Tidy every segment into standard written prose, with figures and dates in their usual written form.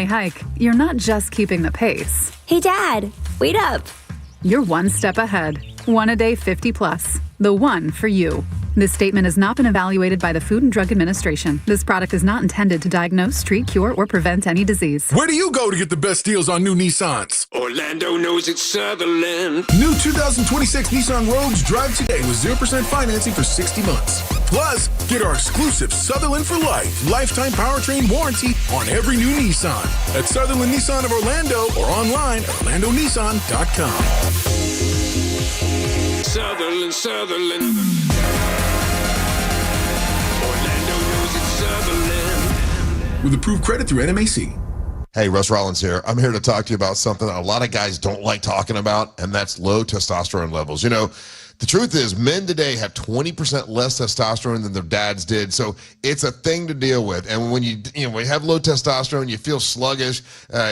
hike, you're not just keeping the pace. Hey, Dad, wait up. You're one step ahead. One a day 50 plus. The one for you. This statement has not been evaluated by the Food and Drug Administration. This product is not intended to diagnose, treat, cure, or prevent any disease. Where do you go to get the best deals on new Nissans? Orlando knows it's Sutherland. New 2026 Nissan Rogues drive today with 0% financing for 60 months. Plus, get our exclusive Sutherland for Life lifetime powertrain warranty on every new Nissan at Sutherland Nissan of Orlando or online at orlandonissan.com. Sutherland. Orlando knows it's Sutherland. With approved credit through NMAC. Hey, Russ Rollins here. I'm here to talk to you about something a lot of guys don't like talking about, and that's low testosterone levels. You know, the truth is men today have 20% less testosterone than their dads did, so it's a thing to deal with. And when you have low testosterone, you feel sluggish,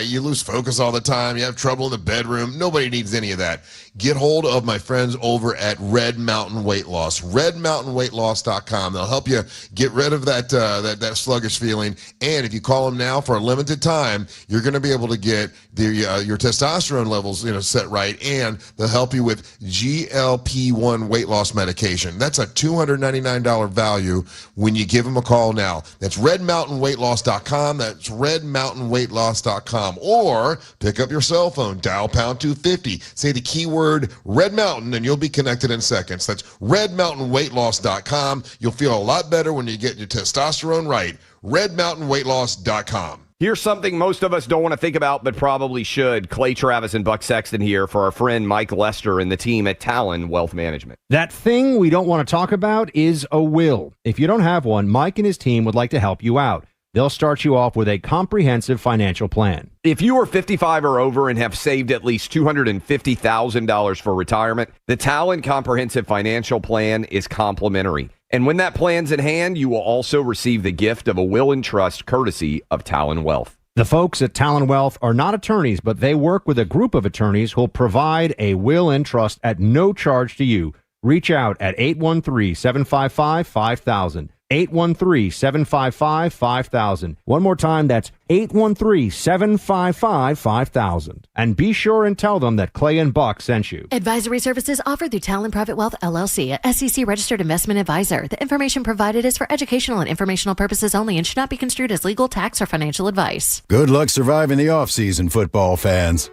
you lose focus all the time, you have trouble in the bedroom. Nobody needs any of that. Get hold of my friends over at Red Mountain Weight Loss, redmountainweightloss.com. They'll help you get rid of that sluggish feeling. And if you call them now for a limited time, you're going to be able to get your testosterone levels set right, and they'll help you with GLP-1 weight loss medication. That's a $299 value when you give them a call now. That's redmountainweightloss.com. That's redmountainweightloss.com. Or pick up your cell phone, dial pound 250, say the keyword Red Mountain, and you'll be connected in seconds. That's redmountainweightloss.com. You'll feel a lot better when you get your testosterone right. redmountainweightloss.com. Here's something most of us don't want to think about, but probably should. Clay Travis and Buck Sexton here for our friend Mike Lester and the team at Talon Wealth Management. That thing we don't want to talk about is a will. If you don't have one, Mike and his team would like to help you out. They'll start you off with a comprehensive financial plan. If you are 55 or over and have saved at least $250,000 for retirement, the Talon Comprehensive Financial Plan is complimentary. And when that plan's in hand, you will also receive the gift of a will and trust courtesy of Talon Wealth. The folks at Talon Wealth are not attorneys, but they work with a group of attorneys who'll provide a will and trust at no charge to you. Reach out at 813-755-5000. 813-755-5000. One more time, that's 813-755-5000. And be sure and tell them that Clay and Buck sent you. Advisory services offered through Talon Private Wealth, LLC, a SEC registered investment advisor. The information provided is for educational and informational purposes only and should not be construed as legal, tax, or financial advice. Good luck surviving the offseason, football fans.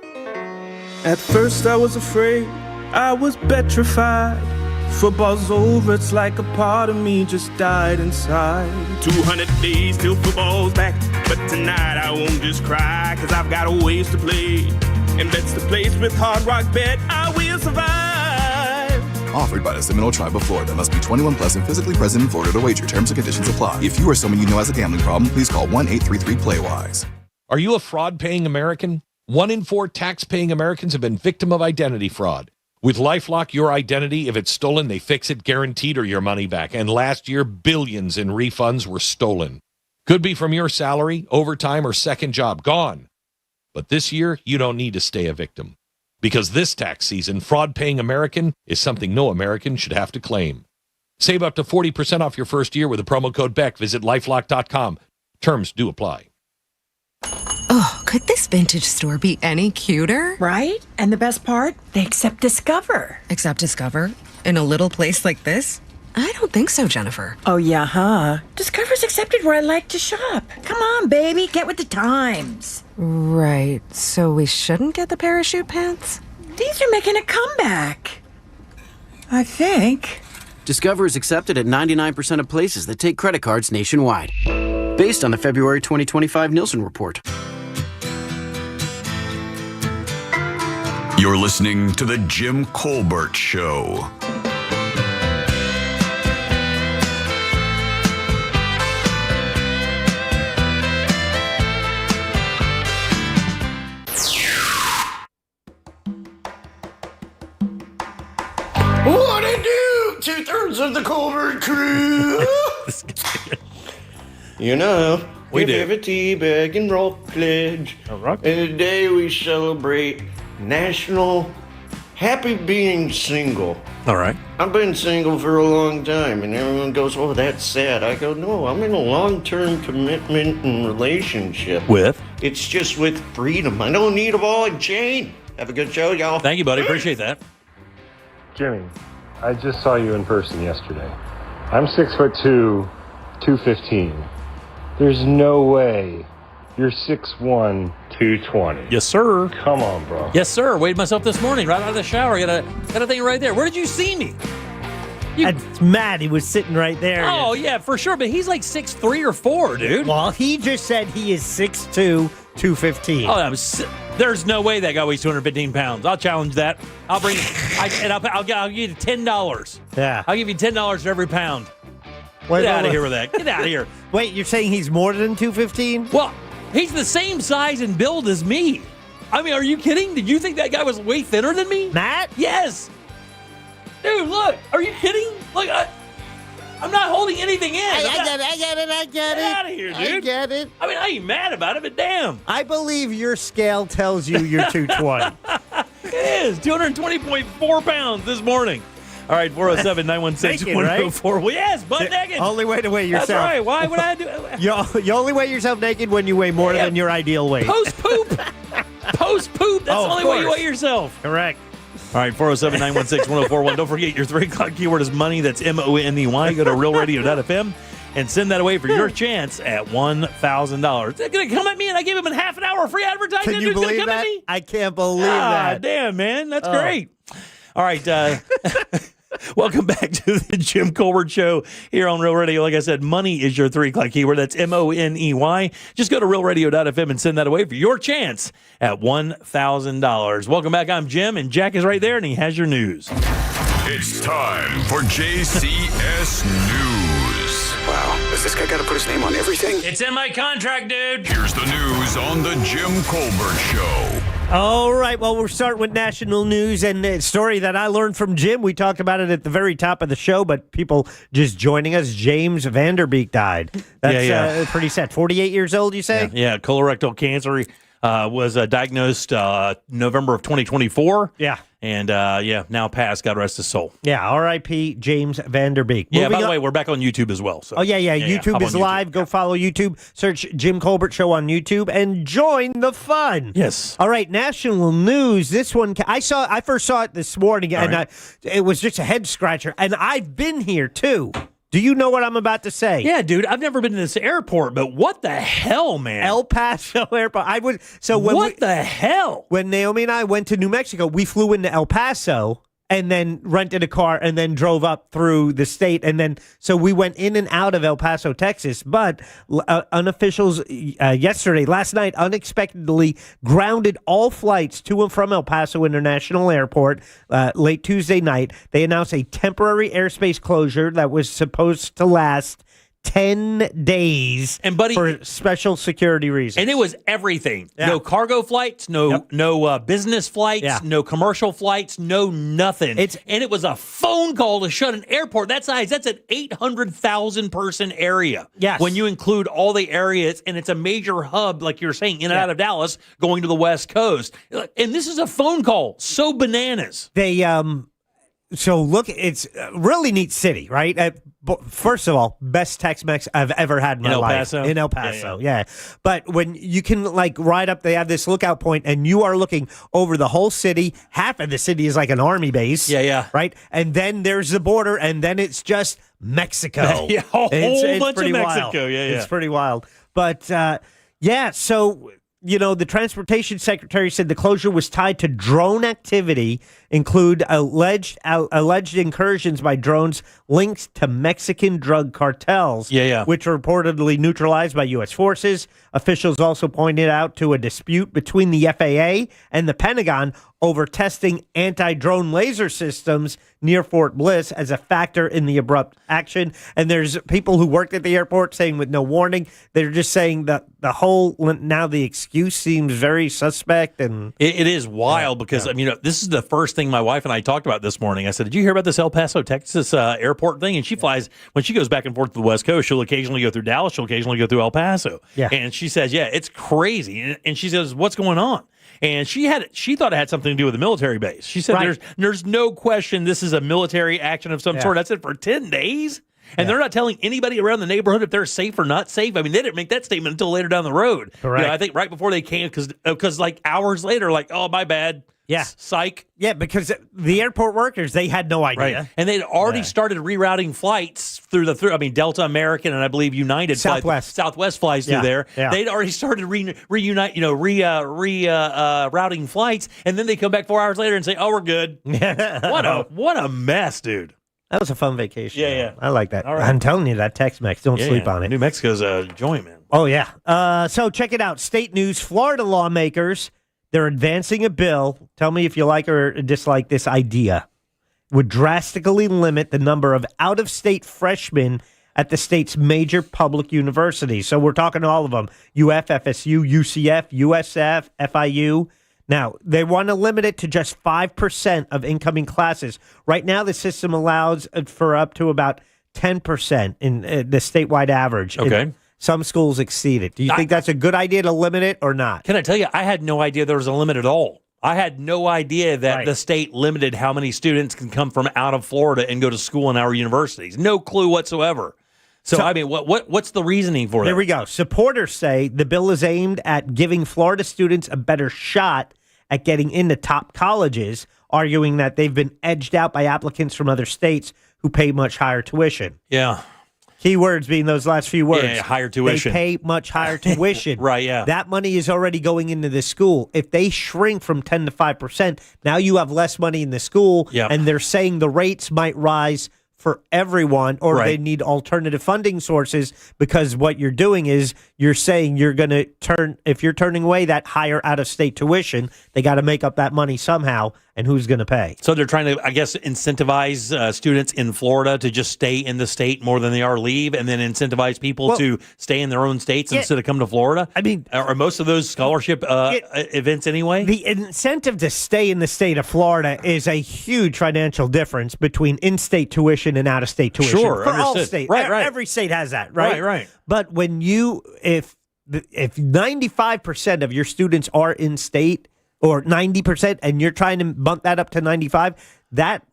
At first I was afraid, I was petrified. Football's over, it's like a part of me just died inside. 200 days till football's back, but tonight I won't just cry, cause I've got a ways to play, and that's the place with Hard Rock Bet, I will survive. Offered by the Seminole Tribe of Florida. Must be 21 plus and physically present in Florida to wager. Terms and conditions apply. If you or someone you know has a gambling problem, please call 1-833-PLAY-WISE. Are you a fraud-paying American? 1 in 4 tax-paying Americans have been victim of identity fraud. With LifeLock, your identity, if it's stolen, they fix it guaranteed or your money back. And last year, billions in refunds were stolen. Could be from your salary, overtime, or second job. Gone. But this year, you don't need to stay a victim. Because this tax season, fraud-paying American is something no American should have to claim. Save up to 40% off your first year with the promo code BECK. Visit LifeLock.com. Terms do apply. Oh, could this vintage store be any cuter? Right? And the best part? They accept Discover. Accept Discover? In a little place like this? I don't think so, Jennifer. Oh, yeah, huh? Discover's accepted where I like to shop. Come on, baby, get with the times. Right, so we shouldn't get the parachute pants? These are making a comeback. I think. Discover is accepted at 99% of places that take credit cards nationwide. Based on the February 2025 Nielsen report. You're listening to The Jim Colbert Show. What it do? 2/3 of the Colbert crew. You know, we do. Have a tea bag and roll pledge. All right. And today we celebrate National Happy Being Single. All right. I've been single for a long time, and everyone goes, "Oh, that's sad." I go, "No, I'm in a long-term commitment and relationship With It's just with freedom. I don't need a ball and chain. Have a good show, y'all. Thank you, buddy. Appreciate that. Jimmy, I just saw you in person yesterday. I'm 6'2", 215. There's no way you're 6'1", 220. Yes, sir. Come on, bro. Yes, sir. Weighed myself this morning right out of the shower. Got a thing right there. Where did you see me? That's Matt. He was sitting right there. Oh, yeah, for sure. But he's like 6'3" or 4", dude. Well, he just said he is 6'2", 215. Oh, there's no way that guy weighs 215 pounds. I'll challenge that. I'll bring I'll give you $10. Yeah. I'll give you $10 for every pound. Wait, Get out of here with that. Get out of here. Wait, you're saying he's more than 215? Well, he's the same size and build as me. I mean, are you kidding? Did you think that guy was way thinner than me? Matt? Yes. Dude, look. Are you kidding? Look, I'm not holding anything in. I get it. Get out of here, dude. I get it. I mean, I ain't mad about it, but damn. I believe your scale tells you you're 220. It is. 220.4 pounds this morning. All right, 407-916-1041. Well, yes, butt naked. Only way to weigh yourself. That's right. Why would I do You only weigh yourself naked when you weigh more than your ideal weight. Post-poop. Post-poop. That's the only way you weigh yourself. Correct. All right, 407-916-1041. Don't forget your 3 o'clock keyword is money. That's MONEY. Go to realradio.fm and send that away for your chance at $1,000. They're going to come at me and I gave him a half an hour of free advertising. Can you Dude's believe come that? At me? I can't believe that. Damn, man. That's great. All right. Welcome back to the Jim Colbert Show here on Real Radio. Like I said, money is your 3 o'clock keyword. That's MONEY. Just go to realradio.fm and send that away for your chance at $1,000. Welcome back. I'm Jim, and Jack is right there, and he has your news. It's time for JCS News. Wow, has this guy got to put his name on everything? It's in my contract, dude. Here's the news on the Jim Colbert Show. All right, well, we're starting with national news and a story that I learned from Jim. We talked about it at the very top of the show, but people just joining us, James Vanderbeek died. That's pretty sad. 48 years old, you say? Yeah, colorectal cancer. Was diagnosed November of 2024. Yeah. And, now passed. God rest his soul. Yeah, R.I.P. James Vanderbeek. Yeah, by the way, we're back on YouTube as well. So. Oh, yeah. YouTube is live. Go follow YouTube. Search Jim Colbert Show on YouTube and join the fun. Yes. All right, national news. This one, I first saw it this morning, and it was just a head scratcher. And I've been here, too. Do you know what I'm about to say? Yeah, dude. I've never been to this airport, but what the hell, man? El Paso Airport. What the hell? When Naomi and I went to New Mexico, we flew into El Paso and then rented a car and then drove up through the state. And then, so we went in and out of El Paso, Texas. But unofficials last night, unexpectedly grounded all flights to and from El Paso International Airport late Tuesday night. They announced a temporary airspace closure that was supposed to last 10 days and buddy, for special security reasons. And it was everything. Yeah. No cargo flights, no business flights, no commercial flights, no nothing. And it was a phone call to shut an airport that size. That's an 800,000 person area. Yes. When you include all the areas, and it's a major hub, like you're saying, in and out of Dallas, going to the West Coast. And this is a phone call. So bananas. They, so look, it's a really neat city, right? First of all, best Tex-Mex I've ever had in my life. In El Paso, yeah. But when you can ride up, they have this lookout point, and you are looking over the whole city. Half of the city is like an army base. Yeah. Right? And then there's the border, and then it's just Mexico. A whole bunch of Mexico. Wild. Yeah. It's pretty wild. But, so... the transportation secretary said the closure was tied to drone activity, include alleged incursions by drones linked to Mexican drug cartels, which were reportedly neutralized by U.S. forces. Officials also pointed out to a dispute between the FAA and the Pentagon over testing anti-drone laser systems near Fort Bliss as a factor in the abrupt action. And there's people who worked at the airport saying with no warning, they're just saying that the excuse seems very suspect. And it is wild because, this is the first thing my wife and I talked about this morning. I said, did you hear about this El Paso, Texas airport thing? And she flies, when she goes back and forth to the West Coast, she'll occasionally go through Dallas, she'll occasionally go through El Paso. Yeah. And she says, it's crazy. And she says, what's going on? And she thought it had something to do with the military base. She said, there's no question this is a military action of some sort. That's it for 10 days. And they're not telling anybody around the neighborhood if they're safe or not safe. I mean, they didn't make that statement until later down the road. Correct. I think right before they came, because like hours later, like, oh, my bad. Yeah. Psych. Yeah, because the airport workers, they had no idea. Right. And they'd already started rerouting flights through Delta, American, and I believe United. Southwest flies through there. Yeah. They'd already started routing flights, and then they come back 4 hours later and say, "Oh, we're good." What a mess, dude. That was a fun vacation. Yeah. I like that. All right. I'm telling you, that Tex-Mex, don't sleep on it. New Mexico's a joint, man. Oh, yeah. So check it out. State news, Florida lawmakers, they're advancing a bill. Tell me if you like or dislike this idea. Would drastically limit the number of out-of-state freshmen at the state's major public universities. So we're talking all of them. UF, FSU, UCF, USF, FIU. Now, they want to limit it to just 5% of incoming classes. Right now, the system allows for up to about 10% in the statewide average. Okay. Some schools exceed it. Do you think that's a good idea to limit it or not? Can I tell you, I had no idea there was a limit at all. I had no idea that the state limited how many students can come from out of Florida and go to school in our universities. No clue whatsoever. So I mean, what's the reasoning for that? There we go. Supporters say the bill is aimed at giving Florida students a better shot at getting into top colleges, arguing that they've been edged out by applicants from other states who pay much higher tuition. Yeah. Key words being those last few words. Yeah, higher tuition. They pay much higher tuition. Right, yeah. That money is already going into the school. If they shrink from 10 to 5%, now you have less money in the school, and they're saying the rates might rise for everyone, or they need alternative funding sources, because what you're doing is you're saying you're going to if you're turning away that higher out-of-state tuition, they got to make up that money somehow, and who's going to pay? So they're trying to, I guess, incentivize students in Florida to just stay in the state more than they are leave, and then incentivize people to stay in their own states instead of come to Florida? I mean, are most of those scholarship events anyway? The incentive to stay in the state of Florida is a huge financial difference between in-state tuition and out-of-state tuition. Sure, for all understood. states. Right. Every state has that, right? Right. But when if 95% of your students are in state, or 90%, and you're trying to bump that up to 95%, that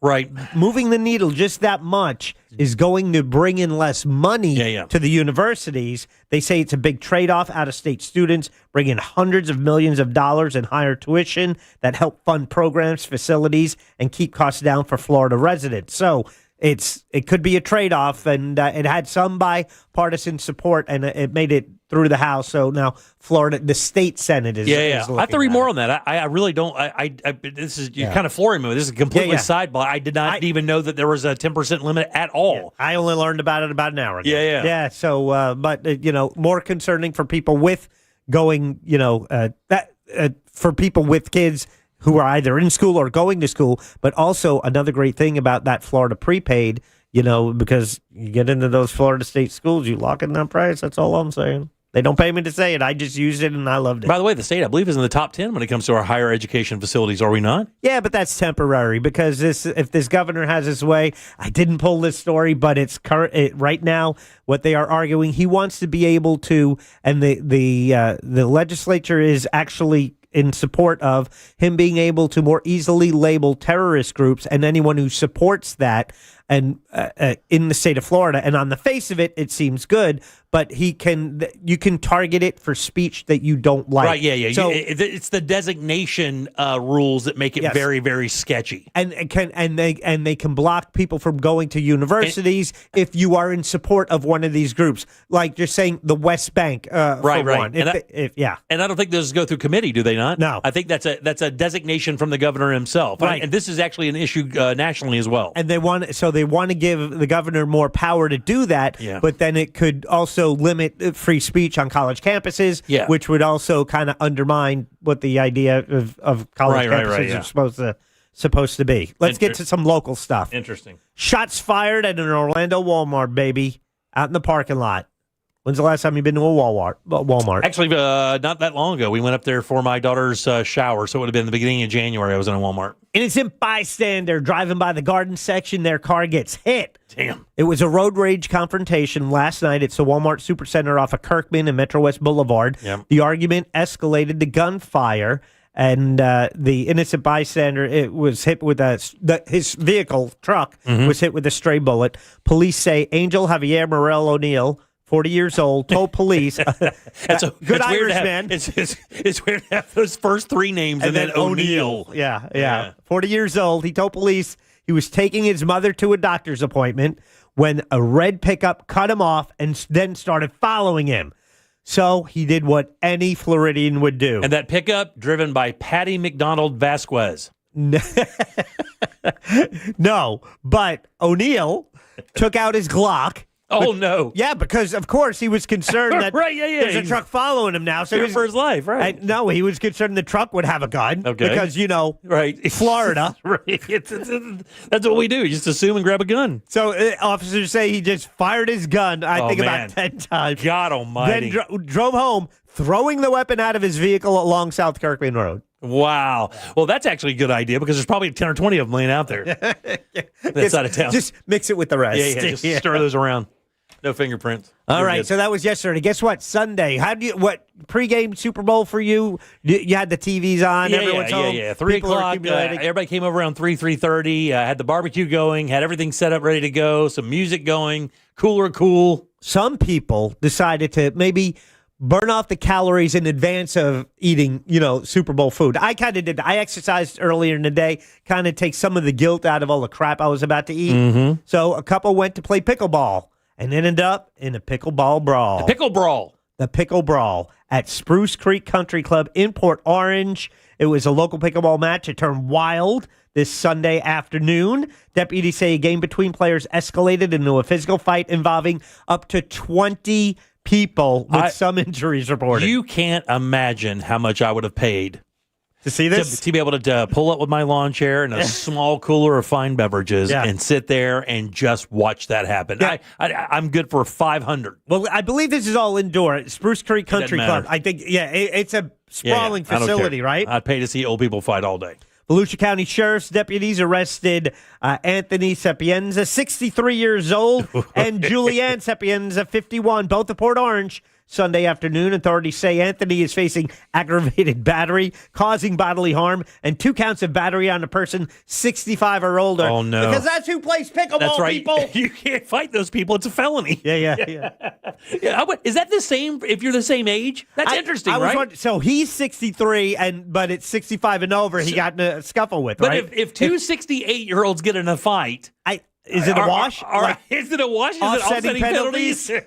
moving the needle just that much is going to bring in less money to the universities. They say it's a big trade-off. Out-of-state students bring in hundreds of millions of dollars in higher tuition that help fund programs, facilities, and keep costs down for Florida residents. So it could be a trade-off, and it had some bipartisan support, and it made it through the House. So now Florida, the state Senate is I have to read more on that. I really don't. This is you're kind of flooring me. This is completely sidebar. I did not even know that there was a 10% limit at all. I only learned about it about an hour ago. Yeah. So, but more concerning for people with going, for people with kids who are either in school or going to school. But also another great thing about that Florida prepaid, because you get into those Florida state schools, you lock in that price. That's all I'm saying. They don't pay me to say it. I just used it and I loved it. By the way, the state, I believe, is in the top 10 when it comes to our higher education facilities, are we not? Yeah, but that's temporary, because if this governor has his way, I didn't pull this story, but it's right now what they are arguing. He wants to be able to, and the legislature is actually in support of him being able to more easily label terrorist groups and anyone who supports that, and in the state of Florida. And on the face of it, it seems good, but you can target it for speech that you don't like. Right, yeah. So it's the designation rules that make it very, very sketchy. And they can block people from going to universities if you are in support of one of these groups, like just saying the West Bank. Right. One. And I don't think those go through committee, do they not? No. I think that's a designation from the governor himself. Right. And this is actually an issue nationally as well. And they want to give the governor more power to do that, but then it could also limit free speech on college campuses, which would also kind of undermine what the idea of college campuses are supposed to be. Let's get to some local stuff. Interesting. Shots fired at an Orlando Walmart, baby, out in the parking lot. When's the last time you've been to a Walmart? Actually, not that long ago. We went up there for my daughter's shower, so it would have been the beginning of January. I was in a Walmart. Innocent bystander driving by the garden section, their car gets hit. Damn. It was a road rage confrontation last night. It's the Walmart Supercenter off of Kirkman and Metro West Boulevard. Yep. The argument escalated to gunfire and the innocent bystander was hit with his vehicle truck was hit with a stray bullet. Police say Angel Javier Morel O'Neill, 40 years old, told police. Good Irishman. It's weird to have those first three names and then O'Neill. Yeah. 40 years old. He told police he was taking his mother to a doctor's appointment when a red pickup cut him off and then started following him. So he did what any Floridian would do. And that pickup driven by Patty McDonald Vasquez. No, but O'Neill took out his Glock. Oh, no. Yeah, because, of course, he was concerned that Right, yeah. there's a truck following him now. So Fear for his life, right. No, he was concerned the truck would have a gun. Okay. Because, right. Florida. Right. That's what we do. You just assume and grab a gun. So officers say he just fired his gun, about 10 times. God almighty. Then drove home, throwing the weapon out of his vehicle along South Kirkland Road. Wow. Well, that's actually a good idea because there's probably 10 or 20 of them laying out there. That side of town. Just mix it with the rest. Yeah. Just stir those around. No fingerprints. All You're right, good. so that was yesterday. Guess what? Sunday. What pregame Super Bowl for you? You had the TVs on. Everyone's home. Yeah. 3 People are o'clock. accumulating. Everybody came over around 3:30. Had the barbecue going. Had everything set up, ready to go. Some music going. Cooler cool. Some people decided to maybe burn off the calories in advance of eating, Super Bowl food. I kind of did. I exercised earlier in the day, kind of take some of the guilt out of all the crap I was about to eat. Mm-hmm. So a couple went to play pickleball and ended up in a pickleball brawl. The pickle brawl at Spruce Creek Country Club in Port Orange. It was a local pickleball match. It turned wild this Sunday afternoon. Deputies say a game between players escalated into a physical fight involving up to 20 people with some injuries reported. You can't imagine how much I would have paid to see this? To be able to pull up with my lawn chair and a small cooler of fine beverages and sit there and just watch that happen. Yeah. I'm good for $500. Well, I believe this is all indoor at Spruce Creek Country Club. I think, it's a sprawling facility, right? I'd pay to see old people fight all day. Volusia County Sheriff's deputies arrested Anthony Sapienza, 63 years old, and Julianne Sapienza, 51, both of Port Orange. Sunday afternoon, authorities say Anthony is facing aggravated battery, causing bodily harm, and 2 counts of battery on a person 65 or older. Oh, no. Because that's who plays pickleball, that's right. people. You can't fight those people. It's a felony. Yeah. Is that the same if you're the same age? That's interesting, right? So he's 63, but it's 65 and over he got in a scuffle with, but right? if two 68-year-olds get in a fight... Is it a wash? Is it a wash? Is it offsetting penalties? Is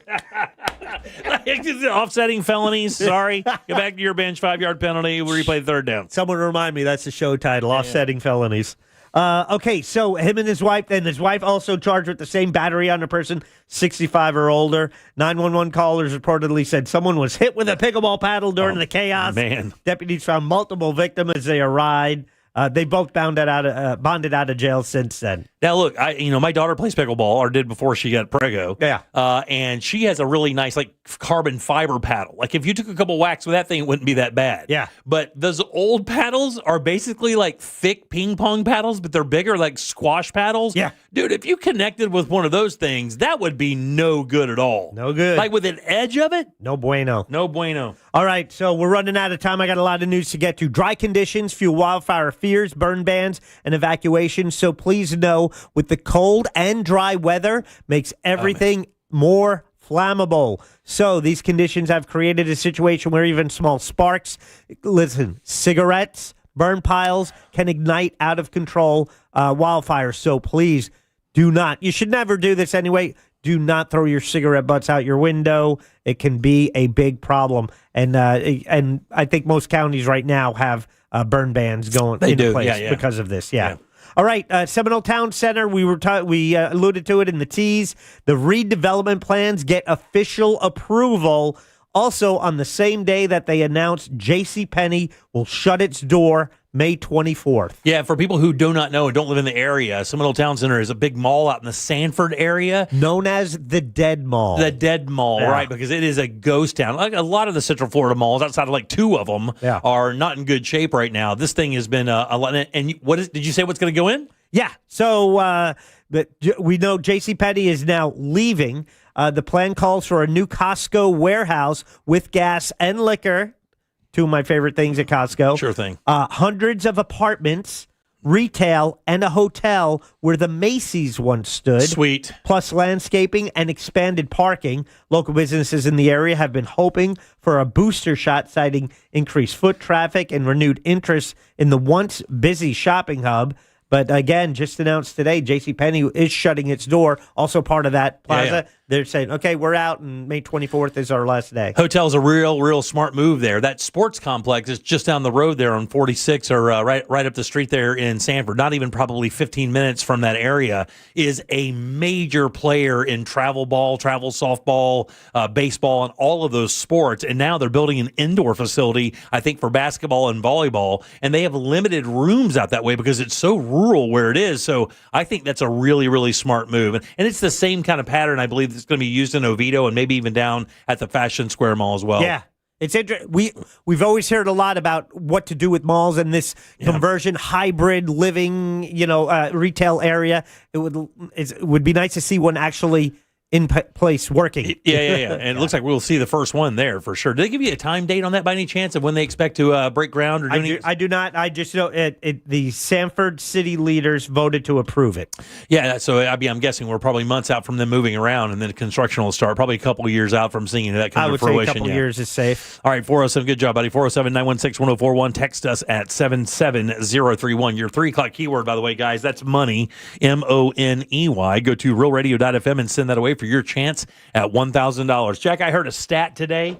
it offsetting felonies? Sorry. Go back to your bench, 5-yard penalty. We replay the third down. Someone remind me, that's the show title, Offsetting Felonies. Okay, so him and his wife, also charged with the same battery on a person 65 or older. 911 callers reportedly said someone was hit with a pickleball paddle during the chaos. Man. Deputies found multiple victims as they arrived. They both bonded out of jail since then. Now, look, my daughter plays pickleball, or did before she got prego. Yeah. And she has a really nice, carbon fiber paddle. Like, if you took a couple whacks with that thing, it wouldn't be that bad. Yeah. But those old paddles are basically like thick ping pong paddles, but they're bigger, like squash paddles. Yeah. Dude, if you connected with one of those things, that would be no good at all. No good. Like, with an edge of it? No bueno. No bueno. All right, so we're running out of time. I got a lot of news to get to. Dry conditions fuel wildfire fears, burn bans, and evacuations. So please know, with the cold and dry weather, makes everything more flammable. So these conditions have created a situation where even small sparks, cigarettes, burn piles can ignite out of control wildfires. So please do not. You should never do this anyway. Do not throw your cigarette butts out your window. It can be a big problem. And I think most counties right now have burn bans going into place because of this. Yeah. All right, Seminole Town Center, we alluded to it in the tease. The redevelopment plans get official approval. Also, on the same day that they announced JCPenney will shut its door May 24th. Yeah, for people who do not know and don't live in the area, Seminole Town Center is a big mall out in the Sanford area. Known as the Dead Mall. The Dead Mall, right, because it is a ghost town. Like a lot of the Central Florida malls, outside of 2 of them, are not in good shape right now. This thing has been a lot. And did you say what's going to go in? Yeah, so but we know JCPenney is now leaving. The plan calls for a new Costco warehouse with gas and liquor two of my favorite things at Costco. Sure thing. Hundreds of apartments, retail, and a hotel where the Macy's once stood. Sweet. Plus landscaping and expanded parking. Local businesses in the area have been hoping for a booster shot, citing increased foot traffic and renewed interest in the once busy shopping hub. But again, just announced today, JCPenney is shutting its door. Also part of that plaza. Yeah. They're saying, okay, we're out, and May 24th is our last day. Hotel's a real smart move there. That sports complex is just down the road there on 46, or right up the street there in Sanford. Not even probably 15 minutes from that area. Is a major player in travel ball, travel softball, baseball, and all of those sports. And now they're building an indoor facility, I think, for basketball and volleyball. And they have limited rooms out that way because it's so rural where it is. So I think that's a really smart move. And it's the same kind of pattern, I believe, that's going to be used in Oviedo and maybe even down at the Fashion Square Mall as well. Yeah. It's interesting. We've always heard a lot about what to do with malls and this conversion, hybrid living, retail area. It would be nice to see one actually in place working. Yeah. And it looks like we'll see the first one there for sure. Did they give you a time date on that by any chance of when they expect to break ground? Or I do not. I just know the Sanford city leaders voted to approve it. Yeah, so I'm guessing we're probably months out from them moving around, and then construction will start. Probably a couple of years out from seeing that come to fruition. I would say a couple of years is safe. All right, 407, good job, buddy. 407-916-1041. Text us at 77031. Your 3 o'clock keyword, by the way, guys, that's money, MONEY. Go to realradio.fm and send that away for your chance at $1,000. Jack, I heard a stat today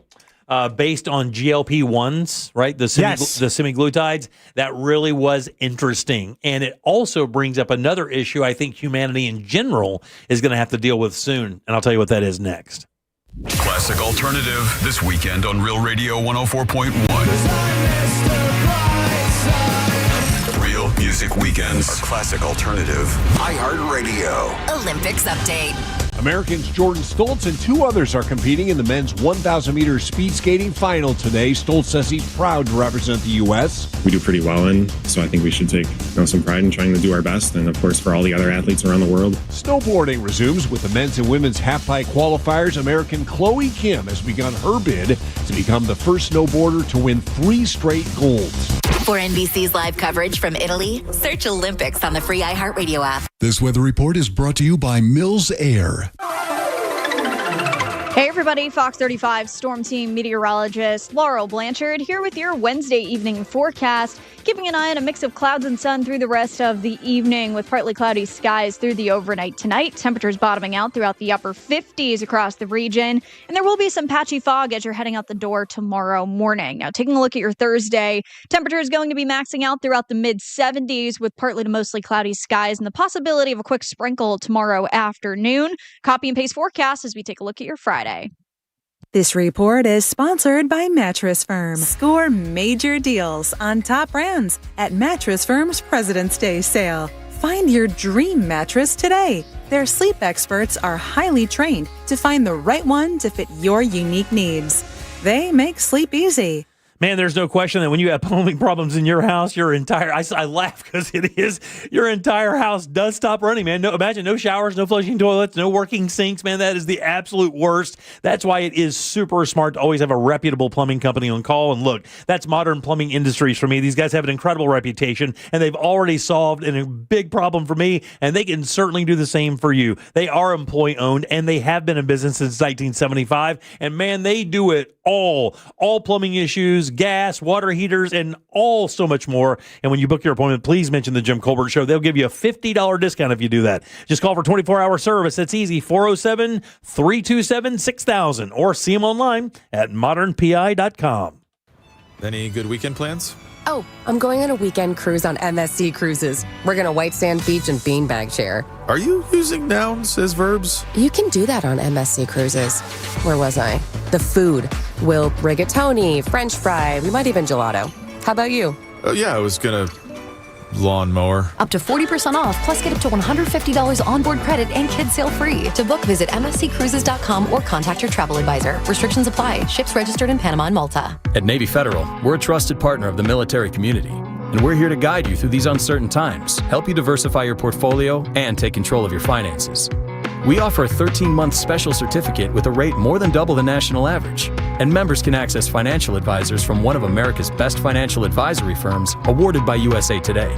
based on GLP-1s, right? The semaglutides. That really was interesting. And it also brings up another issue I think humanity in general is going to have to deal with soon. And I'll tell you what that is next. Classic Alternative this weekend on Real Radio 104.1. Real Music Weekends. Our Classic Alternative. iHeartRadio. Olympics update. Americans Jordan Stoltz and 2 others are competing in the men's 1,000-meter speed skating final today. Stoltz says he's proud to represent the U.S. We do pretty well in, so I think we should take some pride in trying to do our best, and of course for all the other athletes around the world. Snowboarding resumes with the men's and women's halfpipe qualifiers. American Chloe Kim has begun her bid to become the first snowboarder to win 3 straight golds. For NBC's live coverage from Italy, search Olympics on the free iHeartRadio app. This weather report is brought to you by Mills Air. Hey everybody, Fox 35 Storm Team meteorologist Laurel Blanchard here with your Wednesday evening forecast. Keeping an eye on a mix of clouds and sun through the rest of the evening with partly cloudy skies through the overnight tonight. Temperatures bottoming out throughout the upper 50s across the region. And there will be some patchy fog as you're heading out the door tomorrow morning. Now, taking a look at your Thursday, temperature is going to be maxing out throughout the mid-70s with partly to mostly cloudy skies and the possibility of a quick sprinkle tomorrow afternoon. Copy and paste forecast as we take a look at your Friday. This report is sponsored by Mattress Firm. Score major deals on top brands at Mattress Firm's President's Day sale. Find your dream mattress today. Their sleep experts are highly trained to find the right one to fit your unique needs. They make sleep easy. Man, there's no question that when you have plumbing problems in your house, your entire, I laugh because it is, your entire house does stop running, man. Imagine no showers, no flushing toilets, no working sinks, man. That is the absolute worst. That's why it is super smart to always have a reputable plumbing company on call. And look, that's Modern Plumbing Industries for me. These guys have an incredible reputation, and they've already solved a big problem for me, and they can certainly do the same for you. They are employee-owned, and they have been in business since 1975, and man, they do it all plumbing issues, gas, water heaters, and so much more. And when you book your appointment, please mention the Jim Colbert Show. They'll give you a $50 discount if you do that. Just call for 24-hour service. That's easy, 407-327-6000, or see them online at modernpi.com. Any good weekend plans? Oh, I'm going on a weekend cruise on MSC Cruises. We're going to White Sand Beach and beanbag share. Are you using nouns as verbs? You can do that on MSC Cruises. Where was I? The food. We'll rigatoni, French fry, we might even gelato. How about you? Oh, yeah, I was going to lawnmower. Up to 40% off, plus get up to $150 onboard credit and kids sail free. To book, visit msccruises.com or contact your travel advisor. Restrictions apply. Ships registered in Panama and Malta. At Navy Federal, we're a trusted partner of the military community. And we're here to guide you through these uncertain times, help you diversify your portfolio, and take control of your finances. We offer a 13-month special certificate with a rate more than double the national average. And members can access financial advisors from one of America's best financial advisory firms awarded by USA Today.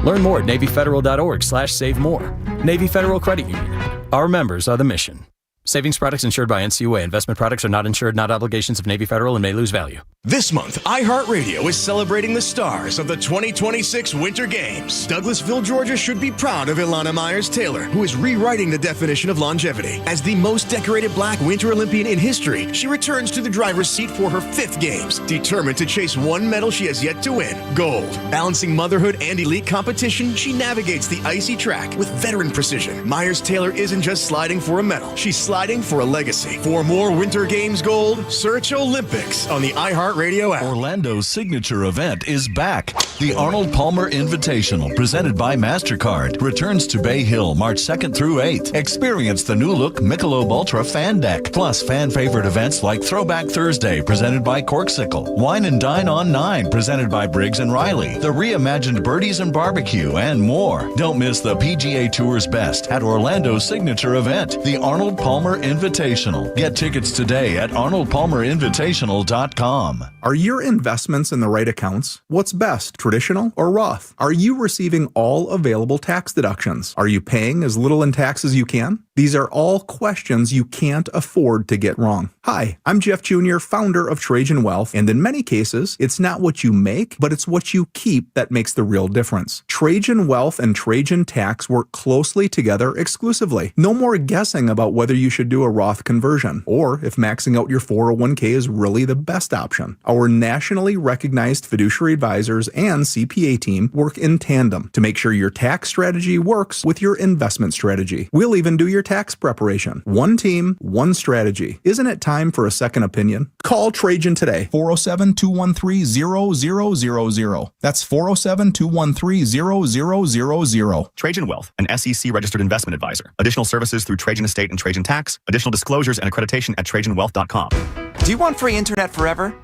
Learn more at NavyFederal.org/save-more. Navy Federal Credit Union. Our members are the mission. Savings products insured by NCUA. Investment products are not insured, not obligations of Navy Federal, and may lose value. This month, iHeartRadio is celebrating the stars of the 2026 Winter Games. Douglasville, Georgia should be proud of Ilana Myers-Taylor, who is rewriting the definition of longevity. As the most decorated Black Winter Olympian in history, she returns to the driver's seat for her 5th Games, determined to chase one medal she has yet to win, gold. Balancing motherhood and elite competition, she navigates the icy track with veteran precision. Myers-Taylor isn't just sliding for a medal, she's sliding for a legacy. For more Winter Games gold, search Olympics on the iHeartRadio app. Orlando's signature event is back. The Arnold Palmer Invitational, presented by MasterCard, returns to Bay Hill March 2nd through 8th. Experience the new look Michelob Ultra Fan Deck, plus fan favorite events like Throwback Thursday, presented by Corksicle, Wine and Dine on 9, presented by Briggs & Riley, the reimagined Birdies and Barbecue, and more. Don't miss the PGA Tour's best at Orlando's signature event, the Arnold Palmer Invitational. Get tickets today at arnoldpalmerinvitational.com. Are your investments in the right accounts? What's best, traditional or Roth? Are you receiving all available tax deductions? Are you paying as little in tax as you can? These are all questions you can't afford to get wrong. Hi, I'm Jeff Jr., founder of Trajan Wealth, and in many cases, it's not what you make, but it's what you keep that makes the real difference. Trajan Wealth and Trajan Tax work closely together exclusively. No more guessing about whether you should do a Roth conversion, or if maxing out your 401k is really the best option. Our nationally recognized fiduciary advisors and CPA team work in tandem to make sure your tax strategy works with your investment strategy. We'll even do your tax preparation. One team, one strategy. Isn't it time for a second opinion? Call Trajan today. 407-213-0000. That's 407-213-0000. Trajan Wealth, an SEC registered investment advisor. Additional services through Trajan Estate and Trajan Tax. Additional disclosures and accreditation at TrajanWealth.com. Do you want free internet forever?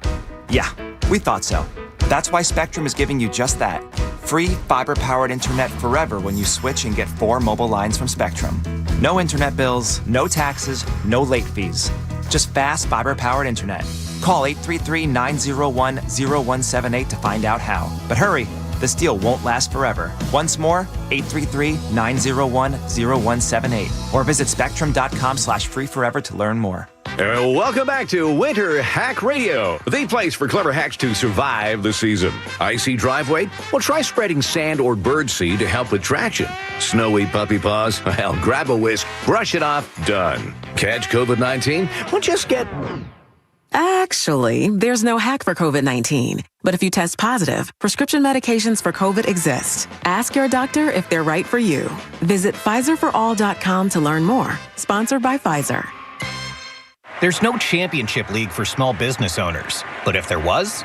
Yeah, we thought so. That's why Spectrum is giving you just that. Free fiber-powered internet forever when you switch and get 4 mobile lines from Spectrum. No internet bills, no taxes, no late fees. Just fast fiber-powered internet. Call 833-901-0178 to find out how. But hurry, this deal won't last forever. Once more, 833-901-0178. Or visit spectrum.com/free forever to learn more. Welcome back to Winter Hack Radio, the place for clever hacks to survive the season. Icy driveway? Well, try spreading sand or birdseed to help with traction. Snowy puppy paws? Well, grab a whisk, brush it off, done. Catch COVID-19? Well, just get... Actually, there's no hack for COVID-19. But if you test positive, prescription medications for COVID exist. Ask your doctor if they're right for you. Visit PfizerForAll.com to learn more. Sponsored by Pfizer. There's no championship league for small business owners. But if there was,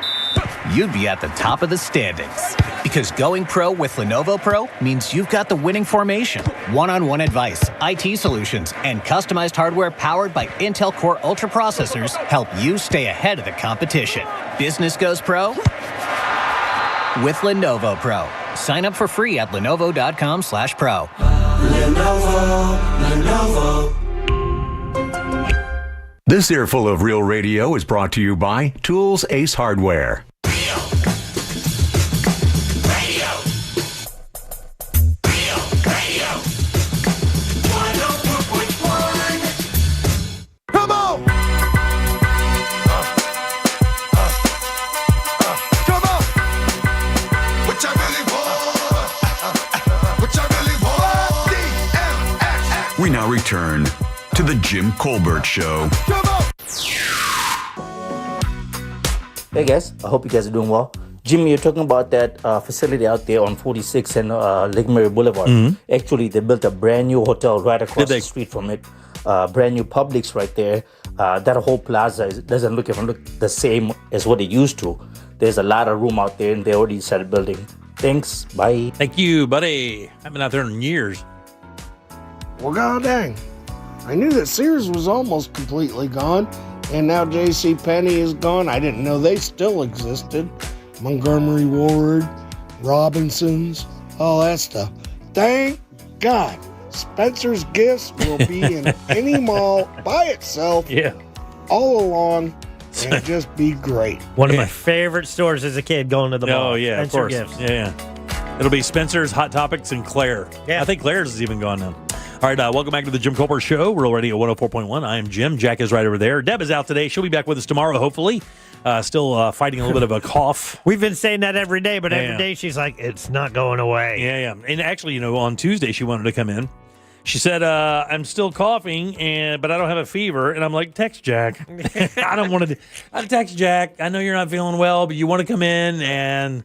you'd be at the top of the standings. Because going pro with Lenovo Pro means you've got the winning formation. One-on-one advice, IT solutions, and customized hardware powered by Intel Core Ultra processors help you stay ahead of the competition. Business goes pro with Lenovo Pro. Sign up for free at Lenovo.com/pro. Lenovo. This earful of Real Radio is brought to you by Tools Ace Hardware. Come on! Come on! What you really want? What you really want? DMX. We now return to the Jim Colbert Show. Hey guys, I hope you guys are doing well. Jim, you're talking about that facility out there on 46 and Lake Mary Boulevard. Mhm. Actually, they built a brand new hotel right across the street from it. Brand new Publix right there. That whole plaza doesn't look even the same as what it used to. There's a lot of room out there, and they already started building. Thanks. Bye. Thank you, buddy. I've been out there in years. Well, god dang. I knew that Sears was almost completely gone, and now JCPenney is gone. I didn't know they still existed. Montgomery Ward, Robinsons, all that stuff. Thank God. Spencer's Gifts will be in any mall by itself all along and just be great. One of my favorite stores as a kid going to the mall. Oh, yeah, Spencer of course. Gifts. Yeah. It'll be Spencer's, Hot Topics, and Claire. Yeah. I think Claire's is even gone now. All right, welcome back to the Jim Colbert Show, Real Radio 104.1. I am Jim. Jack is right over there. Deb is out today. She'll be back with us tomorrow, hopefully. Still fighting a little bit of a cough. We've been saying that every day, but every day she's like, it's not going away. Yeah. And actually, on Tuesday she wanted to come in. She said, I'm still coughing, but I don't have a fever. And I'm like, text Jack. I don't want to. I text Jack. I know you're not feeling well, but you want to come in, and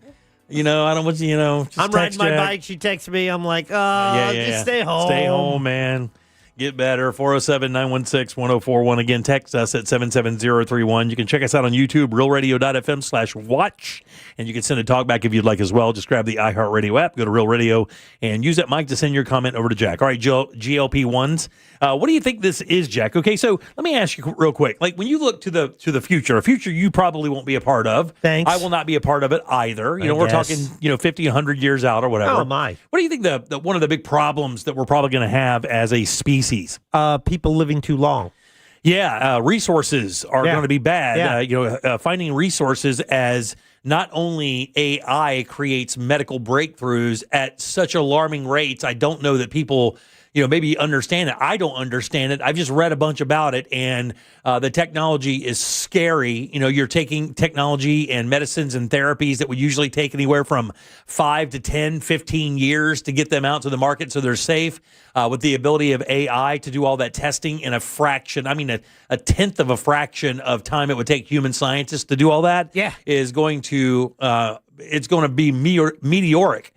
I don't want you. Just I'm riding my bike. She texts me. I'm like, just stay home. Stay home, man. Get better. 407-916-1041. Again, text us at 77031. You can check us out on YouTube, realradio.fm/watch. And you can send a talk back if you'd like as well. Just grab the iHeartRadio app, go to Real Radio, and use that mic to send your comment over to Jack. All right, GLP-1s. What do you think this is, Jack? Okay, so let me ask you real quick. Like, when you look to the future, a future you probably won't be a part of. Thanks. I will not be a part of it either. We're talking, 50, 100 years out or whatever. Oh, my. What do you think the one of the big problems that we're probably going to have as a species? People living too long. Yeah, resources are going to be bad. Yeah. Finding resources, as not only AI creates medical breakthroughs at such alarming rates. I don't know that people, maybe understand it. I don't understand it. I've just read a bunch about it, and the technology is scary. You're taking technology and medicines and therapies that would usually take anywhere from 5 to 10, 15 years to get them out to the market so they're safe, with the ability of AI to do all that testing in a fraction. I mean, a tenth of a fraction of time it would take human scientists to do all that is going to it's going to be meteoric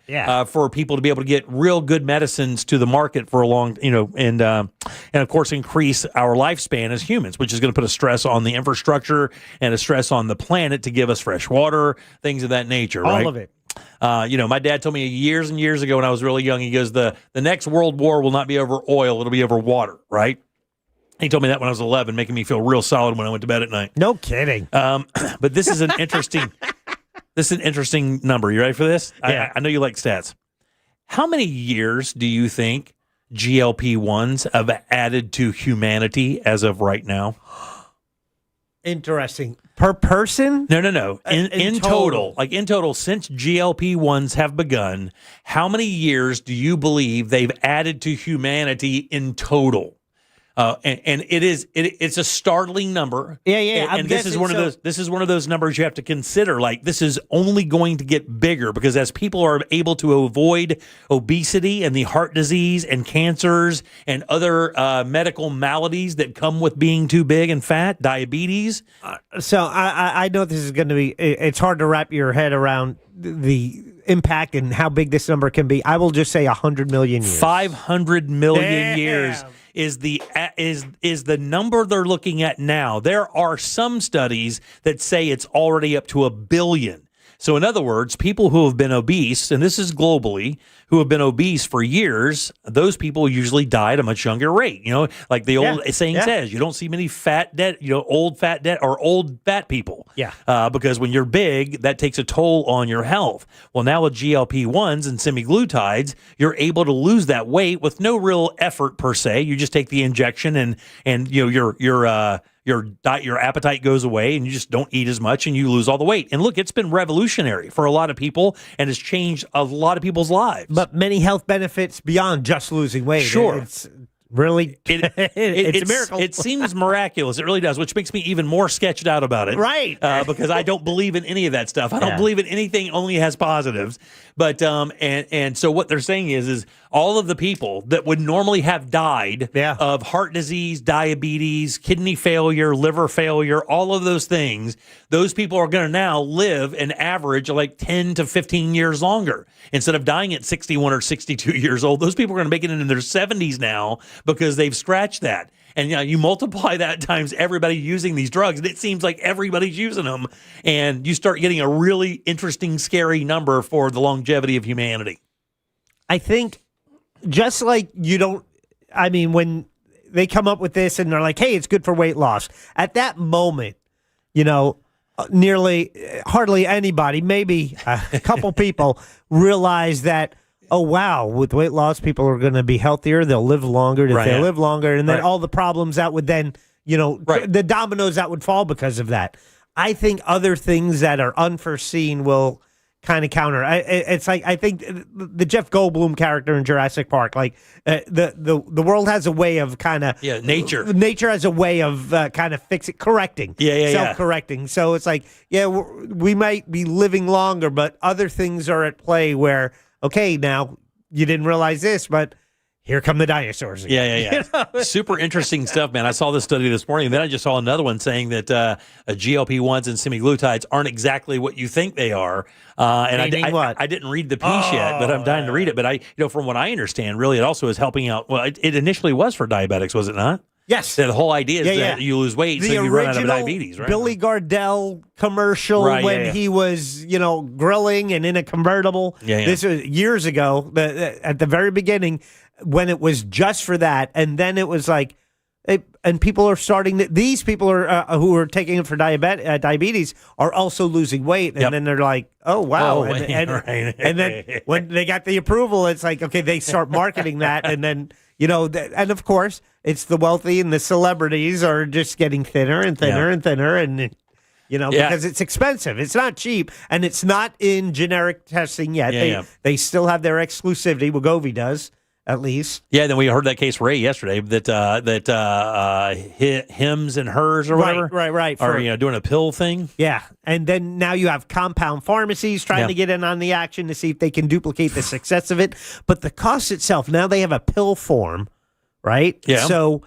for people to be able to get real good medicines to the market for a long, and of course increase our lifespan as humans, which is going to put a stress on the infrastructure and a stress on the planet to give us fresh water, things of that nature. All right? of it. My dad told me years and years ago when I was really young, he goes, the next world war will not be over oil, it'll be over water, right? He told me that when I was 11, making me feel real solid when I went to bed at night. No kidding. But this is an interesting number. You ready for this? Yeah. I know you like stats. How many years do you think GLP-1s have added to humanity as of right now? Interesting. Per person? No. In total. Like in total, since GLP-1s have begun, how many years do you believe they've added to humanity in total? And it's a startling number. Yeah. And this is one of those numbers you have to consider. Like, this is only going to get bigger because as people are able to avoid obesity and the heart disease and cancers and other medical maladies that come with being too big and fat, diabetes. So I know this is going to be. It's hard to wrap your head around the impact and how big this number can be. I will just say 100 million years. 500 million years is the number they're looking at now. There are some studies that say it's already up to 1 billion. So in other words, people who have been obese, and this is globally, who have been obese for years, those people usually die at a much younger rate. Like the old saying says, you don't see many old fat people. Yeah. Because when you're big, that takes a toll on your health. Well, now with GLP-1s and semaglutides, you're able to lose that weight with no real effort per se. You just take the injection and your appetite goes away and you just don't eat as much and you lose all the weight. And look, it's been revolutionary for a lot of people and has changed a lot of people's lives. But many health benefits beyond just losing weight. Sure. It's really, it's a miracle. It seems miraculous. It really does, which makes me even more sketched out about it. Right. Because I don't believe in any of that stuff. I don't believe in anything only has positives. But and so what they're saying is all of the people that would normally have died of heart disease, diabetes, kidney failure, liver failure, all of those things, those people are going to now live an average of like 10 to 15 years longer. Instead of dying at 61 or 62 years old, those people are going to make it into their 70s now because they've scratched that. And you multiply that times everybody using these drugs, and it seems like everybody's using them. And you start getting a really interesting, scary number for the longevity of humanity. I think just like when they come up with this and they're like, hey, it's good for weight loss. At that moment, hardly anybody, maybe a couple people realize that oh, wow, with weight loss, people are going to be healthier. They'll live longer. If they live longer, and then all the problems that would then, the dominoes that would fall because of that. I think other things that are unforeseen will kind of counter. It's like, I think the Jeff Goldblum character in Jurassic Park, like the world has a way of kind of nature has a way of kind of correcting, self-correcting. So it's like, we might be living longer, but other things are at play where, okay, now you didn't realize this, but here come the dinosaurs again. Super interesting stuff, man. I saw this study this morning, and then I just saw another one saying that GLP-1s and semaglutides aren't exactly what you think they are. And I didn't read the piece yet, but I'm dying to read it. But from what I understand, really, it also is helping out. Well, it initially was for diabetics, was it not? Yes. The whole idea is that you lose weight, so you run out of diabetes, right? Billy Gardell commercial when he was, grilling and in a convertible. This was years ago, at the very beginning, when it was just for that. And then it was like, and people are these people are who are taking it for diabetes are also losing weight. And then they're like, oh, wow. And then when they got the approval, it's like, okay, they start marketing that. And then, and of course, it's the wealthy and the celebrities are just getting thinner and thinner and thinner. And, because it's expensive. It's not cheap. And it's not in generic testing yet. They still have their exclusivity. Wegovy does. At least. Yeah, then we heard that case Ray yesterday that Hims and Hers or whatever. Right. Are doing a pill thing. Yeah, and then now you have compound pharmacies trying to get in on the action to see if they can duplicate the success of it. But the cost itself, now they have a pill form, right? Yeah. So,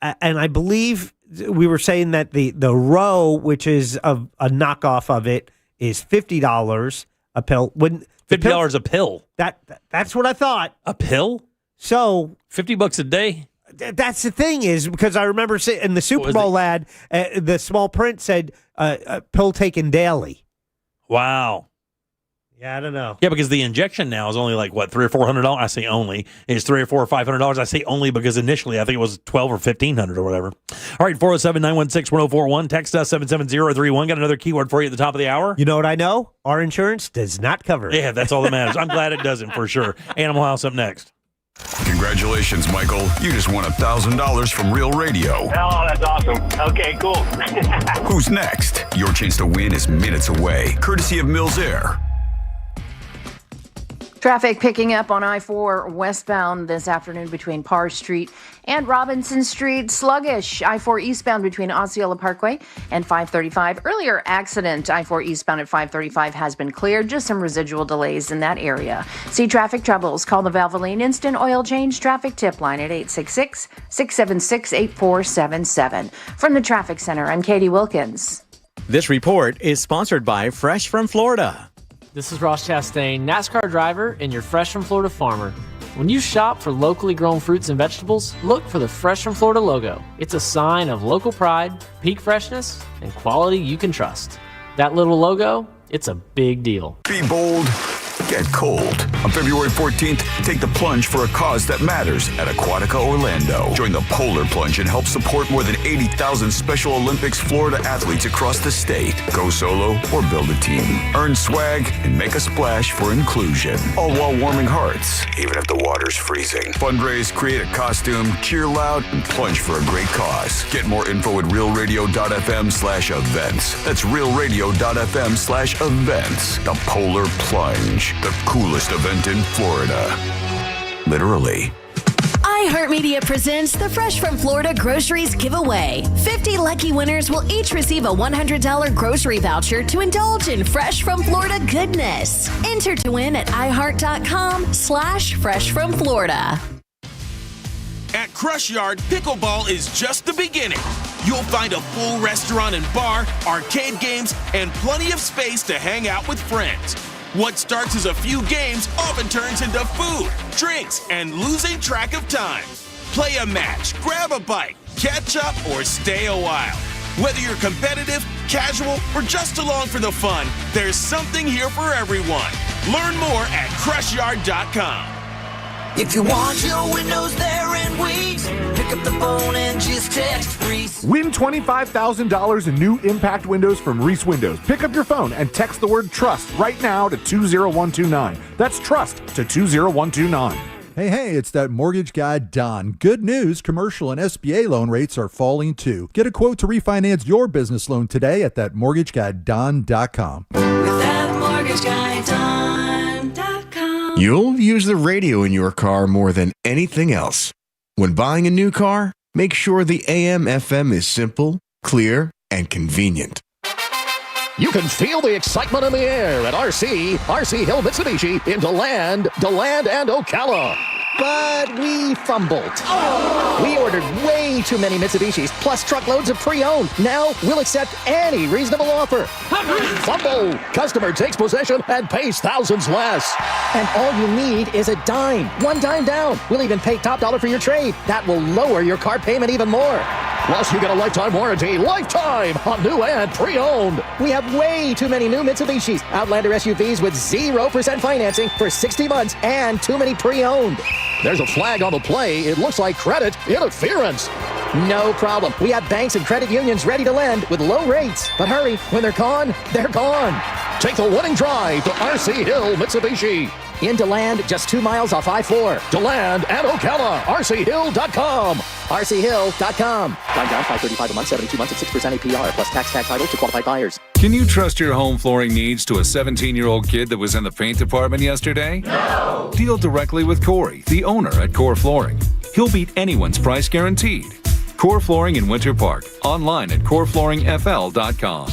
and I believe we were saying that the Roe, which is a knockoff of it, is $50 a pill. $50 a pill. That's what I thought. A pill? So $50 a day. That's the thing is because I remember in the Super Bowl ad, the small print said pill taken daily. Wow. Yeah, I don't know. Yeah, because the injection now is only like what, $300 or $400. I say only. It's $300 or $400 or $500. I say only because initially I think it was $1,200 or $1,500 or whatever. All right, 407-916-1041. Text us 770-31. Got another keyword for you at the top of the hour. You know what I know? Our insurance does not cover it. Yeah, that's all that matters. I'm glad it doesn't for sure. Animal House up next. Congratulations, Michael. You just won $1,000 from Real Radio. Oh, that's awesome. Okay, cool. Who's next? Your chance to win is minutes away, courtesy of Mills Air. Traffic picking up on I-4 westbound this afternoon between Parr Street and Robinson Street. Sluggish I-4 eastbound between Osceola Parkway and 535. Earlier accident I-4 eastbound at 535 has been cleared. Just some residual delays in that area. See traffic troubles? Call the Valvoline Instant Oil Change Traffic Tip Line at 866-676-8477. From the Traffic Center, I'm Katie Wilkins. This report is sponsored by Fresh from Florida. This is Ross Chastain, NASCAR driver and your Fresh from Florida farmer. When you shop for locally grown fruits and vegetables, look for the Fresh from Florida logo. It's a sign of local pride, peak freshness, and quality you can trust. That little logo, it's a big deal. Be bold, get cold. On February 14th, take the plunge for a cause that matters at Aquatica Orlando. Join the Polar Plunge and help support more than 80,000 Special Olympics Florida athletes across the state. Go solo or build a team. Earn swag and make a splash for inclusion. All while warming hearts, even if the water's freezing. Fundraise, create a costume, cheer loud, and plunge for a great cause. Get more info at realradio.fm/events. That's realradio.fm/events. The Polar Plunge. The coolest event in Florida. Literally. iHeartMedia presents the Fresh from Florida Groceries Giveaway. 50 lucky winners will each receive a $100 grocery voucher to indulge in Fresh from Florida goodness. Enter to win at iHeart.com/freshfromflorida. At Crush Yard, pickleball is just the beginning. You'll find a full restaurant and bar, arcade games, and plenty of space to hang out with friends. What starts as a few games often turns into food, drinks, and losing track of time. Play a match, grab a bite, catch up, or stay a while. Whether you're competitive, casual, or just along for the fun, there's something here for everyone. Learn more at CrushYard.com. If you want your windows there in weeks, pick up the phone and just text Reese. Win $25,000 in new impact windows from Reese Windows. Pick up your phone and text the word TRUST right now to 20129. That's TRUST to 20129. Hey, it's that mortgage guy, Don. Good news, commercial and SBA loan rates are falling too. Get a quote to refinance your business loan today at thatmortgageguyDon.com. With thatmortgageguyDon.com. You'll use the radio in your car more than anything else. When buying a new car, make sure the AM/FM is simple, clear, and convenient. You can feel the excitement in the air at RC Hill Mitsubishi in DeLand, and Ocala. But we fumbled. We ordered way too many Mitsubishis, plus truckloads of pre-owned. Now we'll accept any reasonable offer. Fumble! Customer takes possession and pays thousands less. And all you need is a dime. One dime down. We'll even pay top dollar for your trade. That will lower your car payment even more. Plus, you get a lifetime warranty. Lifetime on new and pre-owned. We have way too many new Mitsubishis. Outlander SUVs with 0% financing for 60 months and too many pre-owned. There's a flag on the play. It looks like credit interference. No problem. We have banks and credit unions ready to lend with low rates. But hurry, when they're gone, they're gone. Take the winning drive to RC Hill Mitsubishi. In DeLand, just 2 miles off I-4. DeLand and Ocala. RCHill.com. RCHill.com. Line down, $535 a month, 72 months at 6% APR, plus tax title to qualified buyers. Can you trust your home flooring needs to a 17-year-old kid that was in the paint department yesterday? No! Deal directly with Corey, the owner at Core Flooring. He'll beat anyone's price guaranteed. Core Flooring in Winter Park. Online at coreflooringfl.com.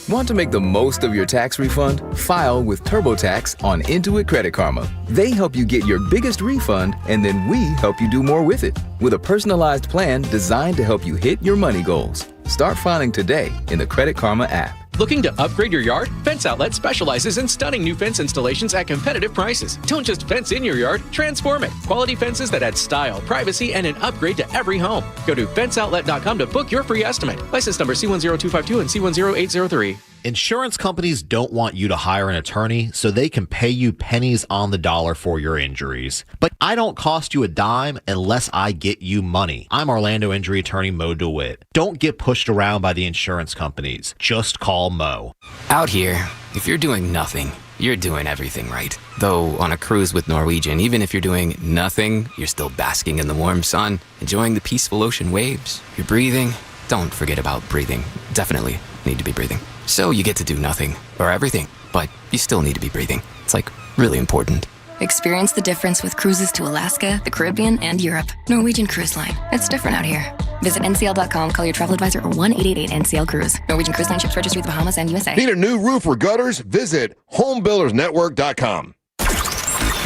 Want to make the most of your tax refund? File with TurboTax on Intuit Credit Karma. They help you get your biggest refund, and then we help you do more with it. With a personalized plan designed to help you hit your money goals. Start filing today in the Credit Karma app. Looking to upgrade your yard? Fence Outlet specializes in stunning new fence installations at competitive prices. Don't just fence in your yard, transform it. Quality fences that add style, privacy, and an upgrade to every home. Go to fenceoutlet.com to book your free estimate. License number C10252 and C10803. Insurance companies don't want you to hire an attorney so they can pay you pennies on the dollar for your injuries. But I don't cost you a dime unless I get you money. I'm Orlando injury attorney Mo DeWitt. Don't get pushed around by the insurance companies. Just call Mo. Out here, if you're doing nothing, you're doing everything right. Though on a cruise with Norwegian, even if you're doing nothing, you're still basking in the warm sun, enjoying the peaceful ocean waves. You're breathing. Don't forget about breathing. Definitely need to be breathing. So you get to do nothing or everything, but you still need to be breathing. It's like really important. Experience the difference with cruises to Alaska, the Caribbean, and Europe. Norwegian Cruise Line. It's different out here. Visit ncl.com, call your travel advisor, or 1-888-NCL-CRUISE. Norwegian Cruise Line ships registry the Bahamas and USA. Need a new roof or gutters? Visit homebuildersnetwork.com.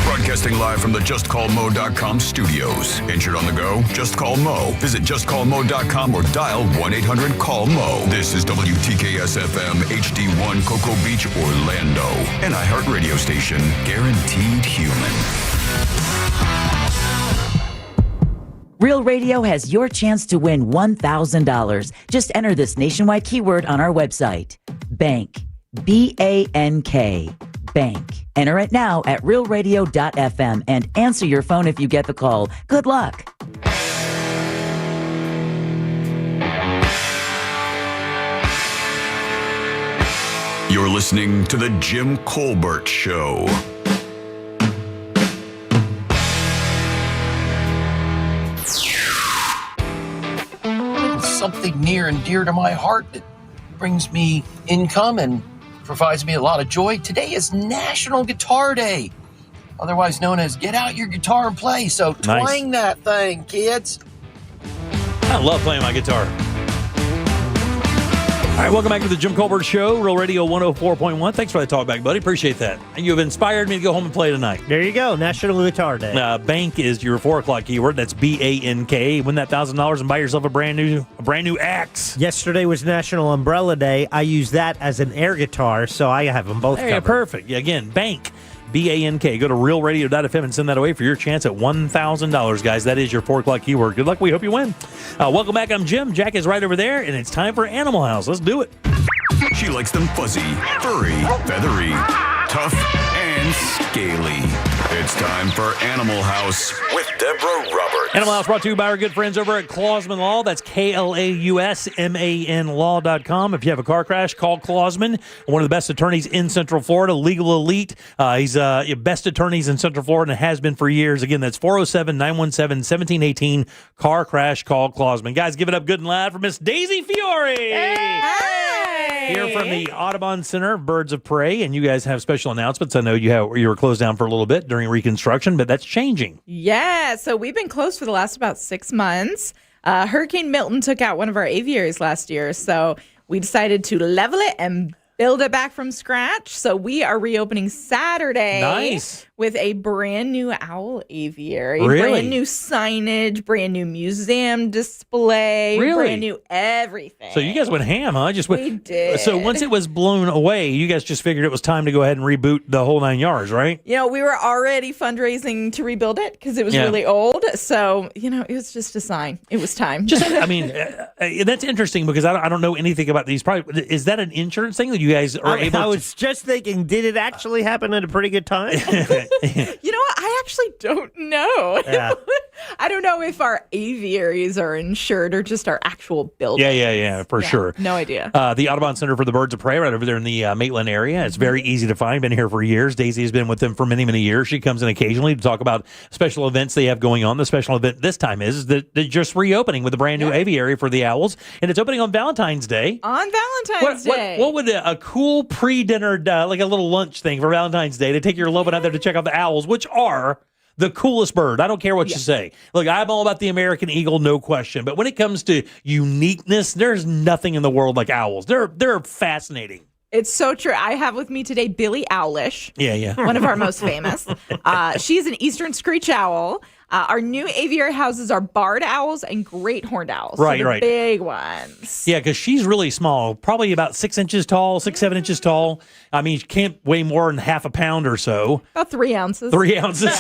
Broadcasting live from the JustCallMo.com studios. Injured on the go? Just call Mo. Visit JustCallMo.com or dial 1-800-CALL-MO. This is WTKS-FM HD1 Cocoa Beach, Orlando. An iHeartRadio station. Guaranteed human. Real Radio has your chance to win $1,000. Just enter this nationwide keyword on our website. Bank. B-A-N-K. Bank. Enter it now at realradio.fm and answer your phone if you get the call. Good luck. You're listening to The Jim Colbert Show. Something near and dear to my heart that brings me income and provides me a lot of joy. Today is National Guitar Day, otherwise known as Get Out Your Guitar and Play. So twang that thing, kids. I love playing my guitar. All right, welcome back to the Jim Colbert Show, Real Radio 104.1. Thanks for that talk back, buddy. Appreciate that. You've inspired me to go home and play tonight. There you go, National Guitar Day. Bank is your 4 o'clock keyword. That's B-A-N-K. Win that $1,000 and buy yourself a brand new axe. Yesterday was National Umbrella Day. I use that as an air guitar, so I have them both covered. Perfect. Again, Bank. B-A-N-K. Go to realradio.fm and send that away for your chance at $1,000, guys. That is your 4 o'clock keyword. Good luck. We hope you win. Welcome back. I'm Jim. Jack is right over there, and it's time for Animal House. Let's do it. She likes them fuzzy, furry, feathery, tough, and scaly. It's time for Animal House with Deborah Roberts. Animal House brought to you by our good friends over at Clausman Law. That's KLAUSMAN Law.com. If you have a car crash, call Clausman, one of the best attorneys in Central Florida, legal elite. He's best attorneys in Central Florida and has been for years. Again, that's 407-917-1718. Car crash, call Clausman. Guys, give it up good and loud for Miss Daisy Fiore. Hey! Here from the Audubon Center of Birds of Prey, and you guys have special announcements. I know you were closed down for a little bit during reconstruction, but that's changing. Yeah, so we've been closed for the last about 6 months. Hurricane Milton took out one of our aviaries last year, so we decided to level it and build it back from scratch. So we are reopening Saturday with a brand new owl aviary, brand new signage, brand new museum display, brand new everything. So you guys went ham, huh? We did. So once it was blown away, you guys just figured it was time to go ahead and reboot the whole 9 yards, right? You know, we were already fundraising to rebuild it because it was really old. So, it was just a sign. It was time. That's interesting because I don't know anything about these. Is that an insurance thing that you guys are able to? I was just thinking, did it actually happen at a pretty good time? You know what? I actually don't know. Yeah. I don't know if our aviaries are insured or just our actual building. Yeah, for sure. No idea. The Audubon Center for the Birds of Prey right over there in the Maitland area. It's very easy to find. Been here for years. Daisy has been with them for many, many years. She comes in occasionally to talk about special events they have going on. The special event this time is that they're just reopening with a brand new aviary for the owls, and it's opening on Valentine's Day. On Valentine's Day. What would a cool pre-dinner, like a little lunch thing for Valentine's Day to take your loved one out there to check out the owls, which are the coolest bird. I don't care what you say. Look, I'm all about the American eagle, no question. But when it comes to uniqueness, there's nothing in the world like owls. They're fascinating. It's so true. I have with me today Billie Owlish. Yeah. One of our most famous. She's an eastern screech owl. Our new aviary houses are barred owls and great horned owls. Right, so the right. Big ones. Yeah, because she's really small, probably about 6 inches tall, 7 inches tall. I mean, she can't weigh more than half a pound or so. About 3 ounces. 3 ounces.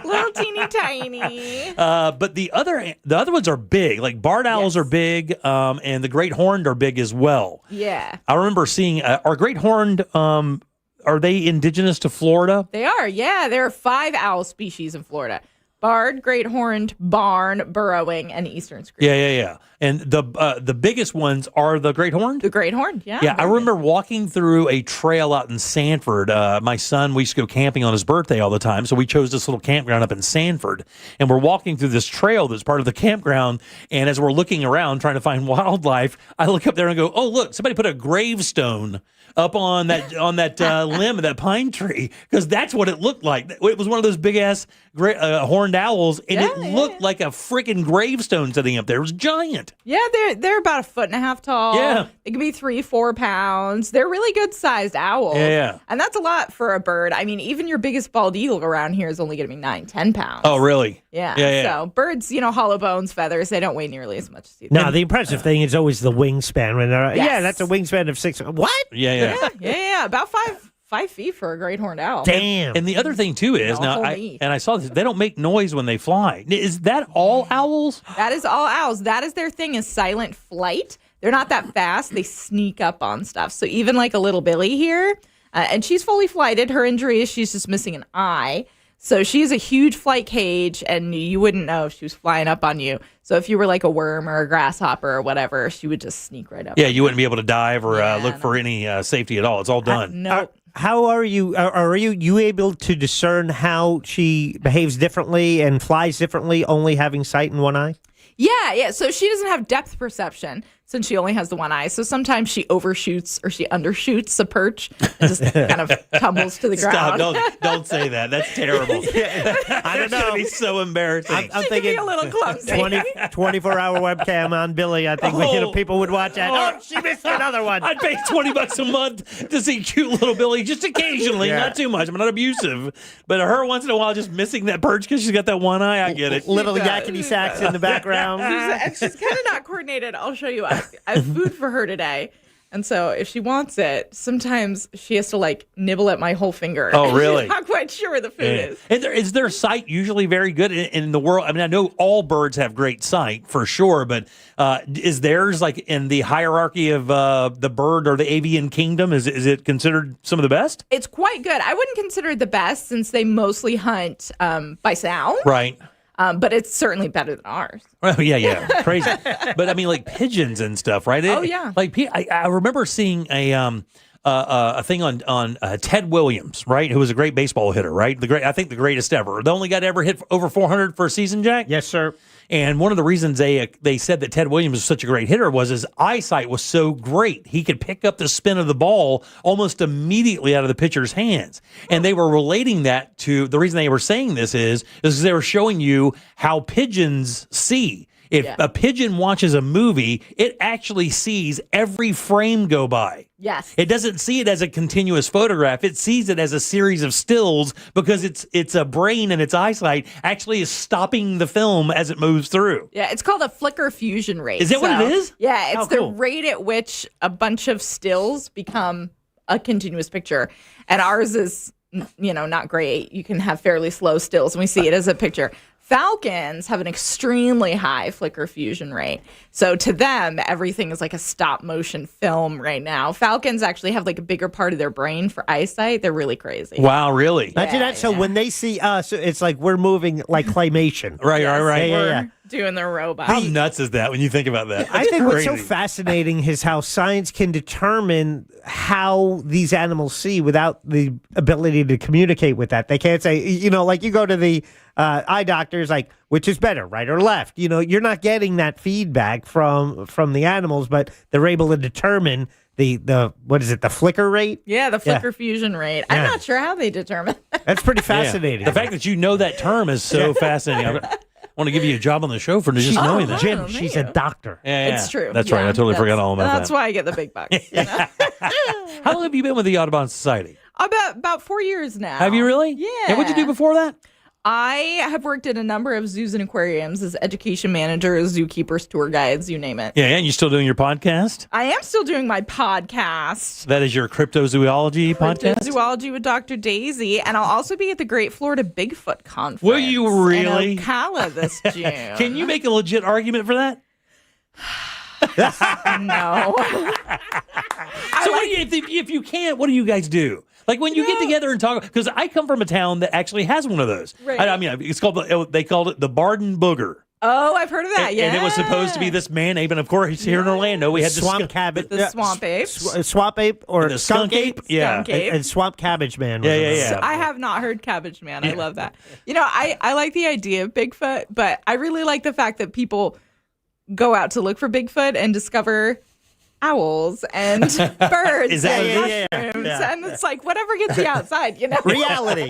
Little teeny tiny. But the other ones are big. Like barred owls are big, and the great horned are big as well. Yeah. I remember seeing are great horned. Are they indigenous to Florida? They are. Yeah, there are 5 owl species in Florida. Barred, great horned, barn, burrowing, and eastern screech. Yeah. And the biggest ones are the great horned? The great horned, yeah. Yeah, I remember walking through a trail out in Sanford. My son, we used to go camping on his birthday all the time, so we chose this little campground up in Sanford. And we're walking through this trail that's part of the campground, and as we're looking around trying to find wildlife, I look up there and go, oh, look, somebody put a gravestone up on that limb of that pine tree, because that's what it looked like. It was one of those big-ass horned owls, and it looked like a freaking gravestone sitting up there. It was giant. Yeah, they're about 1.5 feet tall. Yeah. They can be 3-4 pounds. They're really good-sized owls. Yeah. And that's a lot for a bird. I mean, even your biggest bald eagle around here is only going to be 9-10 pounds. Oh, really? Yeah. Yeah. So birds, hollow bones, feathers, they don't weigh nearly as much as you. No, the impressive thing is always the wingspan. When they're, Yes. Yeah, that's a wingspan of 6. What? Yeah. About 5 feet for a great horned owl. Damn. And the other thing too is I saw this. They don't make noise when they fly. Is that all owls? That is all owls. That is their thing, is silent flight. They're not that fast. They sneak up on stuff. So even like a little Billy here, and she's fully flighted. Her injury is she's just missing an eye. So she's a huge flight cage, and you wouldn't know if she was flying up on you. So if you were like a worm or a grasshopper or whatever, she would just sneak right up. Yeah, you wouldn't be able to dive or look for any safety at all. It's all done. No. How are you? Are you able to discern how she behaves differently and flies differently, only having sight in one eye? Yeah. So she doesn't have depth perception since she only has the one eye. So sometimes she overshoots or she undershoots a perch and just kind of tumbles to the ground. Don't say that. That's terrible. I don't know. It's going to be so embarrassing. I'm thinking be a little clumsy. 24-hour webcam on Billy. I think people would watch that. Oh, she missed another one. I'd pay $20 a month to see cute little Billy, just occasionally, not too much. I'm not abusive, but her once in a while just missing that perch because she's got that one eye. I get it. Little yakety sacks in the background. And she's kind of not coordinated. I'll show you. I have food for her today. And so if she wants it, sometimes she has to like nibble at my whole finger. Oh, really? She's not quite sure where the food is. Is their sight usually very good in the world? I mean, I know all birds have great sight for sure, but is theirs like in the hierarchy of the bird or the avian kingdom? Is it considered some of the best? It's quite good. I wouldn't consider it the best since they mostly hunt by sound. Right. But it's certainly better than ours. Oh, yeah. Crazy. But I mean, like pigeons and stuff, right? Oh, yeah. Like I remember seeing a thing on Ted Williams, right? Who was a great baseball hitter, right? I think the greatest ever. The only guy to ever hit over 400 for a season, Jack? Yes, sir. And one of the reasons they said that Ted Williams was such a great hitter was his eyesight was so great. He could pick up the spin of the ball almost immediately out of the pitcher's hands. And they were relating that to the reason they were saying this is because they were showing you how pigeons see. If a pigeon watches a movie, it actually sees every frame go by. Yes. It doesn't see it as a continuous photograph. It sees it as a series of stills because its a brain and its eyesight actually is stopping the film as it moves through. Yeah, it's called a flicker fusion rate. Is that what it is? Yeah, it's How the cool. rate at which a bunch of stills become a continuous picture. And ours is, not great. You can have fairly slow stills, and we see it as a picture. Falcons have an extremely high flicker fusion rate. So to them, everything is like a stop motion film right now. Falcons actually have like a bigger part of their brain for eyesight. They're really crazy. Wow, really? Imagine that. So when they see us, it's like we're moving like claymation. Right. We're doing the robot. How nuts is that when you think about that? I think what's so Crazy. fascinating is how science can determine how these animals see without the ability to communicate with that. They can't say, like you go to the eye doctors, like, which is better, right or left? You're not getting that feedback from the animals, but they're able to determine the what is it, the flicker rate? Yeah, the flicker fusion rate. I'm not sure how they determine that. That's pretty fascinating. The fact that you know that term is so fascinating. I want to give you a job on the show for just knowing that. Jim, she's a doctor. Yeah. It's true. That's right. I totally forgot all about that. That's why I get the big bucks. How long have you been with the Audubon Society? About 4 years now. Have you really? Yeah. And what'd you do before that? I have worked at a number of zoos and aquariums as education manager, zookeepers, tour guides, you name it. Yeah, and you still doing your podcast? I am still doing my podcast. That is your cryptozoology podcast? Zoology with Dr. Daisy, and I'll also be at the Great Florida Bigfoot Conference. Will you really? In Ocala this June. Can you make a legit argument for that? No. So if you can't, what do you guys do? Like when you get together and talk, because I come from a town that actually has one of those. Right. I mean, it's called they called it the Barden Booger. Oh, I've heard of that. And it was supposed to be this man ape, and of course here in Orlando we had the swamp cabbage, the swamp ape, swamp ape, or the skunk ape, Skunk ape. and swamp cabbage man. Yeah. So I have not heard Cabbage Man. I love that. I like the idea of Bigfoot, but I really like the fact that people go out to look for Bigfoot and discover owls and birds and mushrooms. And it's like whatever gets you outside, Reality.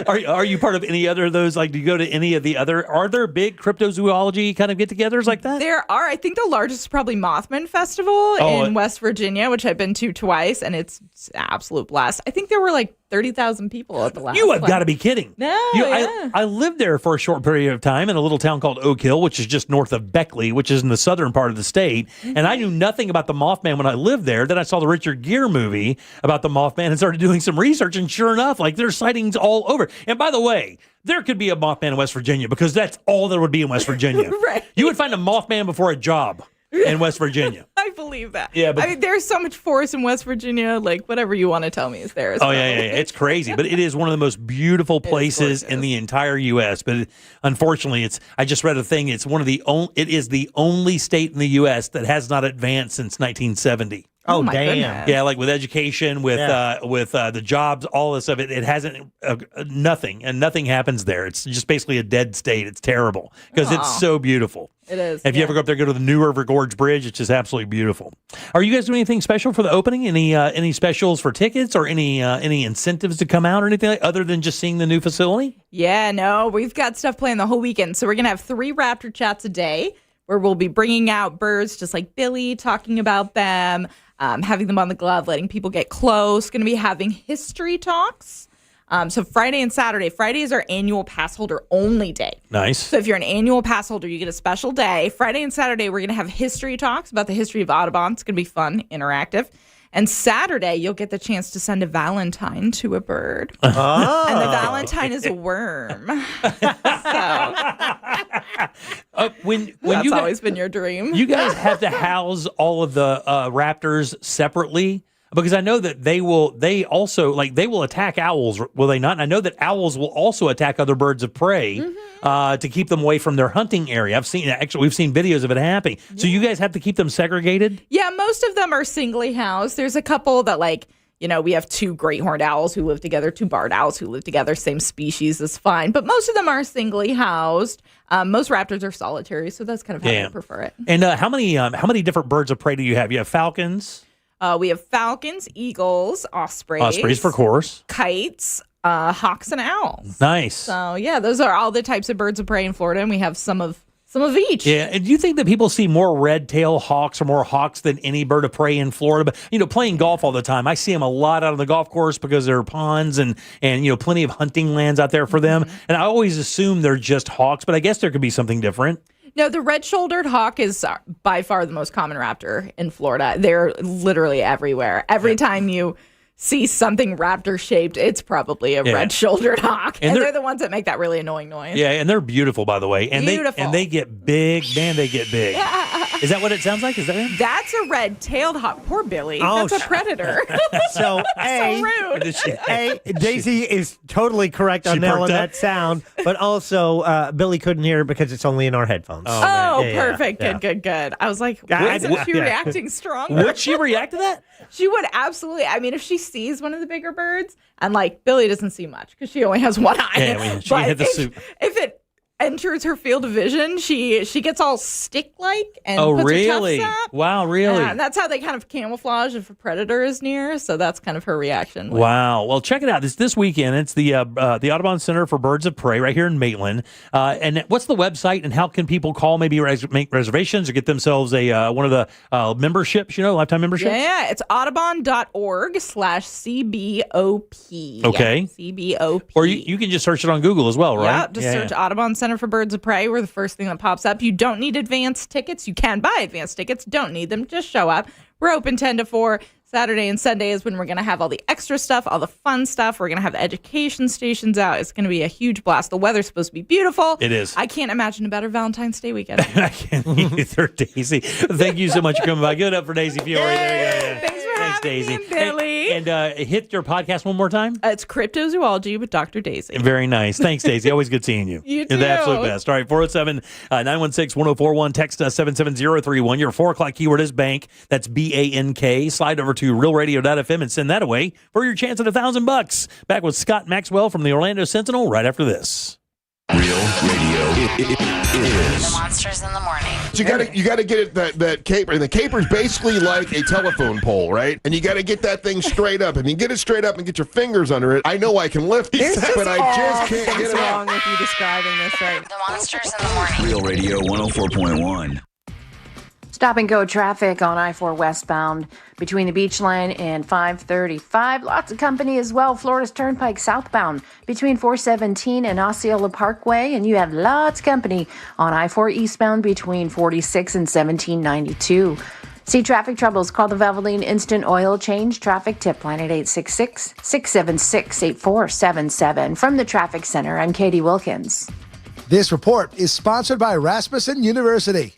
Are you part of any other of those? Like, do you go to any of the other? Are there big cryptozoology kind of get-togethers like that? There are. I think the largest is probably Mothman Festival in West Virginia, which I've been to twice, and it's an absolute blast. I think there were like 30,000 people at the last You have one. got to be kidding. No, I lived there for a short period of time in a little town called Oak Hill, which is just north of Beckley, which is in the southern part of the state. And I knew nothing about the Mothman when I lived there. Then I saw the Richard Gere movie about the Mothman and started doing some research. And sure enough, like there's sightings all over. And by the way, there could be a Mothman in West Virginia because that's all there would be in West Virginia. Right. You would find a Mothman before a job in West Virginia. I believe that. Yeah, but I mean, there's so much forest in West Virginia. Like, whatever you want to tell me is there. As Oh, well. yeah. It's crazy. But it is one of the most beautiful places in the entire U.S. But unfortunately, I just read a thing. It is the only state in the U.S. that has not advanced since 1970. Oh, damn. Goodness. Yeah, like with education, with the jobs, all this stuff, it hasn't, nothing. And nothing happens there. It's just basically a dead state. It's terrible because it's so beautiful. It is. If you ever go up there, go to the New River Gorge Bridge. It's just absolutely beautiful. Are you guys doing anything special for the opening? Any specials for tickets or any incentives to come out or anything other than just seeing the new facility? Yeah, no, we've got stuff planned the whole weekend. So we're going to have 3 raptor chats a day where we'll be bringing out birds just like Billy, talking about them, having them on the glove, letting people get close. Going to be having history talks. So Friday and Saturday. Friday is our annual pass holder only day. Nice. So if you're an annual pass holder, you get a special day. Friday and Saturday, we're going to have history talks about the history of Audubon. It's going to be fun, interactive. And Saturday, you'll get the chance to send a Valentine to a bird. Oh. And the Valentine is a worm. When That's you always been your dream. You guys have to house all of the raptors separately? Because I know that they will attack owls, will they not? And I know that owls will also attack other birds of prey to keep them away from their hunting area. We've seen videos of it happening. So you guys have to keep them segregated? Yeah, most of them are singly housed. There's a couple that we have 2 great horned owls who live together, 2 barred owls who live together, same species is fine. But most of them are singly housed. Most raptors are solitary, so that's kind of how I prefer it. And how many different birds of prey do you have? You have falcons? We have falcons, eagles, ospreys. Ospreys, for course. Kites, hawks, and owls. Nice. So, yeah, those are all the types of birds of prey in Florida, and we have some of each. Yeah, and do you think that people see more red-tailed hawks or more hawks than any bird of prey in Florida? But, playing golf all the time, I see them a lot out on the golf course because there are ponds and plenty of hunting lands out there for them. And I always assume they're just hawks, but I guess there could be something different. No, the red-shouldered hawk is by far the most common raptor in Florida. They're literally everywhere. Every time you see something raptor-shaped, it's probably a red-shouldered hawk. And they're the ones that make that really annoying noise. Yeah, and they're beautiful, by the way. And beautiful. They get big. Man, they get big. Is that what it sounds like? Is that him? That's a red-tailed hawk. Poor Billy. Oh, That's a predator. So, so rude. Daisy is totally correct on nailing that sound, but also Billy couldn't hear it because it's only in our headphones. Oh, perfect. Good. I was like, isn't she reacting strong? Would she react to that? She would absolutely. I mean, if she sees one of the bigger birds, and Billy doesn't see much because she only has one eye. Yeah, she hit the soup. If it enters her field of vision, she gets all stick-like and puts really? her tufts up. Wow, really? And that's how they kind of camouflage if a predator is near. So that's kind of her reaction. Wow. Well, check it out. This weekend, it's the Audubon Center for Birds of Prey right here in Maitland. And what's the website and how can people call, maybe make reservations or get themselves one of the memberships, lifetime memberships? Yeah, it's audubon.org/CBOP. Okay. CBOP. Or you can just search it on Google as well, right? Yep, just search Audubon Center for Birds of Prey. We're the first thing that pops up. You don't need advance tickets. You can buy advance tickets. Don't need them. Just show up. We're open 10 to 4. Saturday and Sunday is when we're going to have all the extra stuff, all the fun stuff. We're going to have the education stations out. It's going to be a huge blast. The weather's supposed to be beautiful. It is. I can't imagine a better Valentine's Day weekend. I can't either, Daisy. Thank you so much for coming by. Give it up for Daisy Fiore. There you go. Thanks for having Daisy. me, Billy. And hit your podcast one more time. It's Cryptozoology with Dr. Daisy. Very nice. Thanks, Daisy. Always good seeing you. You too. You're the absolute best. All right, 407-916-1041. Text us 77031. Your 4 o'clock keyword is bank. That's BANK. Slide over to realradio.fm and send that away for your chance at $1,000. Back with Scott Maxwell from the Orlando Sentinel right after this. Real Radio is Monsters in the Morning. You gotta get it that caper, and the caper's basically like a telephone pole, right? And you gotta get that thing straight up. And you get it straight up and get your fingers under it. I know I can lift it, but I just can't get it up. wrong with you describing this right. The Monsters in the Morning. Real Radio 104.1. Stop and go traffic on I-4 westbound between the Beach Line and 535. Lots of company as well. Florida's Turnpike southbound between 417 and Osceola Parkway. And you have lots of company on I-4 eastbound between 46 and 1792. See traffic troubles? Call the Valvoline Instant Oil Change Traffic Tip Line at 866-676-8477. From the Traffic Center, I'm Katie Wilkins. This report is sponsored by Rasmussen University.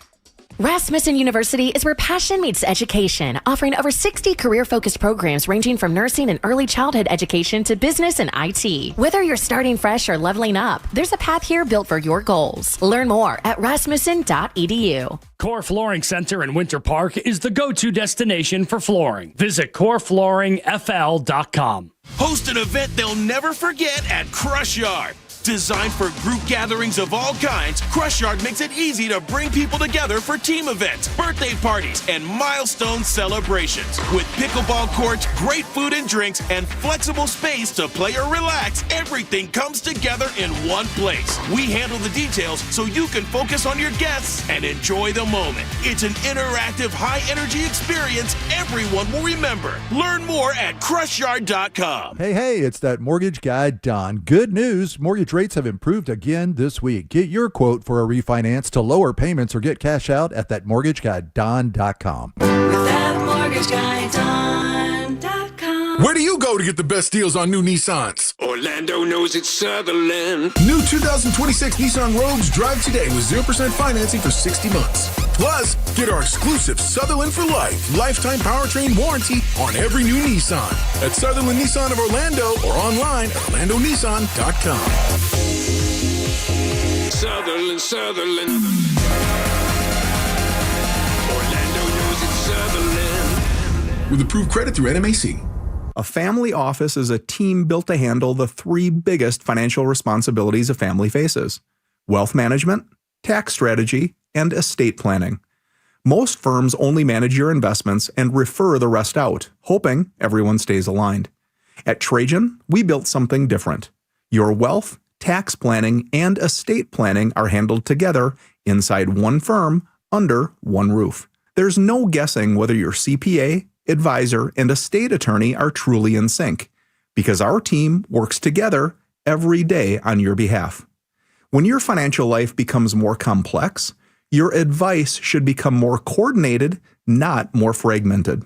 Rasmussen University is where passion meets education, offering over 60 career-focused programs ranging from nursing and early childhood education to business and IT. Whether you're starting fresh or leveling up, there's a path here built for your goals. Learn more at rasmussen.edu. Core Flooring Center in Winter Park is the go-to destination for flooring. Visit coreflooringfl.com. Host an event they'll never forget at Crush Yard. Designed for group gatherings of all kinds, Crush Yard makes it easy to bring people together for team events, birthday parties, and milestone celebrations. With pickleball courts, great food and drinks, and flexible space to play or relax, everything comes together in one place. We handle the details so you can focus on your guests and enjoy the moment. It's an interactive, high-energy experience everyone will remember. Learn more at CrushYard.com. Hey, it's that mortgage guy, Don. Good news. Mortgage rates have improved again this week. Get your quote for a refinance to lower payments or get cash out at thatmortgageguyDon.com. ThatmortgageguyDon.com. Where do you go to get the best deals on new Nissans? Orlando knows it's Sutherland. New 2026 Nissan Rogues drive today with 0% financing for 60 months. Plus, get our exclusive Sutherland for Life lifetime powertrain warranty on every new Nissan at Sutherland Nissan of Orlando or online at OrlandoNissan.com. Sutherland. Orlando knows it's Sutherland. With approved credit through NMAC. A family office is a team built to handle the three biggest financial responsibilities a family faces: wealth management, tax strategy, and estate planning. Most firms only manage your investments and refer the rest out, hoping everyone stays aligned. At Trajan, we built something different. Your wealth, tax planning, and estate planning are handled together inside one firm under one roof. There's no guessing whether your CPA, advisor, and estate attorney are truly in sync, because our team works together every day on your behalf. When your financial life becomes more complex, your advice should become more coordinated, not more fragmented.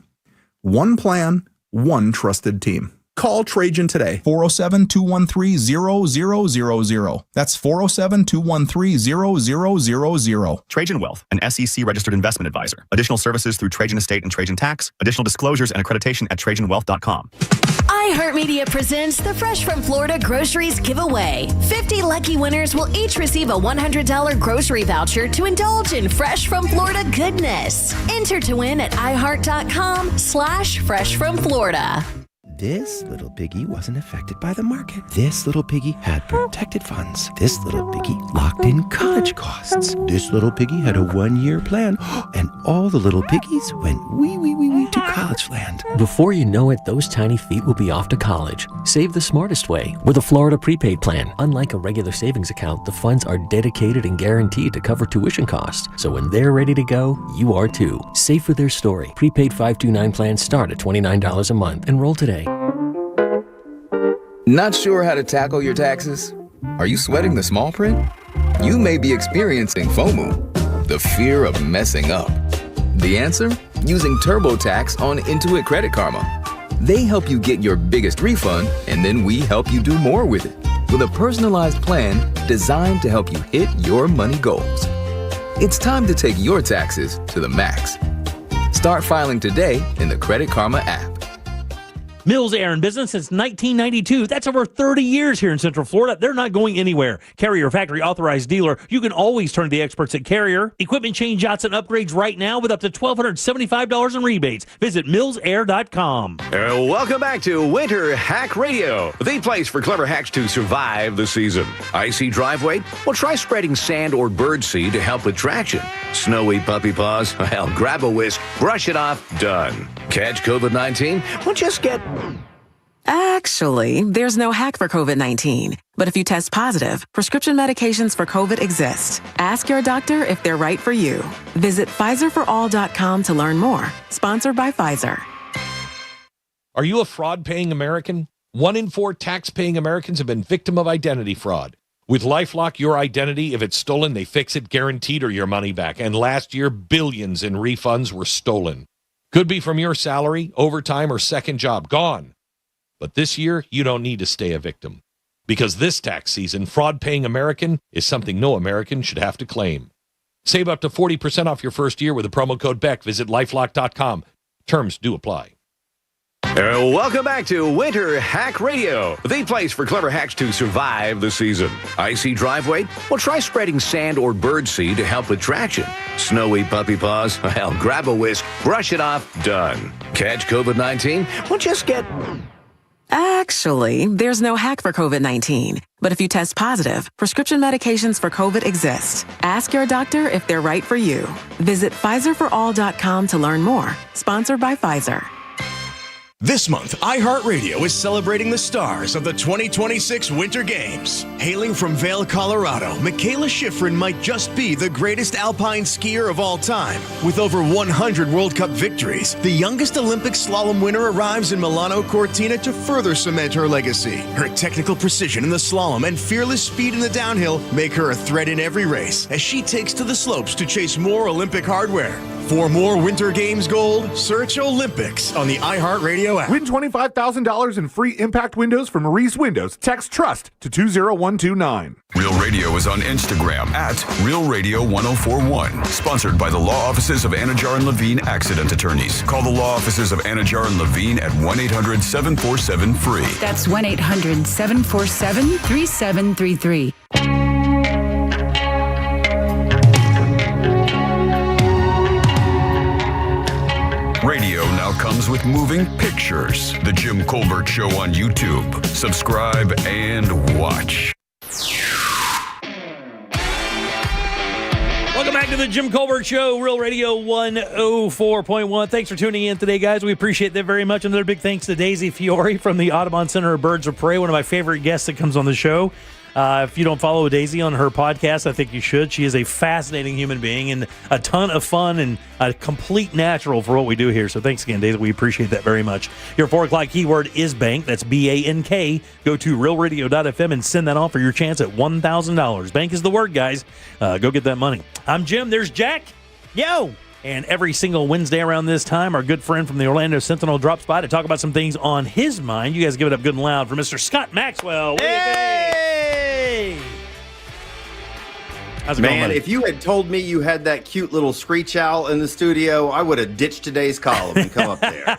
One plan, one trusted team. Call Trajan today. 407-213-0000. That's 407-213-0000. Trajan Wealth, an SEC-registered investment advisor. Additional services through Trajan Estate and Trajan Tax. Additional disclosures and accreditation at TrajanWealth.com. iHeartMedia presents the Fresh from Florida Groceries Giveaway. 50 lucky winners will each receive a $100 grocery voucher to indulge in Fresh from Florida goodness. Enter to win at iHeart.com/freshfromflorida. This little piggy wasn't affected by the market. This little piggy had protected funds. This little piggy locked in college costs. This little piggy had a 1-year plan. And all the little piggies went wee to college land. Before you know it, those tiny feet will be off to college. Save the smartest way with a Florida prepaid plan. Unlike a regular savings account, the funds are dedicated and guaranteed to cover tuition costs. So when they're ready to go, you are too. Save for their story. Prepaid 529 plans start at $29 a month. Enroll today. Not sure how to tackle your taxes? Are you sweating the small print? You may be experiencing FOMO, the fear of messing up. The answer? Using TurboTax on Intuit Credit Karma. They help you get your biggest refund, and then we help you do more with it, with a personalized plan designed to help you hit your money goals. It's time to take your taxes to the max. Start filing today in the Credit Karma app. Mills Air in business since 1992. That's over 30 years here in Central Florida. They're not going anywhere. Carrier factory authorized dealer. You can always turn to the experts at Carrier. Equipment change outs and upgrades right now with up to $1,275 in rebates. Visit millsair.com. Welcome back to Winter Hack Radio, the place for clever hacks to survive the season. Icy driveway? Well, try spreading sand or birdseed to help with traction. Snowy puppy paws? Well, grab a whisk, brush it off, done. Catch COVID-19? Well, just get... Actually, there's no hack for COVID-19. But if you test positive, prescription medications for COVID exist. Ask your doctor if they're right for you. Visit PfizerForAll.com to learn more. Sponsored by Pfizer. Are you a fraud-paying American? 1 in 4 tax-paying Americans have been victim of identity fraud. With LifeLock, your identity, if it's stolen, they fix it guaranteed or your money back. And last year, billions in refunds were stolen. Could be from your salary, overtime, or second job. Gone. But this year, you don't need to stay a victim. Because this tax season, fraud-paying American is something no American should have to claim. Save up to 40% off your first year with the promo code BECK. Visit LifeLock.com. Terms do apply. Welcome back to Winter Hack Radio, the place for clever hacks to survive the season. Icy driveway? Well, try spreading sand or birdseed to help with traction. Snowy puppy paws? Well, grab a whisk, brush it off, done. Catch COVID-19? Well, just get... Actually, there's no hack for COVID-19. But if you test positive, prescription medications for COVID exist. Ask your doctor if they're right for you. Visit PfizerForAll.com to learn more. Sponsored by Pfizer. This month, iHeartRadio is celebrating the stars of the 2026 Winter Games. Hailing from Vail, Colorado, Michaela Schifrin might just be the greatest alpine skier of all time. With over 100 World Cup victories, the youngest Olympic slalom winner arrives in Milano Cortina to further cement her legacy. Her technical precision in the slalom and fearless speed in the downhill make her a threat in every race as she takes to the slopes to chase more Olympic hardware. For more Winter Games gold, search Olympics on the iHeartRadio app. Win $25,000 in free impact windows from Maurice Windows. Text TRUST to 20129. Real Radio is on Instagram at Real Radio 1041. Sponsored by the law offices of Anajar and Levine Accident Attorneys. Call the law offices of Anajar and Levine at 1-800-747-FREE. That's 1-800-747-3733. Radio now comes with moving pictures. The Jim Colbert Show on YouTube. Subscribe and watch. Welcome back to the Jim Colbert Show, Real Radio 104.1. Thanks for tuning in today, guys. We appreciate that very much. Another big thanks to Daisy Fiore from the Audubon Center of Birds of Prey, one of my favorite guests that comes on the show. If you don't follow Daisy on her podcast, I think you should. She is a fascinating human being and a ton of fun and a complete natural for what we do here. So thanks again, Daisy. We appreciate that very much. Your 4 o'clock keyword is bank. That's BANK. Go to realradio.fm and send that on for your chance at $1,000. Bank is the word, guys. Go get that money. I'm Jim. There's Jack. Yo! And every single Wednesday around this time, our good friend from the Orlando Sentinel drops by to talk about some things on his mind. You guys give it up good and loud for Mr. Scott Maxwell. Hey! How's it going, Man, buddy? if you had told me you had that cute little screech owl in the studio, I would have ditched today's column and come up there.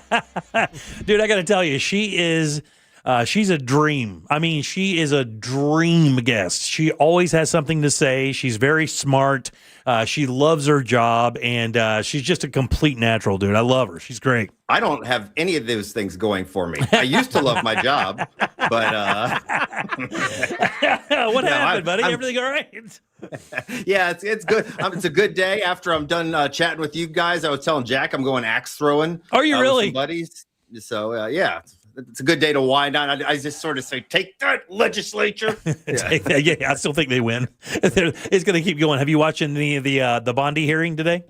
Dude, I got to tell you, she is... she's a dream. I mean, she is a dream guest. She always has something to say. She's very smart. She loves her job, and she's just a complete natural, dude. I love her. She's great. I don't have any of those things going for me. I used to love my job, but What happened, buddy? Everything all right? Yeah, it's good. It's a good day. After I'm done chatting with you guys, I was telling Jack I'm going axe throwing. Are you really? With some buddies. So yeah. It's a good day to wind down. I just sort of say, take that, legislature. Yeah, I still think they win. It's going to keep going. Have you watched any of the Bondi hearing today?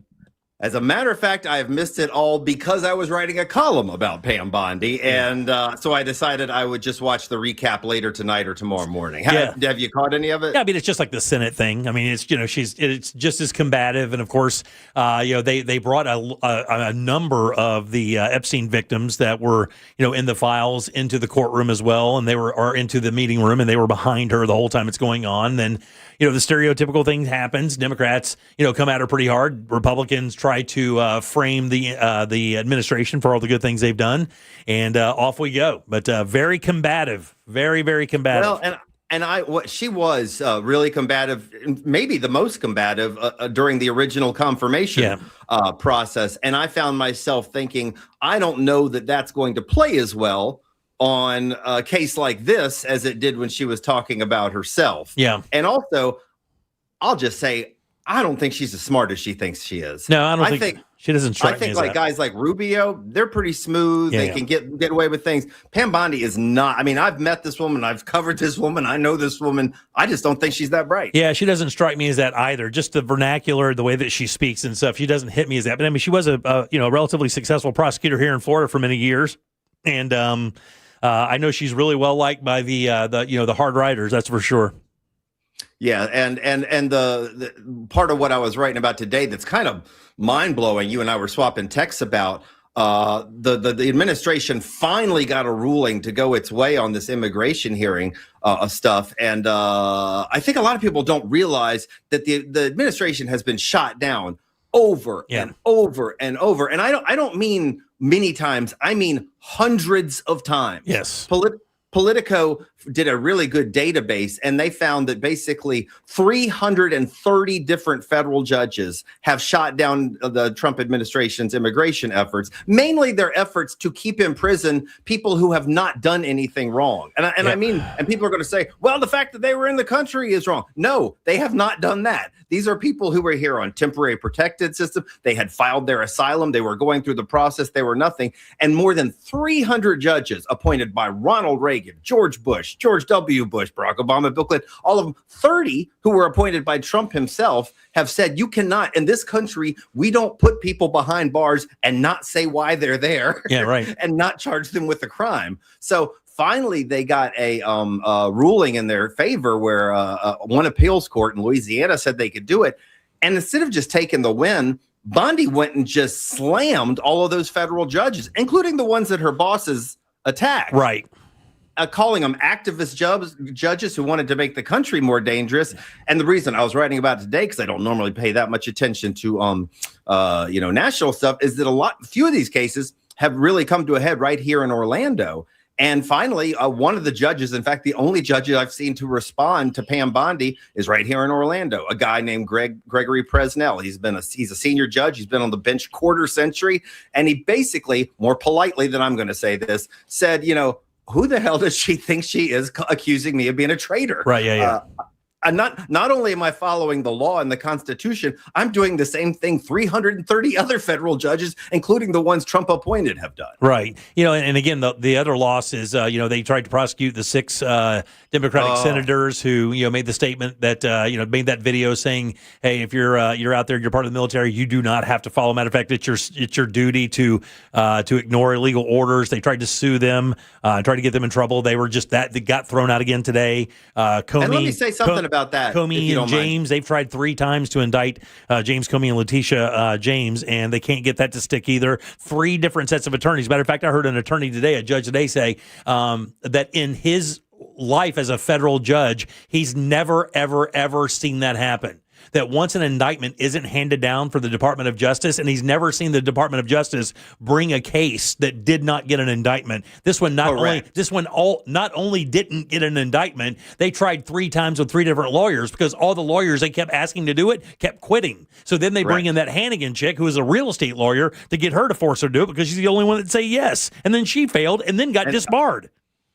As a matter of fact, I have missed it all because I was writing a column about Pam Bondi, and so I decided I would just watch the recap later tonight or tomorrow morning. Have you caught any of it? Yeah, I mean, it's just like the Senate thing. I mean, it's it's just as combative, and of course, they brought a number of the Epstein victims that were in the files into the courtroom as well, and they were into the meeting room, and they were behind her the whole time it's going on. Then the stereotypical thing happens. Democrats come at her pretty hard. Republicans try to frame the administration for all the good things they've done, and off we go. But very combative, very, very combative. Well, she was really combative, maybe the most combative during the original confirmation process. And I found myself thinking, I don't know that that's going to play as well on a case like this as it did when she was talking about herself. Yeah. And also, I'll just say, I don't think she's as smart as she thinks she is. No, I don't think she doesn't strike me as like that. guys like Rubio, they're pretty smooth. They can get away with things. Pam Bondi is not. I mean, I've met this woman. I've covered this woman. I know this woman. I just don't think she's that bright. Yeah, she doesn't strike me as that either. Just the vernacular, the way that she speaks and stuff. She doesn't hit me as that. But I mean, she was a relatively successful prosecutor here in Florida for many years. And I know she's really well liked by the hard riders. That's for sure. Yeah, and the part of what I was writing about today that's kind of mind blowing. You and I were swapping texts about the administration finally got a ruling to go its way on this immigration hearing stuff, and I think a lot of people don't realize that the administration has been shot down over and over and over, and I don't mean many times. I mean hundreds of times. Yes. Politico did a really good database, and they found that basically 330 different federal judges have shot down the Trump administration's immigration efforts, mainly their efforts to keep in prison people who have not done anything wrong. And people are going to say, well, the fact that they were in the country is wrong. No, they have not done that. These are people who were here on temporary protected system. They had filed their asylum. They were going through the process. They were nothing. And more than 300 judges appointed by Ronald Reagan, George Bush, George W. Bush, Barack Obama, Bill Clinton, all of them, 30 who were appointed by Trump himself, have said you cannot, in this country, we don't put people behind bars and not say why they're there. Yeah, right. And not charge them with a crime. So finally, they got a ruling in their favor where one appeals court in Louisiana said they could do it. And instead of just taking the win, Bondi went and just slammed all of those federal judges, including the ones that her bosses attacked. Right. Calling them activist judges who wanted to make the country more dangerous. And the reason I was writing about it today, because I don't normally pay that much attention to national stuff, is that few of these cases have really come to a head right here in Orlando. And finally, one of the judges, in fact, the only judge I've seen to respond to Pam Bondi is right here in Orlando, a guy named Gregory Presnell. He's a senior judge. He's been on the bench quarter century. And he basically, more politely than I'm going to say this, said, who the hell does she think she is accusing me of being a traitor? Right, yeah. And not only am I following the law and the Constitution, I'm doing the same thing 330 other federal judges, including the ones Trump appointed, have done. Right. And again, the other loss is, they tried to prosecute the 6 Democratic senators who, made the statement that, made that video saying, hey, if you're out there, you're part of the military, you do not have to follow. Matter of fact, it's your duty to ignore illegal orders. They tried to sue them, tried to get them in trouble. They were just they got thrown out again today. Comey, and let me say something about that. Comey and James, they've tried 3 times to indict James Comey and Letitia James, and they can't get that to stick either. 3 different sets of attorneys. Matter of fact, I heard an attorney today, a judge today, say that in his life as a federal judge, he's never, ever, ever seen that happen. That once an indictment isn't handed down for the Department of Justice, and he's never seen the Department of Justice bring a case that did not get an indictment. This one not only didn't get an indictment, they tried 3 times with 3 different lawyers because all the lawyers they kept asking to do it kept quitting. So then they bring in that Hannigan chick who is a real estate lawyer to get her to force her to do it because she's the only one that say yes. And then she failed and then got disbarred.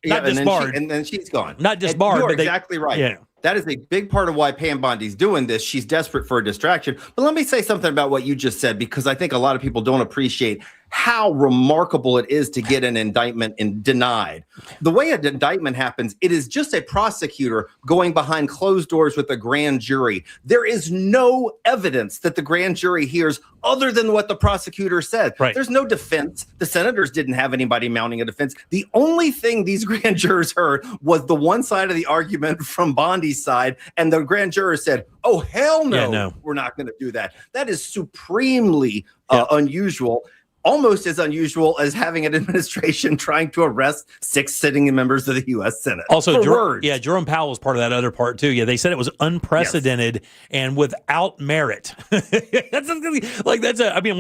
Not disbarred. And then she's gone. Not disbarred. You're exactly right. Yeah. That is a big part of why Pam Bondi's doing this. She's desperate for a distraction. But let me say something about what you just said, because I think a lot of people don't appreciate how remarkable it is to get an indictment and denied. The way an indictment happens, it is just a prosecutor going behind closed doors with a grand jury. There is no evidence that the grand jury hears other than what the prosecutor said. Right. There's no defense. The senators didn't have anybody mounting a defense. The only thing these grand jurors heard was the one side of the argument from Bondi's side, and the grand juror said, oh, hell no, we're not going to do that. That is supremely unusual. Almost as unusual as having an administration trying to arrest 6 sitting members of the U.S. Senate. Also, Jerome Powell was part of that other part, too. Yeah, they said it was unprecedented and without merit. When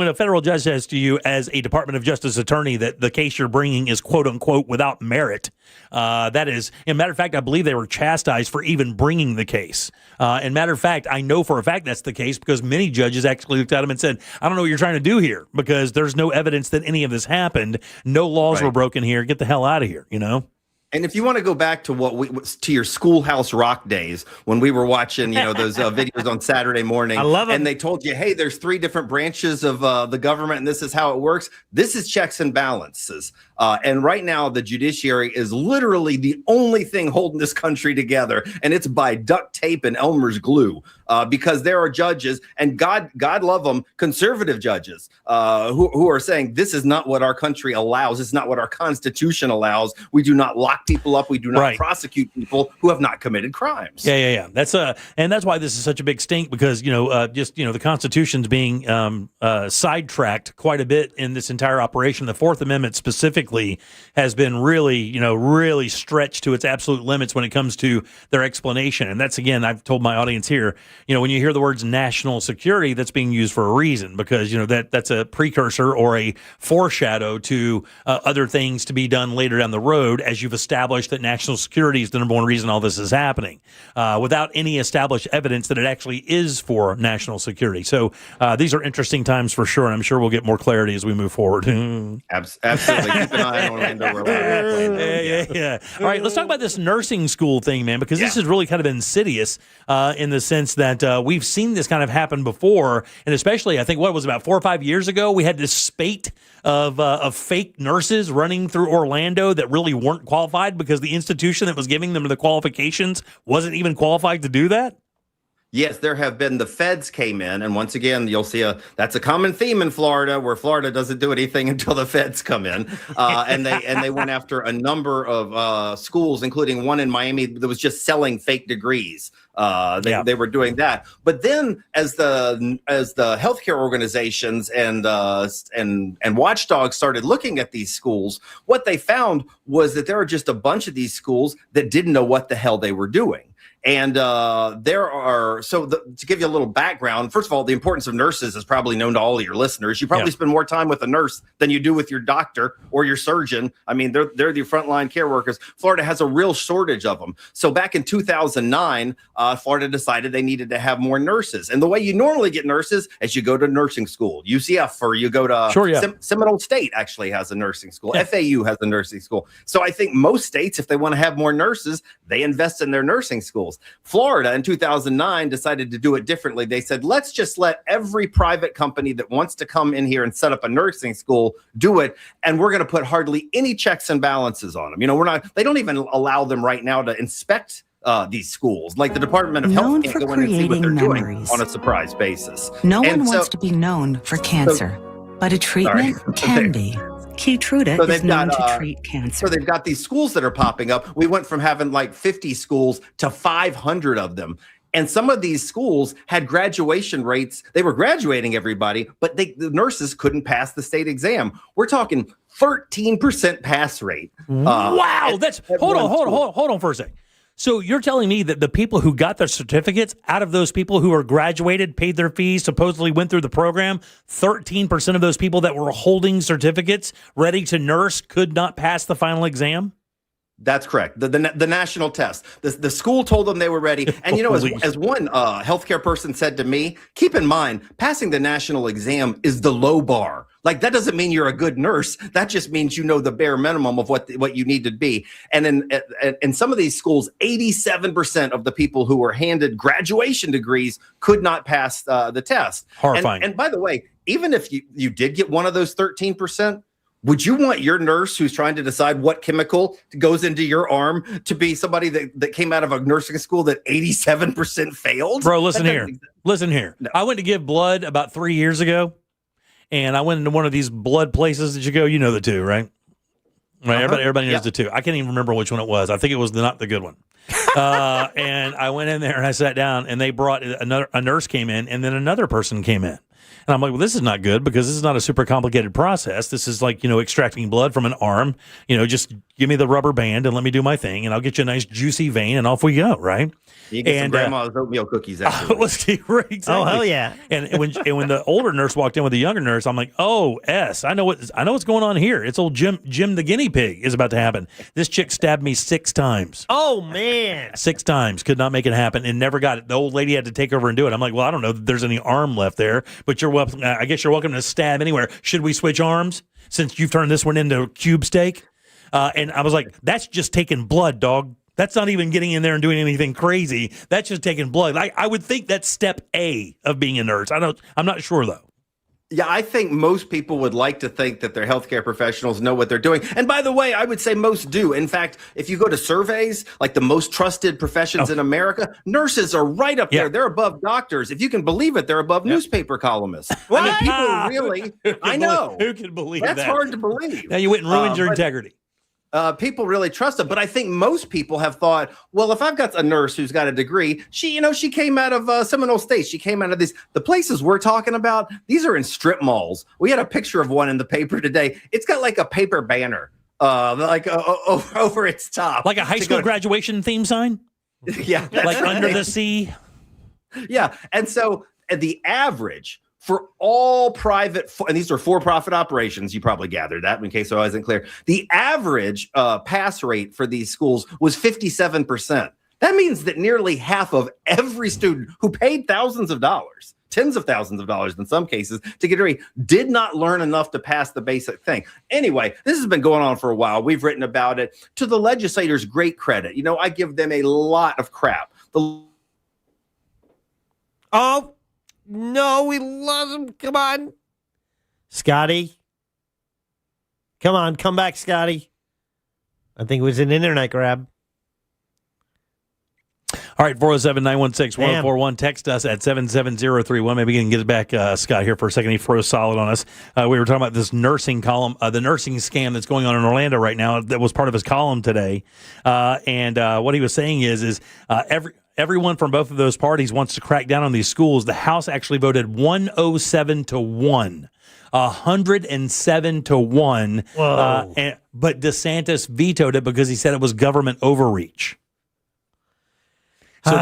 a federal judge says to you as a Department of Justice attorney that the case you're bringing is quote-unquote without merit, that is, as a matter of fact, I believe they were chastised for even bringing the case. And matter of fact, I know for a fact that's the case because many judges actually looked at him and said, I don't know what you're trying to do here because there's no evidence that any of this happened. No laws were broken here. Get the hell out of here, And if you want to go back to to your Schoolhouse Rock days when we were watching, those videos on Saturday morning, I love 'em. And they told you, hey, there's 3 different branches of the government, and this is how it works. This is checks and balances. And right now, the judiciary is literally the only thing holding this country together, and it's by duct tape and Elmer's glue. Because there are judges, and God love them, conservative judges who are saying this is not what our country allows. It's not what our Constitution allows. We do not lock people up. We do not prosecute people who have not committed crimes. Yeah. That's and that's why this is such a big stink because the Constitution's being sidetracked quite a bit in this entire operation. The 4th Amendment specifically has been really stretched to its absolute limits when it comes to their explanation. And that's, again, I've told my audience here, when you hear the words national security, that's being used for a reason, because that's a precursor or a foreshadow to other things to be done later down the road, as you've established that national security is the number one reason all this is happening, without any established evidence that it actually is for national security. So these are interesting times for sure, and I'm sure we'll get more clarity as we move forward. Absolutely. Keep an eye on Orlando. Yeah. All right, let's talk about this nursing school thing, man, because this is really kind of insidious in the sense that we've seen this kind of happen before, and especially, I think, what was about 4 or 5 years ago, we had this spate of fake nurses running through Orlando that really weren't qualified because the institution that was giving them the qualifications wasn't even qualified to do that. Yes, there have been. The feds came in, and once again, you'll see that's a common theme in Florida, where Florida doesn't do anything until the feds come in, and they went after a number of schools, including one in Miami that was just selling fake degrees. They were doing that, but then as the healthcare organizations and watchdogs started looking at these schools, what they found was that there are just a bunch of these schools that didn't know what the hell they were doing. And to give you a little background, first of all, the importance of nurses is probably known to all of your listeners. You probably spend more time with a nurse than you do with your doctor or your surgeon. I mean, they're the frontline care workers. Florida has a real shortage of them. So back in 2009, Florida decided they needed to have more nurses. And the way you normally get nurses is you go to nursing school, UCF, or you go to Seminole State actually has a nursing school. Yeah. FAU has a nursing school. So I think most states, if they want to have more nurses, they invest in their nursing schools. Florida in 2009 decided to do it differently. They said, let's just let every private company that wants to come in here and set up a nursing school do it. And we're going to put hardly any checks and balances on them. They don't even allow them right now to inspect these schools. Like the Department of Health can't go in and see what they're doing on a surprise basis. No one wants to be known for cancer, but a treatment can be. Keytruda is known to treat cancer. So they've got these schools that are popping up. We went from having like 50 schools to 500 of them. And some of these schools had graduation rates. They were graduating everybody, but the nurses couldn't pass the state exam. We're talking 13% pass rate. Wow. Hold on for a second. So you're telling me that the people who got their certificates, out of those people who are graduated, paid their fees, supposedly went through the program, 13% of those people that were holding certificates ready to nurse could not pass the final exam? That's correct. The national test. The school told them they were ready. And, as one healthcare person said to me, keep in mind, passing the national exam is the low bar. Like, that doesn't mean you're a good nurse. That just means you know the bare minimum of what you need to be. And in some of these schools, 87% of the people who were handed graduation degrees could not pass the test. Horrifying. And by the way, even if you did get one of those 13%, would you want your nurse who's trying to decide what chemical goes into your arm to be somebody that came out of a nursing school that 87% failed? Bro, listen here. No. I went to give blood about 3 years ago, and I went into one of these blood places that you go. You know the two, right? Right. Everybody knows the two. I can't even remember which one it was. I think it was not the good one. And I went in there and I sat down, and they brought a nurse came in, and then another person came in. And I'm like, well, this is not good because this is not a super complicated process. This is like, extracting blood from an arm. Just give me the rubber band and let me do my thing, and I'll get you a nice juicy vein, and off we go, right? You get some grandma's oatmeal cookies after. Exactly. Oh, hell yeah. And when the older nurse walked in with the younger nurse, I'm like, oh, I know what's going on here. It's old Jim the guinea pig is about to happen. This chick stabbed me 6 times. Oh, man. 6 times. Could not make it happen and never got it. The old lady had to take over and do it. I'm like, well, I don't know that there's any arm left there, but I guess you're welcome to stab anywhere. Should we switch arms since you've turned this one into cube steak? And I was like, that's just taking blood, dog. That's not even getting in there and doing anything crazy. That's just taking blood. I would think that's step A of being a nurse. I'm not sure, though. Yeah, I think most people would like to think that their healthcare professionals know what they're doing. And by the way, I would say most do. In fact, if you go to surveys, like the most trusted professions in America, nurses are right up there. They're above doctors. If you can believe it, they're above newspaper columnists. What? I mean, people really, I know. Who can believe that? That's hard to believe. Now you went and ruined your integrity. People really trust them, but I think most people have thought, well, if I've got a nurse who's got a degree, she came out of Seminole State. She came out of the places we're talking about. These are in strip malls. We had a picture of one in the paper today. It's got like a paper banner, over its top, like a high school graduation theme sign. Yeah, like under the sea. Yeah. And so the average for all private, and these are for-profit operations, you probably gathered that in case I wasn't clear. The average pass rate for these schools was 57%. That means that nearly half of every student who paid thousands of dollars, tens of thousands of dollars in some cases, to get a degree, did not learn enough to pass the basic thing. Anyway, this has been going on for a while. We've written about it. To the legislators, great credit. You know, I give them a lot of crap. Oh, no, we lost him. Come on. Scotty. Come on, come back, Scotty. I think it was an internet grab. All right, 407-916-1041. Text us at 77031. Maybe we can get back Scott here for a second. He froze solid on us. We were talking about this nursing column, the nursing scam that's going on in Orlando right now. That was part of his column today. And what he was saying is everyone from both of those parties wants to crack down on these schools. The House actually voted 107-1. 107-1. But DeSantis vetoed it because he said it was government overreach. So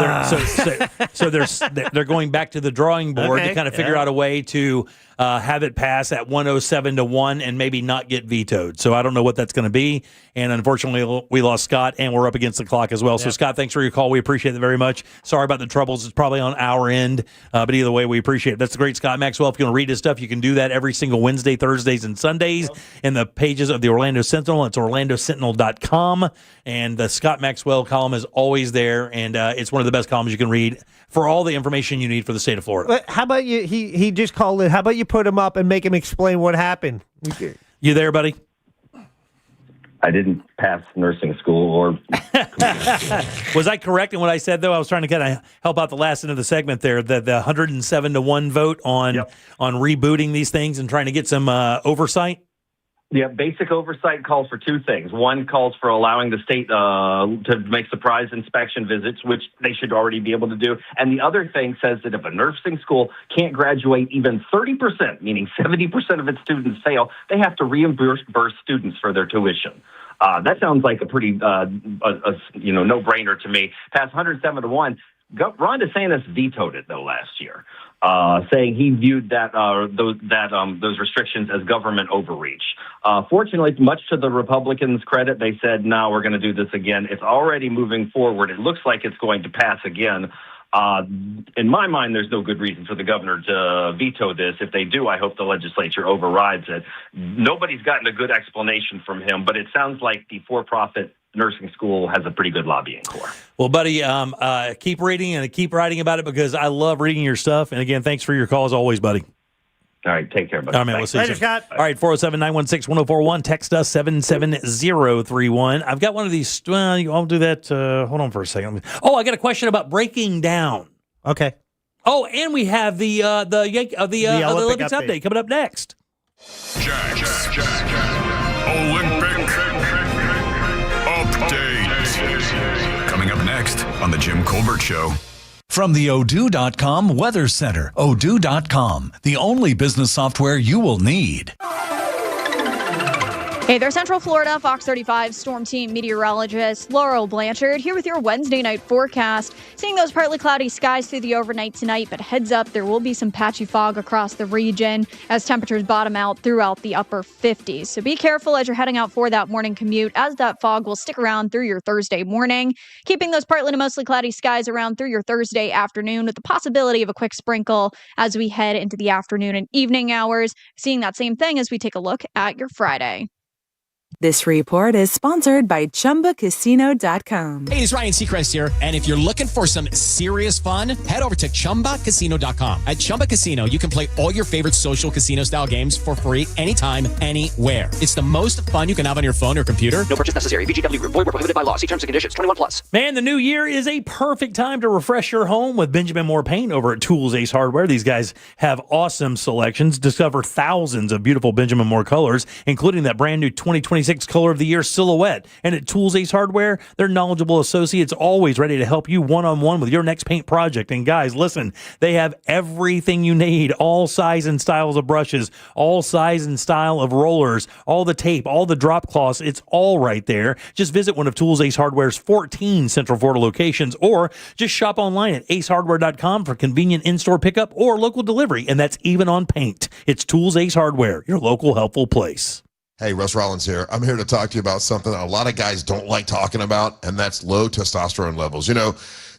they're going back to the drawing board to kind of figure out a way to have it pass at 107-1 and maybe not get vetoed. So I don't know what that's going to be. And unfortunately, we lost Scott, and we're up against the clock as well. So Scott, thanks for your call. We appreciate it very much. Sorry about the troubles. It's probably on our end, but either way, we appreciate it. That's the great Scott Maxwell. If you want to read his stuff, you can do that every single Wednesday, Thursdays, and Sundays in the pages of the Orlando Sentinel. It's orlandosentinel.com, and the Scott Maxwell column is always there, and it's one of the best columns you can read for all the information you need for the state of Florida. How about you? He just called in. How about you put him up and make him explain what happened? You there, buddy? I didn't pass nursing school or. Was I correct in what I said, though? I was trying to kind of help out the last end of the segment there. The 107-1 vote on rebooting these things and trying to get some oversight. Yeah, basic oversight calls for two things. One calls for allowing the state to make surprise inspection visits, which they should already be able to do. And the other thing says that if a nursing school can't graduate even 30%, meaning 70% of its students fail, they have to reimburse students for their tuition. That sounds like a pretty no-brainer to me. Pass 107-1. Ron DeSantis vetoed it, though, last year, saying he viewed those restrictions as government overreach. Fortunately, much to the Republicans' credit, they said, no, we're going to do this again. It's already moving forward. It looks like it's going to pass again. In my mind, there's no good reason for the governor to veto this. If they do, I hope the legislature overrides it. Nobody's gotten a good explanation from him, but it sounds like the for-profit nursing school has a pretty good lobbying core. Well, buddy, keep reading and keep writing about it because I love reading your stuff. And again, thanks for your call as always, buddy. All right, take care, buddy. All right, man, we'll see you soon. All right, 407-916-1041. Text us 77031. I've got one of these. Well, I'll do that. Hold on for a second. Oh, I got a question about breaking down. Okay. Oh, and we have the Olympics update coming up next. Jack's Olympic update. Coming up next on the Jim Colbert Show. From the Odoo.com Weather Center, Odoo.com, the only business software you will need. Hey there, Central Florida, Fox 35 Storm Team meteorologist Laurel Blanchard here with your Wednesday night forecast. Seeing those partly cloudy skies through the overnight tonight, but heads up, there will be some patchy fog across the region as temperatures bottom out throughout the upper 50s. So be careful as you're heading out for that morning commute, as that fog will stick around through your Thursday morning, keeping those partly to mostly cloudy skies around through your Thursday afternoon with the possibility of a quick sprinkle as we head into the afternoon and evening hours. Seeing that same thing as we take a look at your Friday. This report is sponsored by ChumbaCasino.com. Hey, it's Ryan Seacrest here. And if you're looking for some serious fun, head over to ChumbaCasino.com. At Chumba Casino, you can play all your favorite social casino-style games for free anytime, anywhere. It's the most fun you can have on your phone or computer. No purchase necessary. VGW Group. Void where prohibited by law. See terms and conditions. 21+. Man, the new year is a perfect time to refresh your home with Benjamin Moore Paint over at Tools Ace Hardware. These guys have awesome selections. Discover thousands of beautiful Benjamin Moore colors, including that brand new 2026 2026 Color of the Year Silhouette. And at Tools Ace Hardware, their knowledgeable associates always ready to help you one-on-one with your next paint project. And guys, listen, they have everything you need, all size and styles of brushes, all size and style of rollers, all the tape, all the drop cloths. It's all right there. Just visit one of Tools Ace Hardware's 14 Central Florida locations, or just shop online at acehardware.com for convenient in-store pickup or local delivery, and that's even on paint. It's Tools Ace Hardware, your local helpful place. Hey, Russ Rollins here. I'm here to talk to you about something that a lot of guys don't like talking about, and that's low testosterone levels. You know,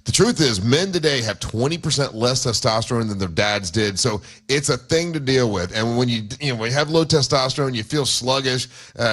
the truth is men today have 20% less testosterone than their dads did, so it's a thing to deal with. And when you have low testosterone, you feel sluggish,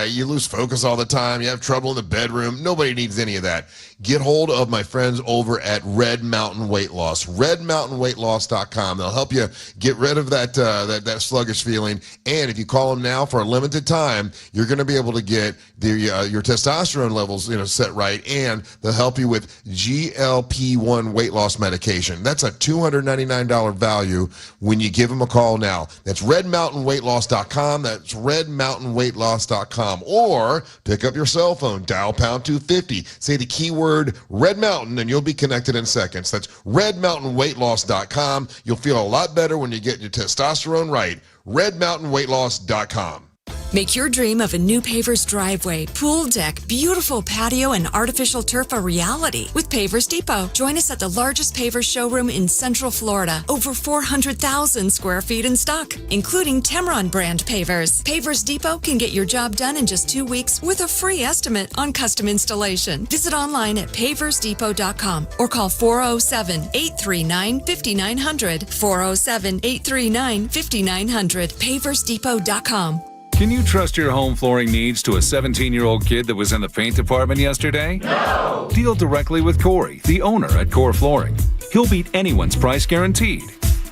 you lose focus all the time, you have trouble in the bedroom. Nobody needs any of that. Get hold of my friends over at Red Mountain Weight Loss, redmountainweightloss.com. They'll help you get rid of that sluggish feeling. And if you call them now for a limited time, you're going to be able to get your testosterone levels set right, and they'll help you with GLP-1 weight loss medication. That's a $299 value when you give them a call now. That's redmountainweightloss.com. That's redmountainweightloss.com. Or pick up your cell phone, dial pound 250, say the keyword Red Mountain, and you'll be connected in seconds. That's redmountainweightloss.com. You'll feel a lot better when you get your testosterone right. redmountainweightloss.com. Make your dream of a new Pavers driveway, pool deck, beautiful patio, and artificial turf a reality with Pavers Depot. Join us at the largest Pavers showroom in Central Florida. Over 400,000 square feet in stock, including Temron brand pavers. Pavers Depot can get your job done in just 2 weeks with a free estimate on custom installation. Visit online at paversdepot.com or call 407-839-5900. 407-839-5900. paversdepot.com. Can you trust your home flooring needs to a 17-year-old kid that was in the paint department yesterday? No! Deal directly with Corey, the owner at Core Flooring. He'll beat anyone's price guaranteed.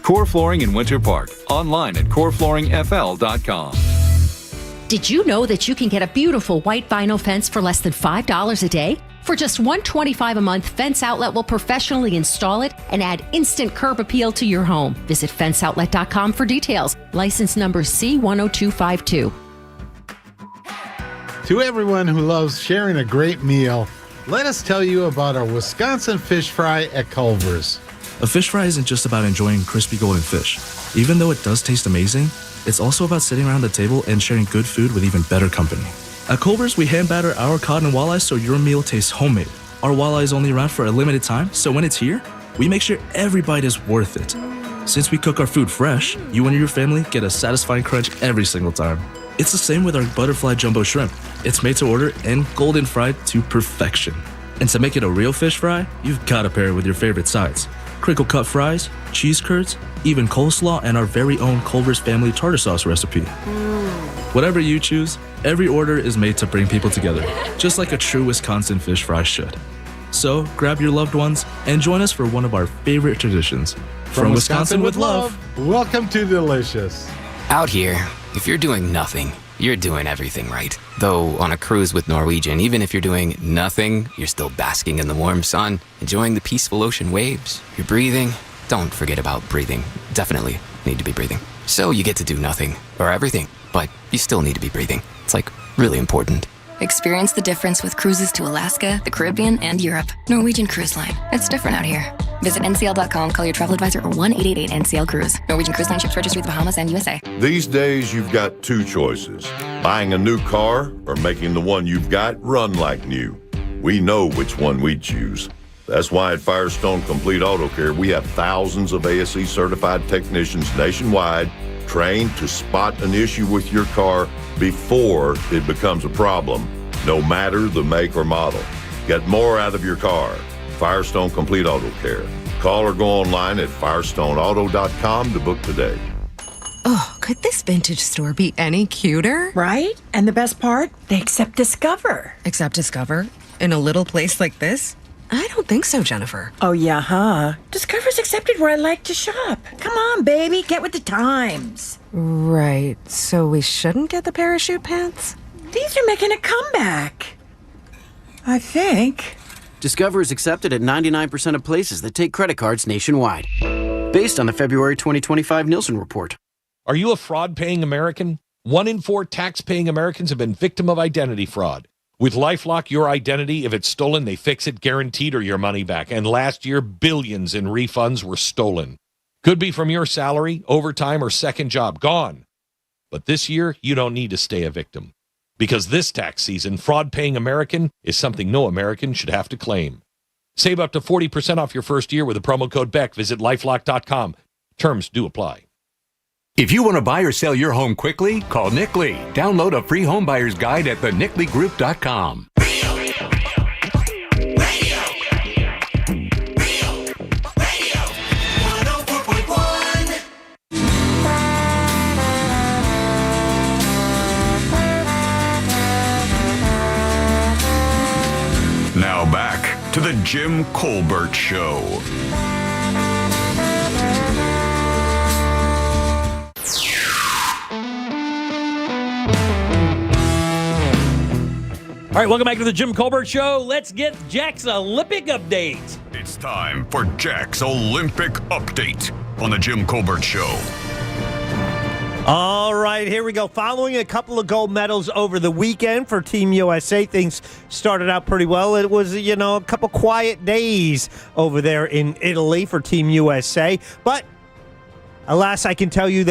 Core Flooring in Winter Park. Online at coreflooringfl.com. Did you know that you can get a beautiful white vinyl fence for less than $5 a day? For just $125 a month, Fence Outlet will professionally install it and add instant curb appeal to your home. Visit fenceoutlet.com for details. License number C10252. To everyone who loves sharing a great meal, let us tell you about our Wisconsin fish fry at Culver's. A fish fry isn't just about enjoying crispy golden fish. Even though it does taste amazing, it's also about sitting around the table and sharing good food with even better company. At Culver's, we hand batter our cod and walleye so your meal tastes homemade. Our walleye is only around for a limited time, so when it's here, we make sure every bite is worth it. Since we cook our food fresh, you and your family get a satisfying crunch every single time. It's the same with our butterfly jumbo shrimp. It's made to order and golden fried to perfection. And to make it a real fish fry, you've got to pair it with your favorite sides. Crinkle cut fries, cheese curds, even coleslaw, and our very own Culver's family tartar sauce recipe. Whatever you choose, every order is made to bring people together, just like a true Wisconsin fish fry should. So grab your loved ones and join us for one of our favorite traditions. From Wisconsin with love, welcome to Delicious. Out here, if you're doing nothing, you're doing everything right. Though on a cruise with Norwegian, even if you're doing nothing, you're still basking in the warm sun, enjoying the peaceful ocean waves. You're breathing. Don't forget about breathing. Definitely need to be breathing. So you get to do nothing or everything, but you still need to be breathing. It's like really important. Experience the difference with cruises to Alaska, the Caribbean, and Europe. Norwegian Cruise Line. It's different out here. Visit ncl.com, call your travel advisor, or 1-888-NCL-CRUISE. Norwegian Cruise Line ships registry of the Bahamas and USA. These days, you've got two choices. Buying a new car or making the one you've got run like new. We know which one we'd choose. That's why at Firestone Complete Auto Care, we have thousands of ASE certified technicians nationwide trained to spot an issue with your car before it becomes a problem, no matter the make or model. Get more out of your car. Firestone Complete Auto Care. Call or go online at firestoneauto.com to book today. Oh, could this vintage store be any cuter? Right? And the best part? They accept Discover. Accept Discover? In a little place like this? I don't think so, Jennifer. Oh, yeah, huh? Discover's accepted where I like to shop. Come on, baby, get with the times. Right, so we shouldn't get the parachute pants? These are making a comeback. I think. Discover is accepted at 99% of places that take credit cards nationwide. Based on the February 2025 Nielsen report. Are you a fraud-paying American? 1 in 4 tax-paying Americans have been victim of identity fraud. With LifeLock, your identity, if it's stolen, they fix it guaranteed or your money back. And last year, billions in refunds were stolen. Could be from your salary, overtime, or second job. Gone. But this year, you don't need to stay a victim. Because this tax season, fraud-paying American is something no American should have to claim. Save up to 40% off your first year with the promo code BECK. Visit LifeLock.com. Terms do apply. If you want to buy or sell your home quickly, call Nick Lee. Download a free home buyer's guide at theNickLeeGroup.com. Now back to the Jim Colbert Show. All right, welcome back to the Jim Colbert Show. Let's get Jack's Olympic update. It's time for Jack's Olympic Update on the Jim Colbert Show. All right, here we go. Following a couple of gold medals over the weekend for Team USA, things started out pretty well. It was, a couple quiet days over there in Italy for Team USA. But alas, I can tell you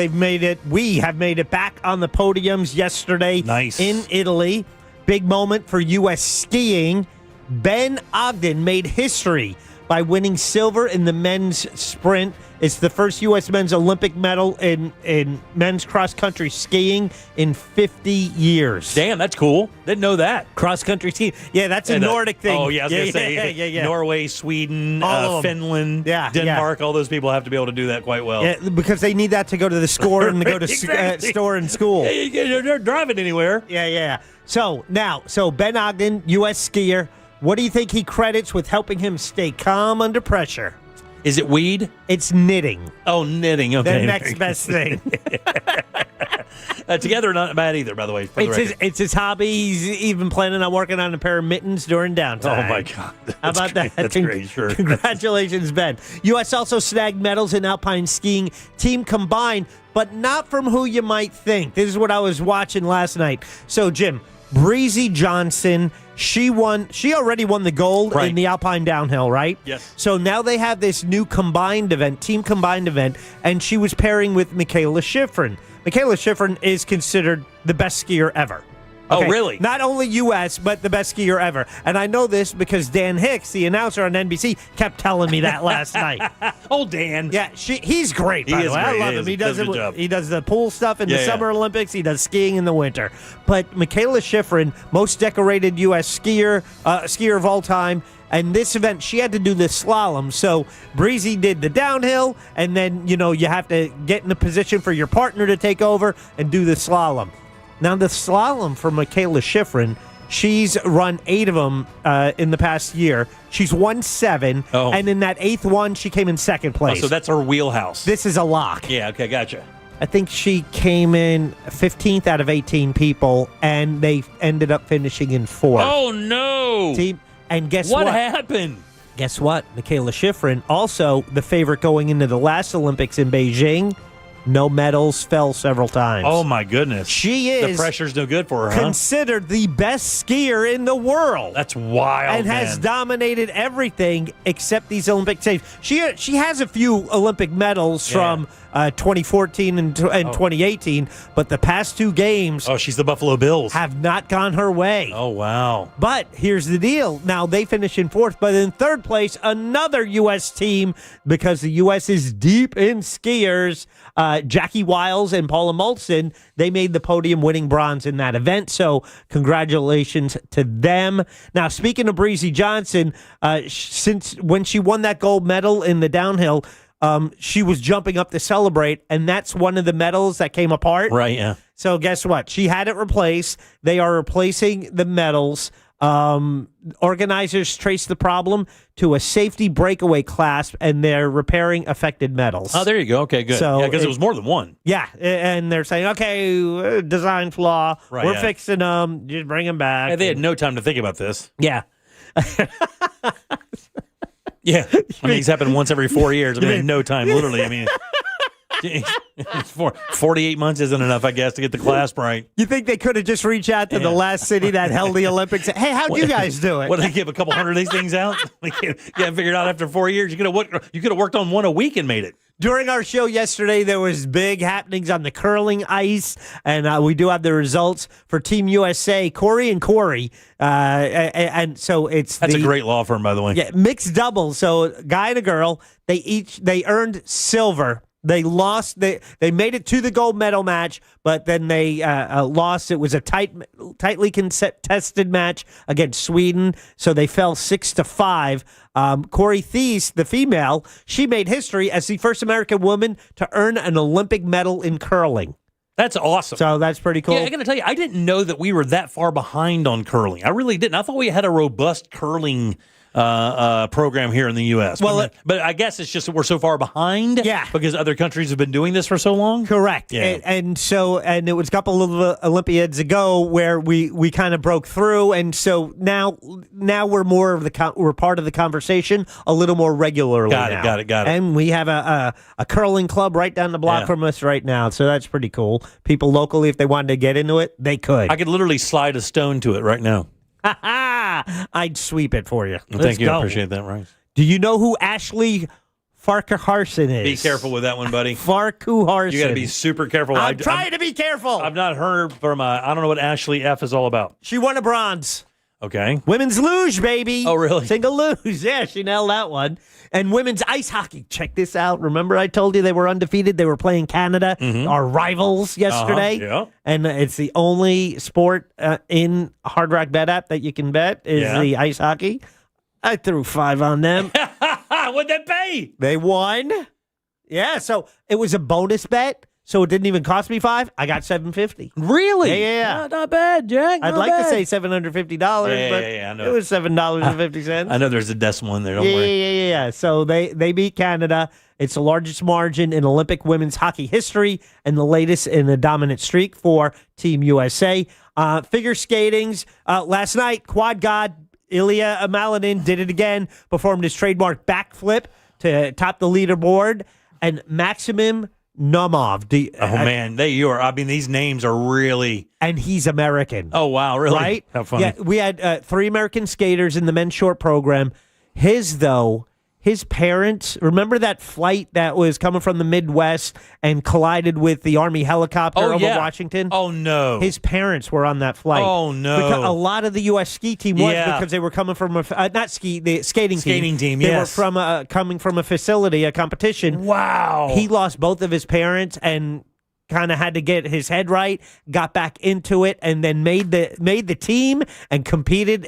we have made it back on the podiums yesterday in Italy. Big moment for U.S. skiing. Ben Ogden made history by winning silver in the men's sprint. It's the first U.S. men's Olympic medal in men's cross-country skiing in 50 years. Damn, that's cool. Didn't know that. Cross-country skiing. Yeah, that's a Nordic thing. Oh, yeah, I was going to say Norway, Sweden, Finland, Denmark, all those people have to be able to do that quite well. Yeah, because they need that to go to the score and to go to store and school. They're driving anywhere. Yeah. So Ben Ogden, U.S. skier, what do you think he credits with helping him stay calm under pressure? Is it weed? It's knitting. Oh, knitting. Okay. The next best thing. Together, not bad either, by the way. It's his hobby. He's even planning on working on a pair of mittens during downtime. Oh, my God. How about that? That's great, sure. Congratulations, Ben. U.S. also snagged medals in alpine skiing, team combined, but not from who you might think. This is what I was watching last night. So, Jim, Breezy Johnson, she already won the gold in the alpine downhill, right? Yes. So now they have this new team combined event, and she was pairing with Michaela Schifrin. Michaela Schifrin is considered the best skier ever. Okay? Oh, really? Not only U.S., but the best skier ever. And I know this because Dan Hicks, the announcer on NBC, kept telling me that last night. Oh, Dan. Yeah, he's great, by the way. I love him. He does the pool stuff in the Summer Olympics. He does skiing in the winter. But Michaela Schifrin, most decorated U.S. skier of all time, and this event, she had to do the slalom. So Breezy did the downhill, and then, you have to get in a position for your partner to take over and do the slalom. Now, the slalom for Michaela Schifrin, she's run 8 of them in the past year. She's won 7, and in that 8th one, she came in 2nd place. Oh, so that's her wheelhouse. This is a lock. Yeah, okay, gotcha. I think she came in 15th out of 18 people, and they ended up finishing in 4th. Oh, no! And guess what? What happened? Guess what? Michaela Schifrin, also the favorite going into the last Olympics in Beijing. No medals, fell several times. Oh, my goodness. She is... The pressure's no good for her, huh? Considered the best skier in the world. That's wild, and has dominated everything except these Olympic saves. She has a few Olympic medals from 2014 and 2018, but the past 2 games... Oh, she's the Buffalo Bills. ...have not gone her way. Oh, wow. But here's the deal. Now, they finish in 4th, but in 3rd place, another U.S. team, because the U.S. is deep in skiers... Jackie Wiles and Paula Molson, they made the podium winning bronze in that event. So congratulations to them. Now, speaking of Breezy Johnson, since when she won that gold medal in the downhill, she was jumping up to celebrate, and that's one of the medals that came apart. Right, yeah. So guess what? She had it replaced. They are replacing the medals. Organizers traced the problem to a safety breakaway clasp, and they're repairing affected metals. Oh, there you go. Okay, good. So because it was more than one. Yeah, and they're saying, okay, design flaw. Right, we're fixing them. Just bring them back. Yeah, they had no time to think about this. Yeah. Yeah. I mean, it's happened once every 4 years. I mean, in no time, literally. I mean... For 48 months isn't enough, I guess, to get the clasp right. You think they could have just reached out to the last city that held the Olympics? Hey, how'd you guys do it? What, they give a couple hundred of these things out? You haven't figured out after 4 years. You could have worked on one a week and made it. During our show yesterday, there was big happenings on the curling ice, and we do have the results for Team USA, Corey and Corey. And so That's a great law firm, by the way. Yeah, mixed doubles. So guy and a girl, they earned silver. They lost. They made it to the gold medal match, but then they lost. It was a tightly contested match against Sweden, so they fell 6-5. Corey Thies, the female, she made history as the first American woman to earn an Olympic medal in curling. That's awesome. So that's pretty cool. Yeah, I got to tell you, I didn't know that we were that far behind on curling. I really didn't. I thought we had a robust curling program here in the U.S. Well, but I guess it's just that we're so far behind. Yeah, because other countries have been doing this for so long. Correct. Yeah. And it was a couple of Olympiads ago where we kind of broke through, and so now we're more of we're part of the conversation a little more regularly. Got it. And we have a curling club right down the block from us right now, so that's pretty cool. People locally, if they wanted to get into it, they could. I could literally slide a stone to it right now. I'd sweep it for you. Thank you. I appreciate that, right? Do you know who Ashley Farquharson is? Be careful with that one, buddy. Farquharson. You got to be super careful. I'm trying to be careful. I've not heard from, I don't know what Ashley F. is all about. She won a bronze. Okay. Women's luge, baby. Oh, really? Single luge. Yeah, she nailed that one. And women's ice hockey. Check this out. Remember I told you they were undefeated? They were playing Canada, our rivals, yesterday. Yeah. And it's the only sport in Hard Rock Bet app that you can bet is the ice hockey. I threw 5 on them. What'd they pay? They won. Yeah, so it was a bonus bet. So it didn't even cost me $5. I got $750. Really? Yeah. Not bad, Jack. I'd like to say $750, but I know. it was $7.50. I know there's a decimal in there. Don't worry. Yeah. So they beat Canada. It's the largest margin in Olympic women's hockey history and the latest in a dominant streak for Team USA. Figure skatings. Last night, quad god Ilya Malinin did it again, performed his trademark backflip to top the leaderboard. And Maximum Nomov. Man, these names are really... And he's American. Oh, wow, really? Right? How funny. Yeah, we had 3 American skaters in the men's short program. His parents, remember that flight that was coming from the Midwest and collided with the Army helicopter over Washington? Oh, no. His parents were on that flight. Oh, no. Because a lot of the U.S. ski team was because they were coming from the skating team. They were from coming from a facility, a competition. Wow. He lost both of his parents and kind of had to get his head right, got back into it, and then made the team and competed.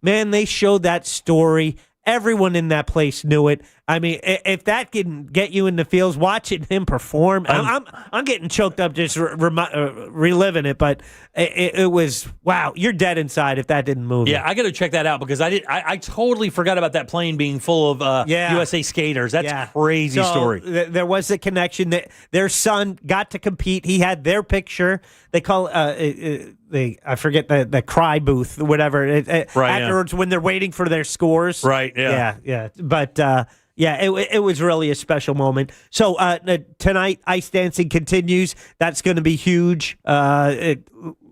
Man, they showed that story. Everyone in that place knew it. I mean, if that can get you in the fields, watching him perform, I'm getting choked up just reliving it. But it was wow. You're dead inside if that didn't move. Yeah, I got to check that out because I totally forgot about that plane being full of USA skaters. That's a crazy story. There was a connection that their son got to compete. He had their picture. They call I forget the cry booth, whatever. Afterwards, when they're waiting for their scores. Right. Yeah. Yeah. But. It was really a special moment. So tonight, ice dancing continues. That's going to be huge.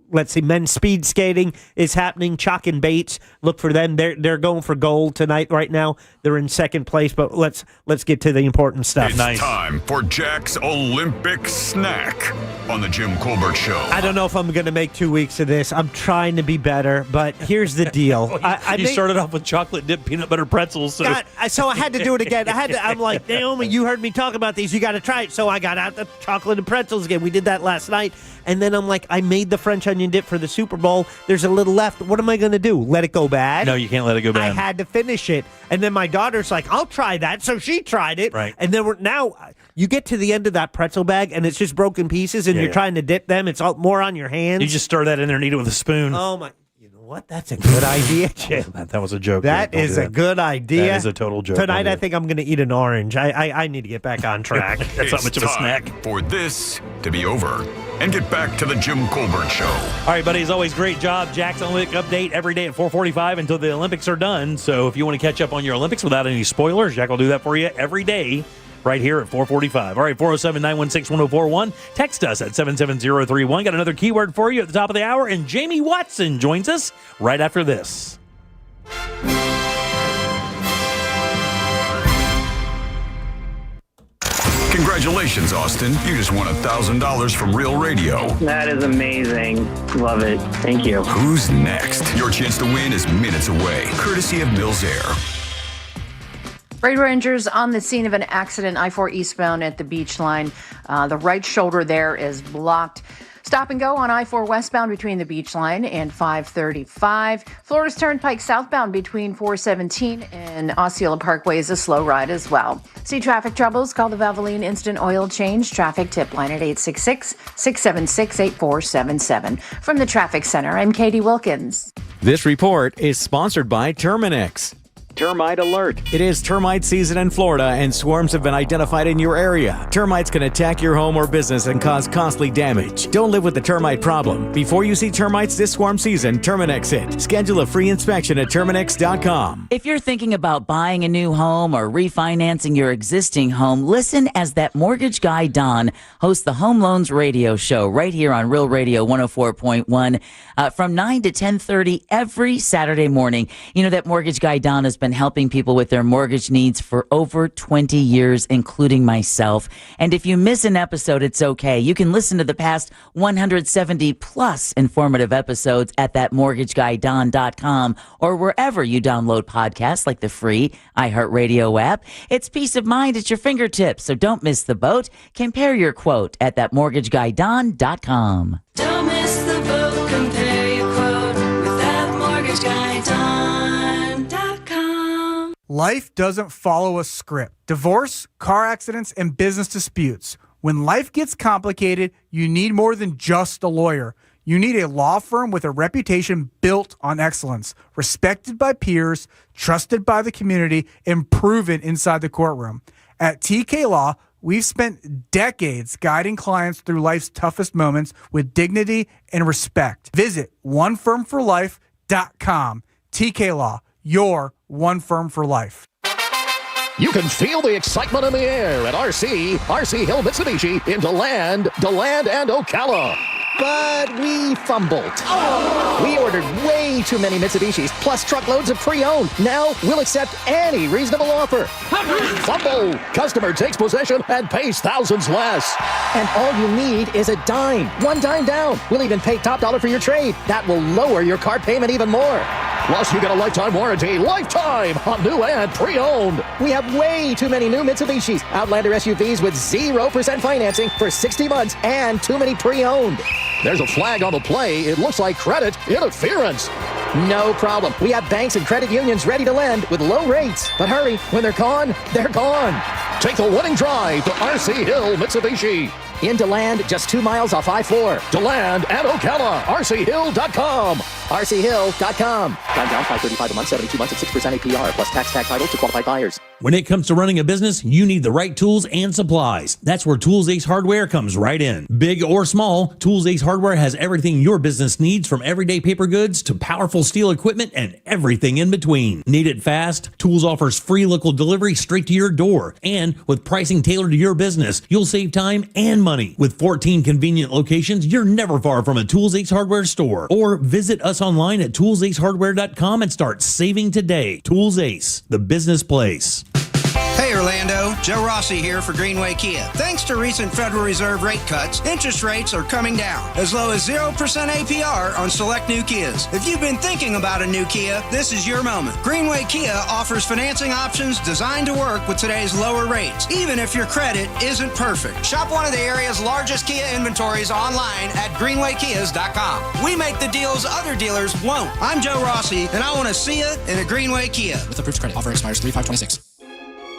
Let's see, men's speed skating is happening. Chalk and Bates, look for them. They're going for gold tonight. Right now, they're in second place. But let's get to the important stuff. It's time for Jack's Olympic Snack on the Jim Colbert Show. I don't know if I'm going to make 2 weeks of this. I'm trying to be better, but here's the deal. You started off with chocolate dipped peanut butter pretzels. So I had to do it again. I'm like, Naomi, you heard me talk about these. You got to try it. So I got out the chocolate and pretzels again. We did that last night. And then I'm like, I made the French onion dip for the Super Bowl. There's a little left. What am I going to do? Let it go bad? No, you can't let it go bad. I had to finish it. And then my daughter's like, I'll try that. So she tried it. Right. And then now you get to the end of that pretzel bag and it's just broken pieces and you're trying to dip them. It's all more on your hands. You just stir that in there and eat it with a spoon. Oh, my. You know what? That's a good idea, Jim. That was a joke. That is a good idea. That is a total joke. Tonight, I think I'm going to eat an orange. I need to get back on track. That's not much of a snack. For this to be over and get back to the Jim Colbert Show. All right, buddy. As always, great job. Jack's Olympic update every day at 4:45 until the Olympics are done. So if you want to catch up on your Olympics without any spoilers, Jack will do that for you every day right here at 445. All right, 407-916-1041. Text us at 77031. Got another keyword for you at the top of the hour, and Jamie Watson joins us right after this. Congratulations, Austin. You just won $1,000 from Real Radio. That is amazing. Love it. Thank you. Who's next? Your chance to win is minutes away, courtesy of Mills Air. Road Rangers on the scene of an accident, I-4 eastbound at the beach line. The right shoulder there is blocked. Stop and go on I-4 westbound between the beach line and 535. Florida's Turnpike southbound between 417 and Osceola Parkway is a slow ride as well. See traffic troubles? Call the Valvoline Instant Oil Change traffic tip line at 866-676-8477. From the Traffic Center, I'm Katie Wilkins. This report is sponsored by Terminix. Termite alert. It is termite season in Florida, and swarms have been identified in your area. Termites can attack your home or business and cause costly damage. Don't live with the termite problem. Before you see termites this swarm season, Terminix it. Schedule a free inspection at Terminix.com. If you're thinking about buying a new home or refinancing your existing home, listen as that mortgage guy Don hosts the Home Loans Radio Show right here on Real Radio 104.1 from 9 to 10:30 every Saturday morning. You know that mortgage guy Don has been helping people with their mortgage needs for over 20 years, including myself. And if you miss an episode, it's okay. You can listen to the past 170 plus informative episodes at thatmortgageguydon.com or wherever you download podcasts like the free iHeartRadio app. It's peace of mind at your fingertips, so don't miss the boat. Compare your quote at thatmortgageguydon.com. Don't miss the boat. Compare your quote with thatmortgageguydon.com. Life doesn't follow a script. Divorce, car accidents, and business disputes. When life gets complicated, you need more than just a lawyer. You need a law firm with a reputation built on excellence, respected by peers, trusted by the community, and proven inside the courtroom. At TK Law, we've spent decades guiding clients through life's toughest moments with dignity and respect. Visit onefirmforlife.com. TK Law, your one firm for life. You can feel the excitement in the air at RC Hill Mitsubishi in DeLand, and Ocala. But we fumbled. We ordered way too many Mitsubishis, plus truckloads of pre-owned. Now we'll accept any reasonable offer. Fumble! Customer takes possession and pays thousands less. And all you need is a dime. One dime down. We'll even pay top dollar for your trade. That will lower your car payment even more. Plus, you get a lifetime warranty. Lifetime on new and pre-owned. We have way too many new Mitsubishis. Outlander SUVs with 0% financing for 60 months and too many pre-owned. There's a flag on the play. It looks like credit interference. No problem. We have banks and credit unions ready to lend with low rates. But hurry, when they're gone, they're gone. Take the winning drive to RC Hill Mitsubishi. In DeLand, just 2 miles off I-4. DeLand and Ocala. RCHill.com. RCHill.com. Time down, $535 a month, 72 months at 6% APR, plus tax title to qualified buyers. When it comes to running a business, you need the right tools and supplies. That's where Tools Ace Hardware comes right in. Big or small, Tools Ace Hardware has everything your business needs, from everyday paper goods to powerful steel equipment and everything in between. Need it fast? Tools offers free local delivery straight to your door. And with pricing tailored to your business, you'll save time and money. With 14 convenient locations, you're never far from a Tools Ace Hardware store. Or visit us online at toolsacehardware.com and start saving today. Tools Ace, the business place. Hey Orlando, Joe Rossi here for Greenway Kia. Thanks to recent Federal Reserve rate cuts, interest rates are coming down, as low as 0% APR on select new Kias. If you've been thinking about a new Kia, this is your moment. Greenway Kia offers financing options designed to work with today's lower rates, even if your credit isn't perfect. Shop one of the area's largest Kia inventories online at greenwaykias.com. We make the deals other dealers won't. I'm Joe Rossi, and I want to see you in a Greenway Kia. With approved credit, offer expires 3/5/26.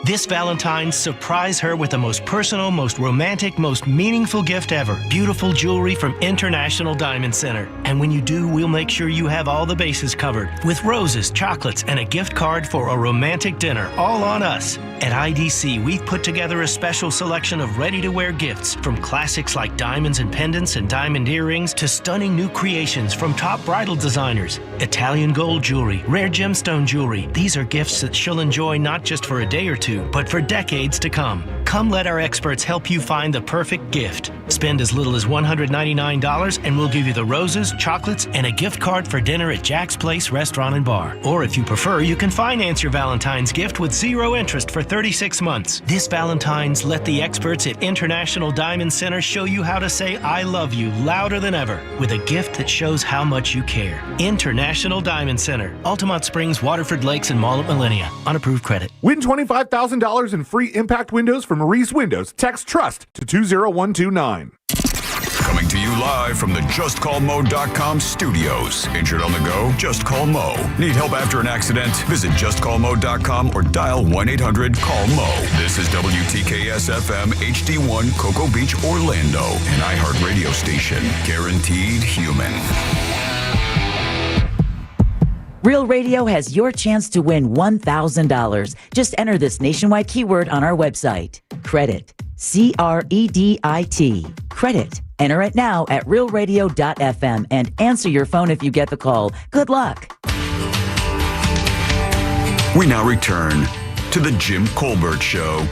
This Valentine's, surprise her with the most personal, most romantic, most meaningful gift ever. Beautiful jewelry from International Diamond Center. And when you do, we'll make sure you have all the bases covered with roses, chocolates, and a gift card for a romantic dinner, all on us. At IDC, we've put together a special selection of ready-to-wear gifts, from classics like diamonds and pendants and diamond earrings to stunning new creations from top bridal designers. Italian gold jewelry, rare gemstone jewelry. These are gifts that she'll enjoy not just for a day or two, but for decades to come. Come let our experts help you find the perfect gift. Spend as little as $199 and we'll give you the roses, chocolates, and a gift card for dinner at Jack's Place Restaurant and Bar. Or if you prefer, you can finance your Valentine's gift with 0 interest for 36 months. This Valentine's, let the experts at International Diamond Center show you how to say I love you louder than ever with a gift that shows how much you care. International Diamond Center, Altamont Springs, Waterford Lakes, and Mall at Millennia. Unapproved credit. Win $25,000 in free impact windows from Maurice Windows. Text TRUST to 20129. Coming to you live from the JustCallMo.com studios. Injured on the go? Just call Mo. Need help after an accident? Visit JustCallMo.com or dial 1-800-CALL-MO. This is WTKS-FM HD1 Cocoa Beach, Orlando, an iHeartRadio station. Guaranteed human. Real Radio has your chance to win $1,000. Just enter this nationwide keyword on our website. Credit. C-R-E-D-I-T. Credit. Enter it now at realradio.fm and answer your phone if you get the call. Good luck. We now return to the Jim Colbert Show.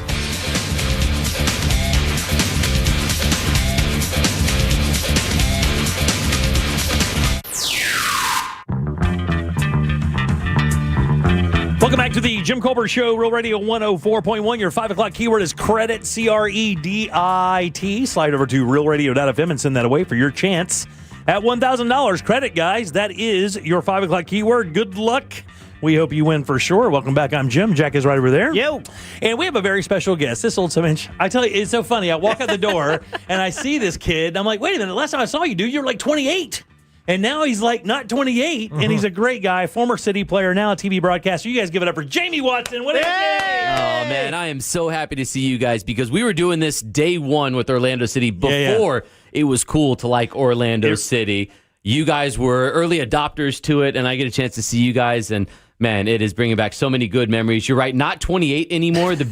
Welcome back to the Jim Colbert Show, Real Radio 104.1. Your 5 o'clock keyword is credit, C-R-E-D-I-T. Slide over to realradio.fm and send that away for your chance at $1,000. Credit, guys. That is your 5 o'clock keyword. Good luck. We hope you win for sure. Welcome back. I'm Jim. Jack is right over there. Yo. And we have a very special guest. This old inch. I tell you, it's so funny. I walk out the door and I see this kid. And I'm like, wait a minute. Last time I saw you, dude, you were like 28. And now he's like not 28, and he's a great guy, former City player, now a TV broadcaster. You guys give it up for Jamie Watson. What is it? Oh, man, I am so happy to see you guys because we were doing this day one with Orlando City before it was cool to like Orlando City. You guys were early adopters to it, and I get a chance to see you guys, and man, it is bringing back so many good memories. You're right, not 28 anymore. The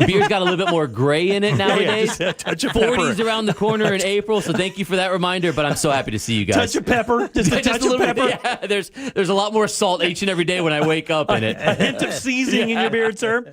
beard's got a little bit more gray in it nowadays. Yeah, just a touch of 40s pepper. around the corner in April, so thank you for that reminder, but I'm so happy to see you guys. Touch of pepper. Just a touch of pepper. Yeah, there's a lot more salt each and every day when I wake up in it. A hint of seasoning in your beard, sir.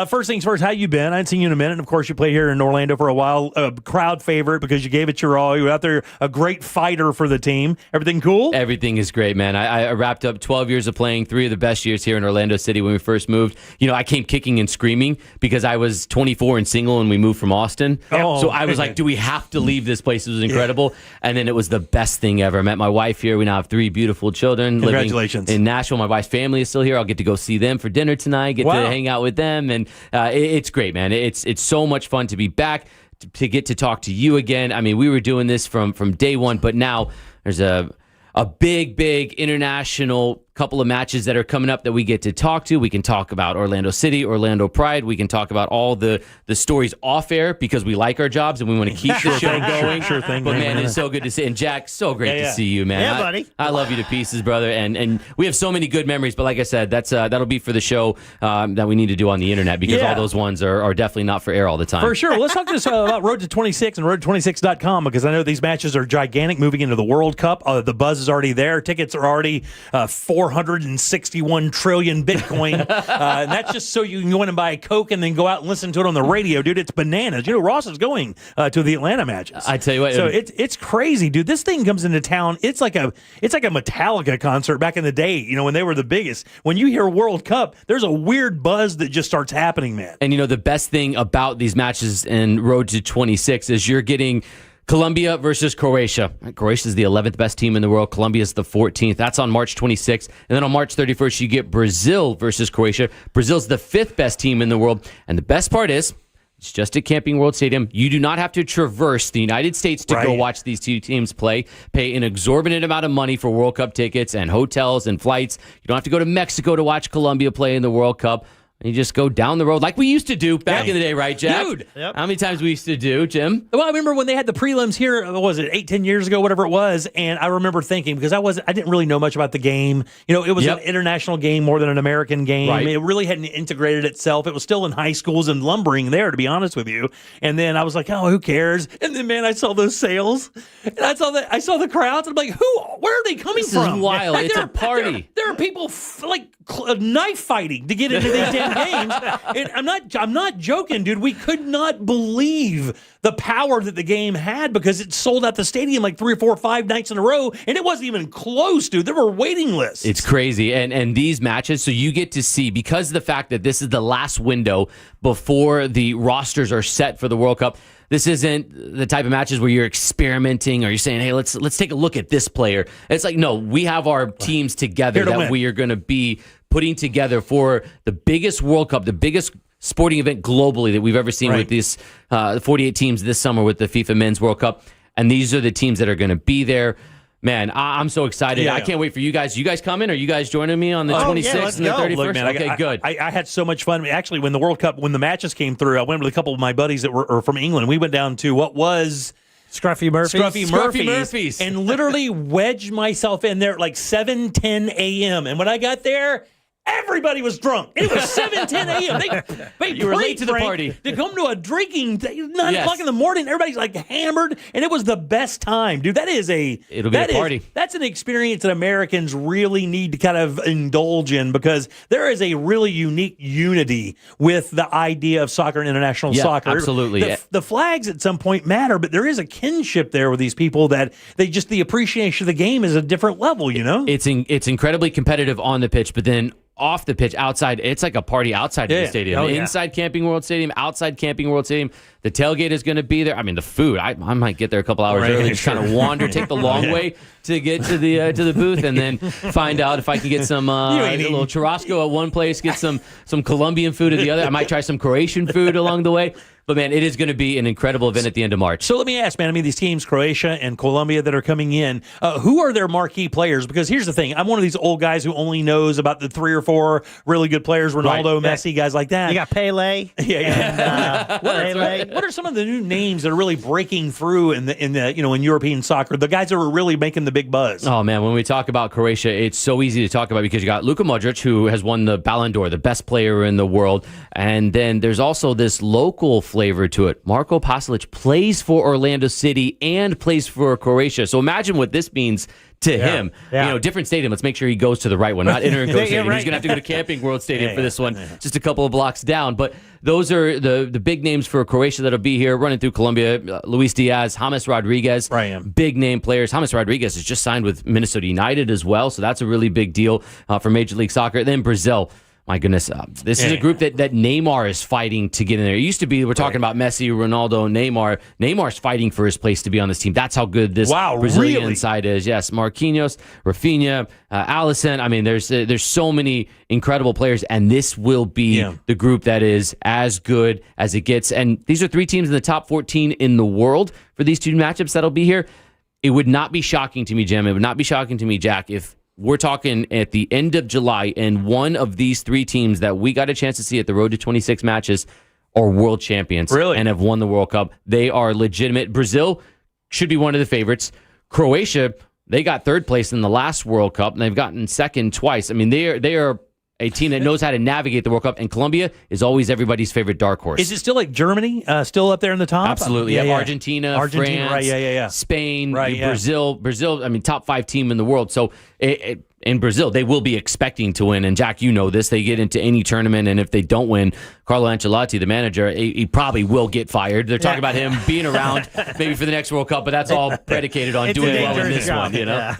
First things first, how you been? I hadn't seen you in a minute. And of course, you played here in Orlando for a while. A crowd favorite because you gave it your all. You were out there, a great fighter for the team. Everything cool? Everything is great, man. I wrapped up 12 years of playing, 3 of the best years here in Orlando City when we first moved. You know, I came kicking and screaming because I was 24 and single and we moved from Austin. So I was like, do we have to leave this place? It was incredible. And then it was the best thing ever. I met my wife here. We now have 3 beautiful children Congratulations. living in Nashville. My wife's family is still here. I'll get to go see them for dinner tonight, get to hang out with them. And it's great, man. It's so much fun to be back, to get to talk to you again. I mean, we were doing this from day one, but now there's a big international couple of matches that are coming up that we get to talk to. We can talk about Orlando City, Orlando Pride. We can talk about all the stories off air because we like our jobs and we want to keep the show going. Sure thing. But man, it's so good to see. And Jack, so great to see you, man. Yeah, buddy. I love you to pieces, brother. And we have so many good memories. But like I said, that'll be for the show that we need to do on the internet because all those ones are definitely not for air all the time. For sure. Let's talk to us about Road to 26 and road26.com because I know these matches are gigantic moving into the World Cup. The buzz is already there. Tickets are already 461 trillion Bitcoin. And that's just so you can go in and buy a Coke and then go out and listen to it on the radio. Dude, it's bananas. You know, Ross is going to the Atlanta matches. I tell you what. So it's crazy, dude. This thing comes into town. It's like a Metallica concert back in the day, you know, when they were the biggest. When you hear World Cup, there's a weird buzz that just starts happening, man. And, you know, the best thing about these matches in Road to 26 is you're getting Colombia versus Croatia. Croatia is the 11th best team in the world. Colombia is the 14th. That's on March 26th. And then on March 31st, you get Brazil versus Croatia. Brazil's the 5th best team in the world. And the best part is, it's just at Camping World Stadium. You do not have to traverse the United States to go watch these two teams play. Pay an exorbitant amount of money for World Cup tickets and hotels and flights. You don't have to go to Mexico to watch Colombia play in the World Cup. You just go down the road like we used to do back in the day, right, Jack? Dude. How many times we used to do, Jim? Well, I remember when they had the prelims here, what was it, 8-10 years ago, whatever it was, and I remember thinking, because I didn't really know much about the game. You know, it was an international game more than an American game. Right. It really hadn't integrated itself. It was still in high schools and lumbering there, to be honest with you. And then I was like, oh, who cares? And then, man, I saw those sales, and I saw the crowds, and I'm like, where are they coming from? This is wild. Like, It's a party. There are people knife fighting to get into these damn home games. And I'm not joking, dude. We could not believe the power that the game had because it sold out the stadium like 3 or 4 or 5 nights in a row, and it wasn't even close, dude. There were waiting lists. It's crazy. And these matches, so you get to see, because of the fact that this is the last window before the rosters are set for the World Cup, this isn't the type of matches where you're experimenting or you're saying, hey, let's take a look at this player. It's like, no, we have our teams together that we are going to be putting together for the biggest World Cup, the biggest sporting event globally that we've ever seen with these 48 teams this summer with the FIFA Men's World Cup. And these are the teams that are going to be there. Man, I'm so excited. I can't wait for you guys. You guys coming? Are you guys joining me on the 26th and the 31st? Look, man, okay, good. I had so much fun. Actually, when the World Cup, when the matches came through, I went with a couple of my buddies that were from England. We went down to what was Scruffy Murphy's and literally wedged myself in there at like 7:10 a.m. And when I got there, everybody was drunk. It was 7:10 a.m. They You were late to the party. They come to a drinking 9 o'clock in the morning. Everybody's like hammered, and it was the best time, dude. It'll be a party. That's an experience that Americans really need to kind of indulge in because there is a really unique unity with the idea of soccer and international soccer. Absolutely. The flags at some point matter, but there is a kinship there with these people that the appreciation of the game is a different level. You know, it's incredibly competitive on the pitch, but then off the pitch, outside, it's like a party outside of the stadium. Inside Camping World Stadium, outside Camping World Stadium. The tailgate is going to be there. I mean, the food, I might get there a couple hours early, just kind of wander, take the long way to get to the booth, and then find out if I can get some a little churrasco at one place, get some Colombian food at the other. I might try some Croatian food along the way. But, man, it is going to be an incredible event at the end of March. So let me ask, man, these teams, Croatia and Colombia that are coming in, who are their marquee players? Because here's the thing. I'm one of these old guys who only knows about the 3 or 4 really good players, Ronaldo, Messi, guys like that. You got Pele. What are some of the new names that are really breaking through in European soccer? The guys that are really making the big buzz. Oh, man, when we talk about Croatia, it's so easy to talk about because you got Luka Modric, who has won the Ballon d'Or, the best player in the world. And then there's also this local flavor to it. Marko Pasalic plays for Orlando City and plays for Croatia. So imagine what this means to him. Different stadium. Let's make sure he goes to the right one, not Interco Stadium. He's going to have to go to Camping World Stadium for this one, just a couple of blocks down. But those are the big names for Croatia that'll be here. Running through Colombia, Luis Diaz, James Rodriguez, big name players. James Rodriguez has just signed with Minnesota United as well, so that's a really big deal for Major League Soccer. Then Brazil. My goodness, this is a group that Neymar is fighting to get in there. It used to be, we're talking about Messi, Ronaldo, Neymar. Neymar's fighting for his place to be on this team. That's how good this Brazilian side is. Yes, Marquinhos, Rafinha, Alisson. I mean, there's so many incredible players, and this will be the group that is as good as it gets. And these are 3 teams in the top 14 in the world for these 2 matchups that'll be here. It would not be shocking to me, Jim. It would not be shocking to me, Jack, if we're talking at the end of July, and one of these 3 teams that we got a chance to see at the Road to 26 matches are world champions and have won the World Cup. They are legitimate. Brazil should be one of the favorites. Croatia, they got 3rd place in the last World Cup, and they've gotten 2nd twice. I mean, they are a team that knows how to navigate the World Cup, and Colombia is always everybody's favorite dark horse. Is it still like Germany, still up there in the top? Absolutely. Argentina, France, Spain, Brazil. Brazil, I mean, top 5 team in the world. So in Brazil, they will be expecting to win. And Jack, you know this. They get into any tournament, and if they don't win, Carlo Ancelotti, the manager, he probably will get fired. They're talking about him being around maybe for the next World Cup, but that's all predicated on doing well in this one. You know,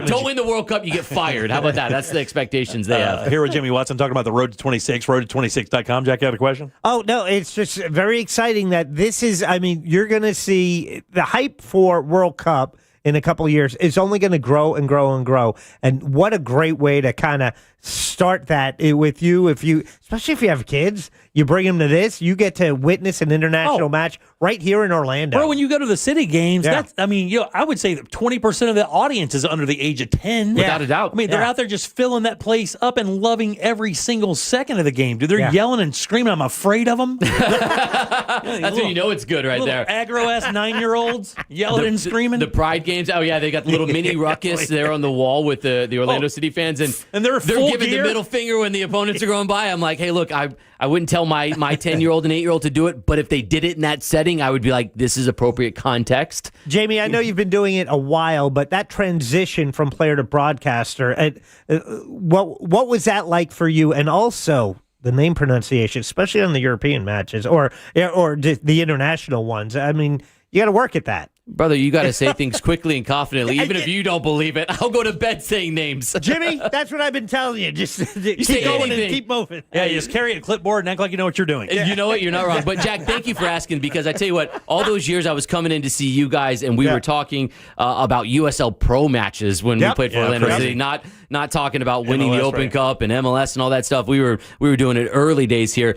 don't win the World Cup, you get fired. How about that? That's the expectations they have. Here with Jimmy Watson talking about the Road to 26, road to26.com. Jack, you have a question? Oh, no, it's just very exciting that this is, I mean, you're going to see the hype for World Cup in a couple of years is only going to grow and grow and grow. And what a great way to kind of start that with you, especially if you have kids, you bring them to this, you get to witness an international match right here in Orlando. Bro, when you go to the city games, I would say that 20% of the audience is under the age of 10. Without a doubt. I mean, they're out there just filling that place up and loving every single second of the game. Dude, they're yelling and screaming. I'm afraid of them. That's when you know it's good right there. Aggro-ass 9-year-olds yelling and screaming. The pride games. Oh, yeah, they got the little mini ruckus there on the wall with the Orlando City fans. And they're giving the middle finger when the opponents are going by. I'm like, hey, look, I wouldn't tell my 10-year-old and 8-year-old to do it, but if they did it in that setting, I would be like, this is appropriate context. Jamie, I know you've been doing it a while, but that transition from player to broadcaster, what was that like for you? And also, the name pronunciation, especially on the European matches or the international ones. I mean, you got to work at that. Brother, you got to say things quickly and confidently. Even if you don't believe it, I'll go to bed saying names. Jimmy, that's what I've been telling you. Just keep going and keep moving. Yeah, you just carry a clipboard and act like you know what you're doing. You know what? You're not wrong. But, Jack, thank you for asking, because I tell you what, all those years I was coming in to see you guys, and we were talking about USL Pro matches when we played for Orlando City, not talking about winning MLS, the Open Cup and MLS and all that stuff. We were doing it early days here.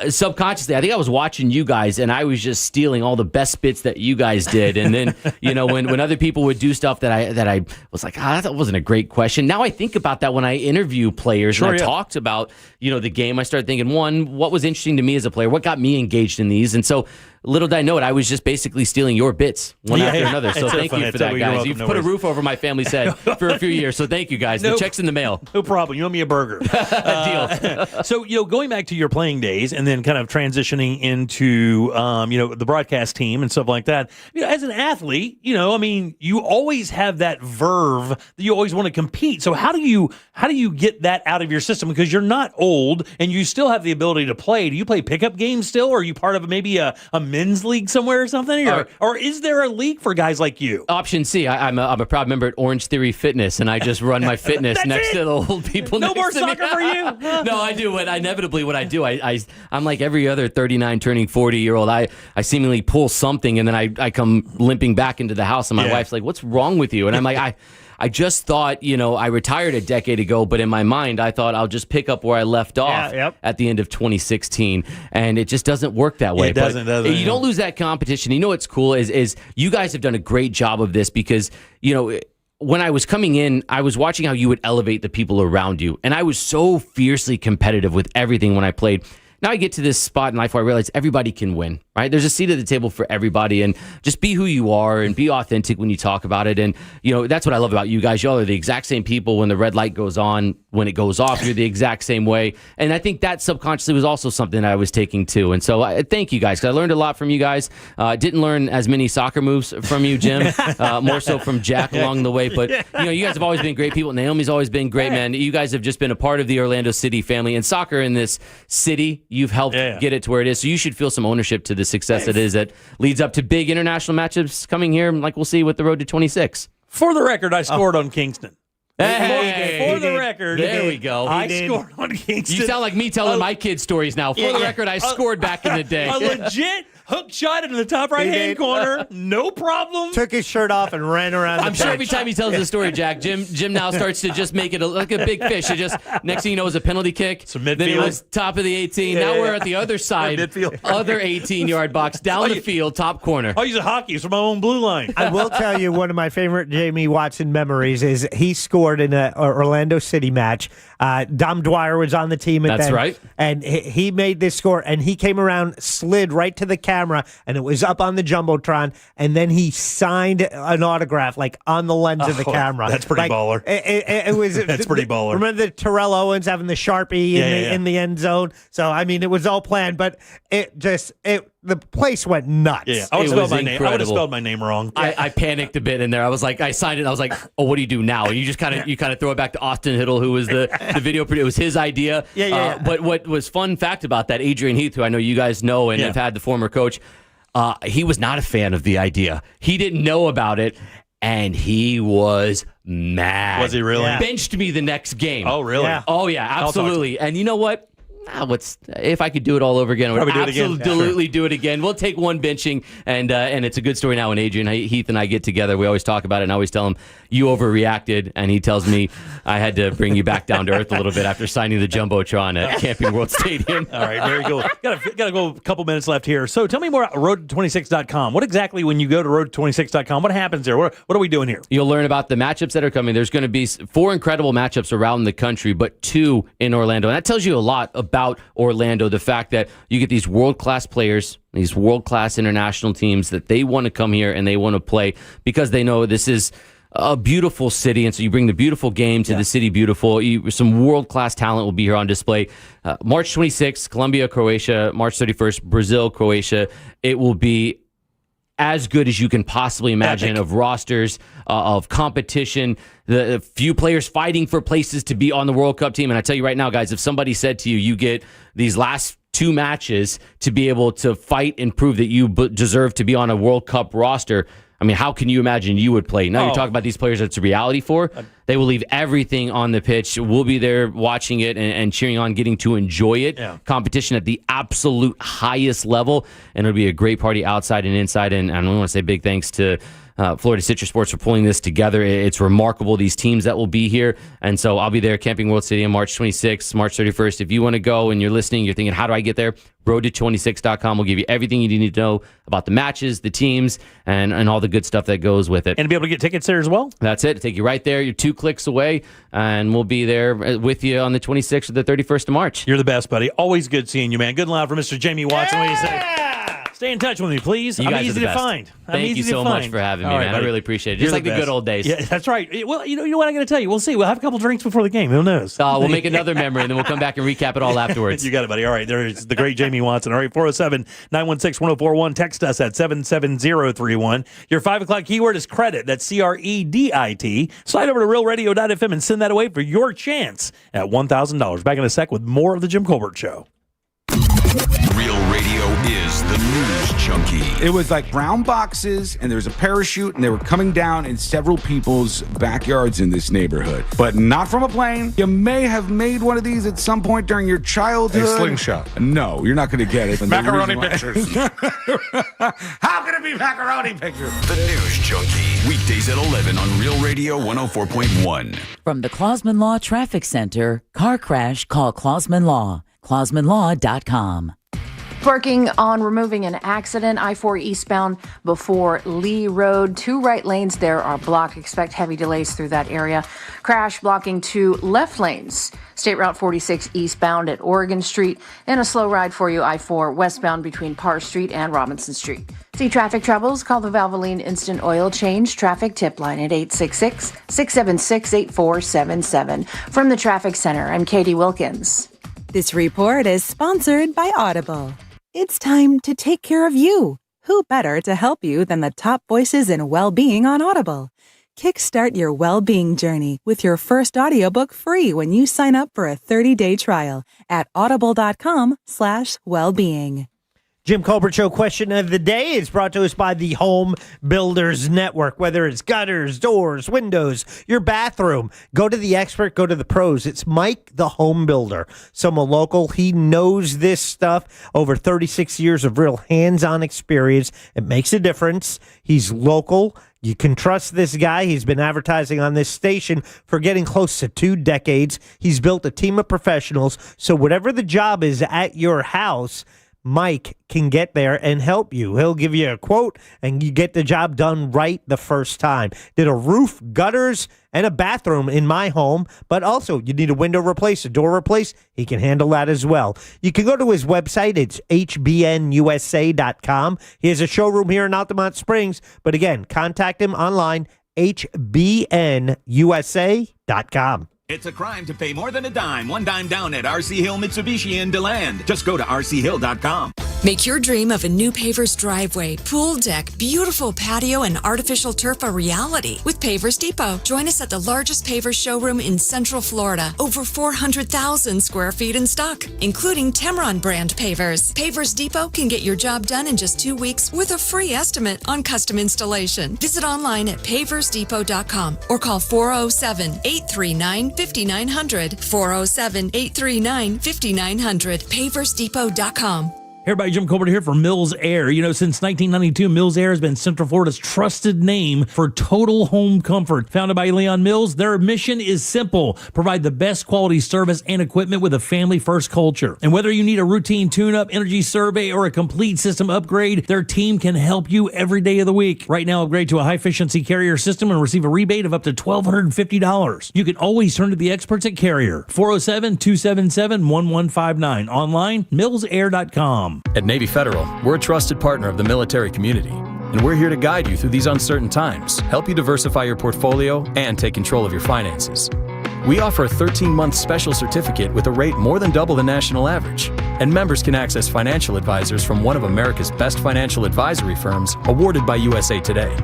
Subconsciously, I think I was watching you guys, and I was just stealing all the best bits that you guys did. And then, when other people would do stuff that I was like, that wasn't a great question. Now I think about that when I interview players and I talked about, the game. I started thinking, one, what was interesting to me as a player? What got me engaged in these? And so, little did I know it, I was just basically stealing your bits one after another. So thank you for that, guys. You've put a roof over my family's head for a few years. So thank you, guys. The check's in the mail. No problem. You owe me a burger. Deal. So, going back to your playing days and then kind of transitioning into, the broadcast team and stuff like that, as an athlete, you always have that verve that you always want to compete. So how do you get that out of your system? Because you're not old and you still have the ability to play. Do you play pickup games still? Or are you part of maybe a men's league somewhere or something? Or is there a league for guys like you? Option C. I'm a proud member at Orange Theory Fitness, and I just run my fitness next to the old people. No more soccer for you? No, I do. What I do, I'm like every other 39 turning 40-year-old. I seemingly pull something, and then I come limping back into the house, and my wife's like, "What's wrong with you?" And I'm like, I just thought, I retired a decade ago, but in my mind, I thought I'll just pick up where I left off at the end of 2016, and it just doesn't work that way. It doesn't. You don't lose that competition. You know what's cool is you guys have done a great job of this because, when I was coming in, I was watching how you would elevate the people around you, and I was so fiercely competitive with everything when I played. Now I get to this spot in life where I realize everybody can win, right? There's a seat at the table for everybody, and just be who you are and be authentic when you talk about it. And, that's what I love about you guys. Y'all are the exact same people when the red light goes on. When it goes off, you're the exact same way. And I think that subconsciously was also something I was taking too. And so thank you guys, because I learned a lot from you guys. Didn't learn as many soccer moves from you, Jim, more so from Jack along the way. But, you guys have always been great people. Naomi's always been great, man. You guys have just been a part of the Orlando City family. And soccer in this city, you've helped get it to where it is. So you should feel some ownership to the success it is that leads up to big international matchups coming here, like we'll see with the road to 26. For the record, I scored on Kingston. Hey, for the record, there we go. I scored on Kingston. You sound like me telling my kids stories now. For the record, I scored back in the day. A legit hook shot into the top right-hand corner. No problem. Took his shirt off and ran around. I'm sure every time he tells the story, Jack, Jim now starts to just make it like a big fish. It just next thing you know is a penalty kick. Some midfield. Then it was top of the 18. Now we're at the other side, other 18-yard box, down the field, top corner. I use a hockey from my own blue line. I will tell you one of my favorite Jamie Watson memories is he scored in an Orlando City match. Dom Dwyer was on the team at That's right. And he made this score, and he came around, slid right to the camera, and it was up on the Jumbotron, and then he signed an autograph, like, on the lens of the camera. That's pretty baller. It was That's pretty baller. Remember the Terrell Owens having the Sharpie in the end zone? So, I mean, it was all planned, but the place went nuts. Yeah, I would have spelled my name wrong. I panicked a bit in there. I was like, I signed it. I was like, oh, what do you do now? And you just kind of throw it back to Austin Hiddle, who was the video producer. It was his idea. But what was fun fact about that, Adrian Heath, who I know you guys know and have had the former coach, he was not a fan of the idea. He didn't know about it, and he was mad. Was he really? Benched me the next game. Oh, really? Yeah. Oh, yeah, absolutely. And you know what? If I could do it all over again, I would absolutely do it again. We'll take one benching, and it's a good story now. When Adrian Heath and I get together, we always talk about it, and I always tell him, you overreacted, and he tells me I had to bring you back down to earth a little bit after signing the Jumbotron at Camping World Stadium. All right, very cool. Got to go a couple minutes left here. So tell me more about road26.com. What exactly, when you go to road26.com, what happens there? What are we doing here? You'll learn about the matchups that are coming. There's going to be 4 incredible matchups around the country, but 2 in Orlando. And that tells you a lot about Orlando, the fact that you get these world-class players, these world-class international teams that they want to come here and they want to play because they know this is a beautiful city, and so you bring the beautiful game to the city beautiful. Some world-class talent will be here on display. March 26th, Colombia, Croatia. March 31st, Brazil, Croatia. It will be as good as you can possibly imagine of rosters, of competition, the few players fighting for places to be on the World Cup team. And I tell you right now, guys, if somebody said to you, you get these last 2 matches to be able to fight and prove that you deserve to be on a World Cup roster, I mean, how can you imagine you would play? Now you're talking about these players that's a reality for. They will leave everything on the pitch. We'll be there watching it and cheering on, getting to enjoy it. Yeah. Competition at the absolute highest level. And it'll be a great party outside and inside. And we want to say big thanks to Florida Citrus Sports for pulling this together. It's remarkable, these teams that will be here. And so I'll be there, Camping World Stadium, March 26th, March 31st. If you want to go and you're listening, you're thinking, how do I get there? Road226.com will give you everything you need to know about the matches, the teams, and all the good stuff that goes with it. And to be able to get tickets there as well? That's it. It'll take you right there. You're 2 clicks away, and we'll be there with you on the 26th or the 31st of March. You're the best, buddy. Always good seeing you, man. Good and loud for Mr. Jamie Watson. What do you say? Stay in touch with me, please. You I'm guys easy are the to best. find. Thank you so much for having me, man. I really appreciate it. Just like the good old days. Yeah, that's right. Well, you know what I'm going to tell you? We'll see. We'll have a couple drinks before the game. Who knows? We'll make another memory, and then we'll come back and recap it all afterwards. You got it, buddy. All right, there's the great Jamie Watson. All right, 407-916-1041. Text us at 77031. Your 5 o'clock keyword is credit. That's CREDIT. Slide over to realradio.fm and send that away for your chance at $1,000. Back in a sec with more of the Jim Colbert Show. Real Radio is the news junkie. It was like brown boxes, and there was a parachute, and they were coming down in several people's backyards in this neighborhood. But not from a plane. You may have made one of these at some point during your childhood. A slingshot. No, you're not going to get it. Macaroni pictures. How can it be macaroni pictures? The news junkie. Weekdays at 11 on Real Radio 104.1. From the Clausman Law Traffic Center, car crash, call Clausman Law. ClausmanLaw.com. Working on removing an accident, I-4 eastbound before Lee Road. 2 right lanes there are blocked. Expect heavy delays through that area. Crash blocking 2 left lanes. State Route 46 eastbound at Oregon Street. And a slow ride for you, I-4 westbound between Parr Street and Robinson Street. See traffic troubles? Call the Valvoline Instant Oil Change Traffic Tip Line at 866-676-8477. From the Traffic Center, I'm Katie Wilkins. This report is sponsored by Audible. It's time to take care of you. Who better to help you than the top voices in well-being on Audible? Kickstart your well-being journey with your first audiobook free when you sign up for a 30-day trial at audible.com/wellbeing. Jim Colbert Show question of the day is brought to us by the Home Builders Network. Whether it's gutters, doors, windows, your bathroom, go to the expert, go to the pros. It's Mike, the home builder. Someone local. He knows this stuff. Over 36 years of real hands-on experience. It makes a difference. He's local. You can trust this guy. He's been advertising on this station for getting close to 2 decades. He's built a team of professionals. So whatever the job is at your house, Mike can get there and help you. He'll give you a quote and you get the job done right the first time. Did a roof, gutters, and a bathroom in my home, but also you need a window replaced, a door replaced. He can handle that as well. You can go to his website. It's hbnusa.com. He has a showroom here in Altamont Springs, but again, contact him online, hbnusa.com. It's a crime to pay more than a dime. 1 dime down at RC Hill Mitsubishi in DeLand. Just go to rchill.com. Make your dream of a new Pavers driveway, pool deck, beautiful patio, and artificial turf a reality with Pavers Depot. Join us at the largest Pavers showroom in Central Florida. Over 400,000 square feet in stock, including Tamron brand pavers. Pavers Depot can get your job done in just 2 weeks with a free estimate on custom installation. Visit online at paversdepot.com or call 407-839-5900. 407-839-5900. paversdepot.com. Hey everybody, Jim Colbert here for Mills Air. You know, since 1992, Mills Air has been Central Florida's trusted name for total home comfort. Founded by Leon Mills, their mission is simple: provide the best quality service and equipment with a family-first culture. And whether you need a routine tune-up, energy survey, or a complete system upgrade, their team can help you every day of the week. Right now, upgrade to a high-efficiency Carrier system and receive a rebate of up to $1,250. You can always turn to the experts at Carrier. 407-277-1159. Online, millsair.com. At Navy Federal, we're a trusted partner of the military community, and we're here to guide you through these uncertain times, help you diversify your portfolio, and take control of your finances. We offer a 13-month special certificate with a rate more than double the national average. And members can access financial advisors from one of America's best financial advisory firms awarded by USA Today.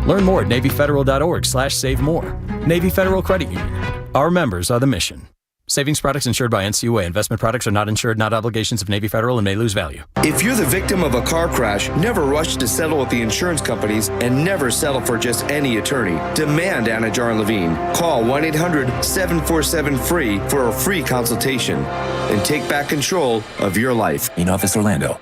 Learn more at NavyFederal.org/save more. Navy Federal Credit Union. Our members are the mission. Savings products insured by NCUA. Investment products are not insured, not obligations of Navy Federal, and may lose value. If you're the victim of a car crash, never rush to settle with the insurance companies and never settle for just any attorney. Demand Anajar Levine. Call 1-800-747-FREE for a free consultation and take back control of your life. In Office Orlando.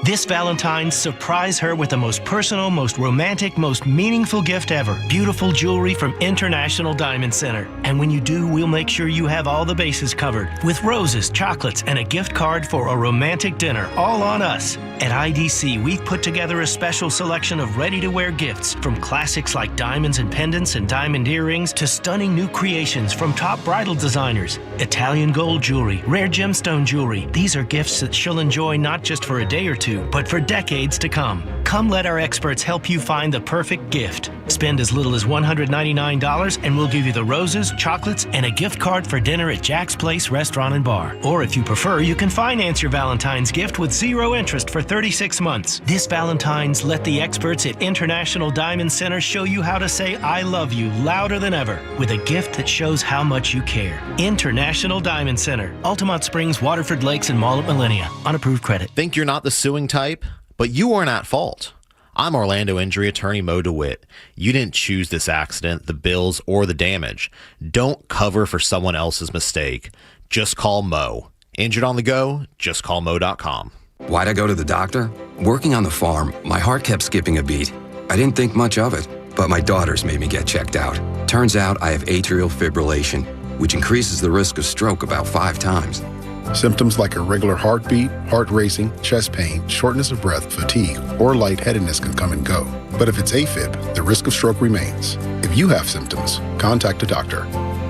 This Valentine's, surprise her with the most personal, most romantic, most meaningful gift ever. Beautiful jewelry from International Diamond Center. And when you do, we'll make sure you have all the bases covered. With roses, chocolates, and a gift card for a romantic dinner, all on us. At IDC, we've put together a special selection of ready-to-wear gifts, from classics like diamonds and pendants and diamond earrings to stunning new creations from top bridal designers. Italian gold jewelry, rare gemstone jewelry. These are gifts that she'll enjoy not just for a day or two, but for decades to come. Come let our experts help you find the perfect gift. Spend as little as $199 and we'll give you the roses, chocolates, and a gift card for dinner at Jack's Place Restaurant and Bar. Or if you prefer, you can finance your Valentine's gift with 0 interest for 36 months. This Valentine's, let the experts at International Diamond Center show you how to say I love you louder than ever with a gift that shows how much you care. International Diamond Center, Altamont Springs, Waterford Lakes, and Mall at Millennia. Unapproved credit. Think you're not the suing type? But you aren't at fault. I'm Orlando injury attorney Mo DeWitt. You didn't choose this accident, the bills, or the damage. Don't cover for someone else's mistake. Just call Mo. Injured on the go? Just call Mo.com. Why'd I go to the doctor? Working on the farm, my heart kept skipping a beat. I didn't think much of it, but my daughters made me get checked out. Turns out I have atrial fibrillation, which increases the risk of stroke about 5 times. Symptoms like irregular heartbeat, heart racing, chest pain, shortness of breath, fatigue, or lightheadedness can come and go. But if it's AFib, the risk of stroke remains. If you have symptoms, contact a doctor.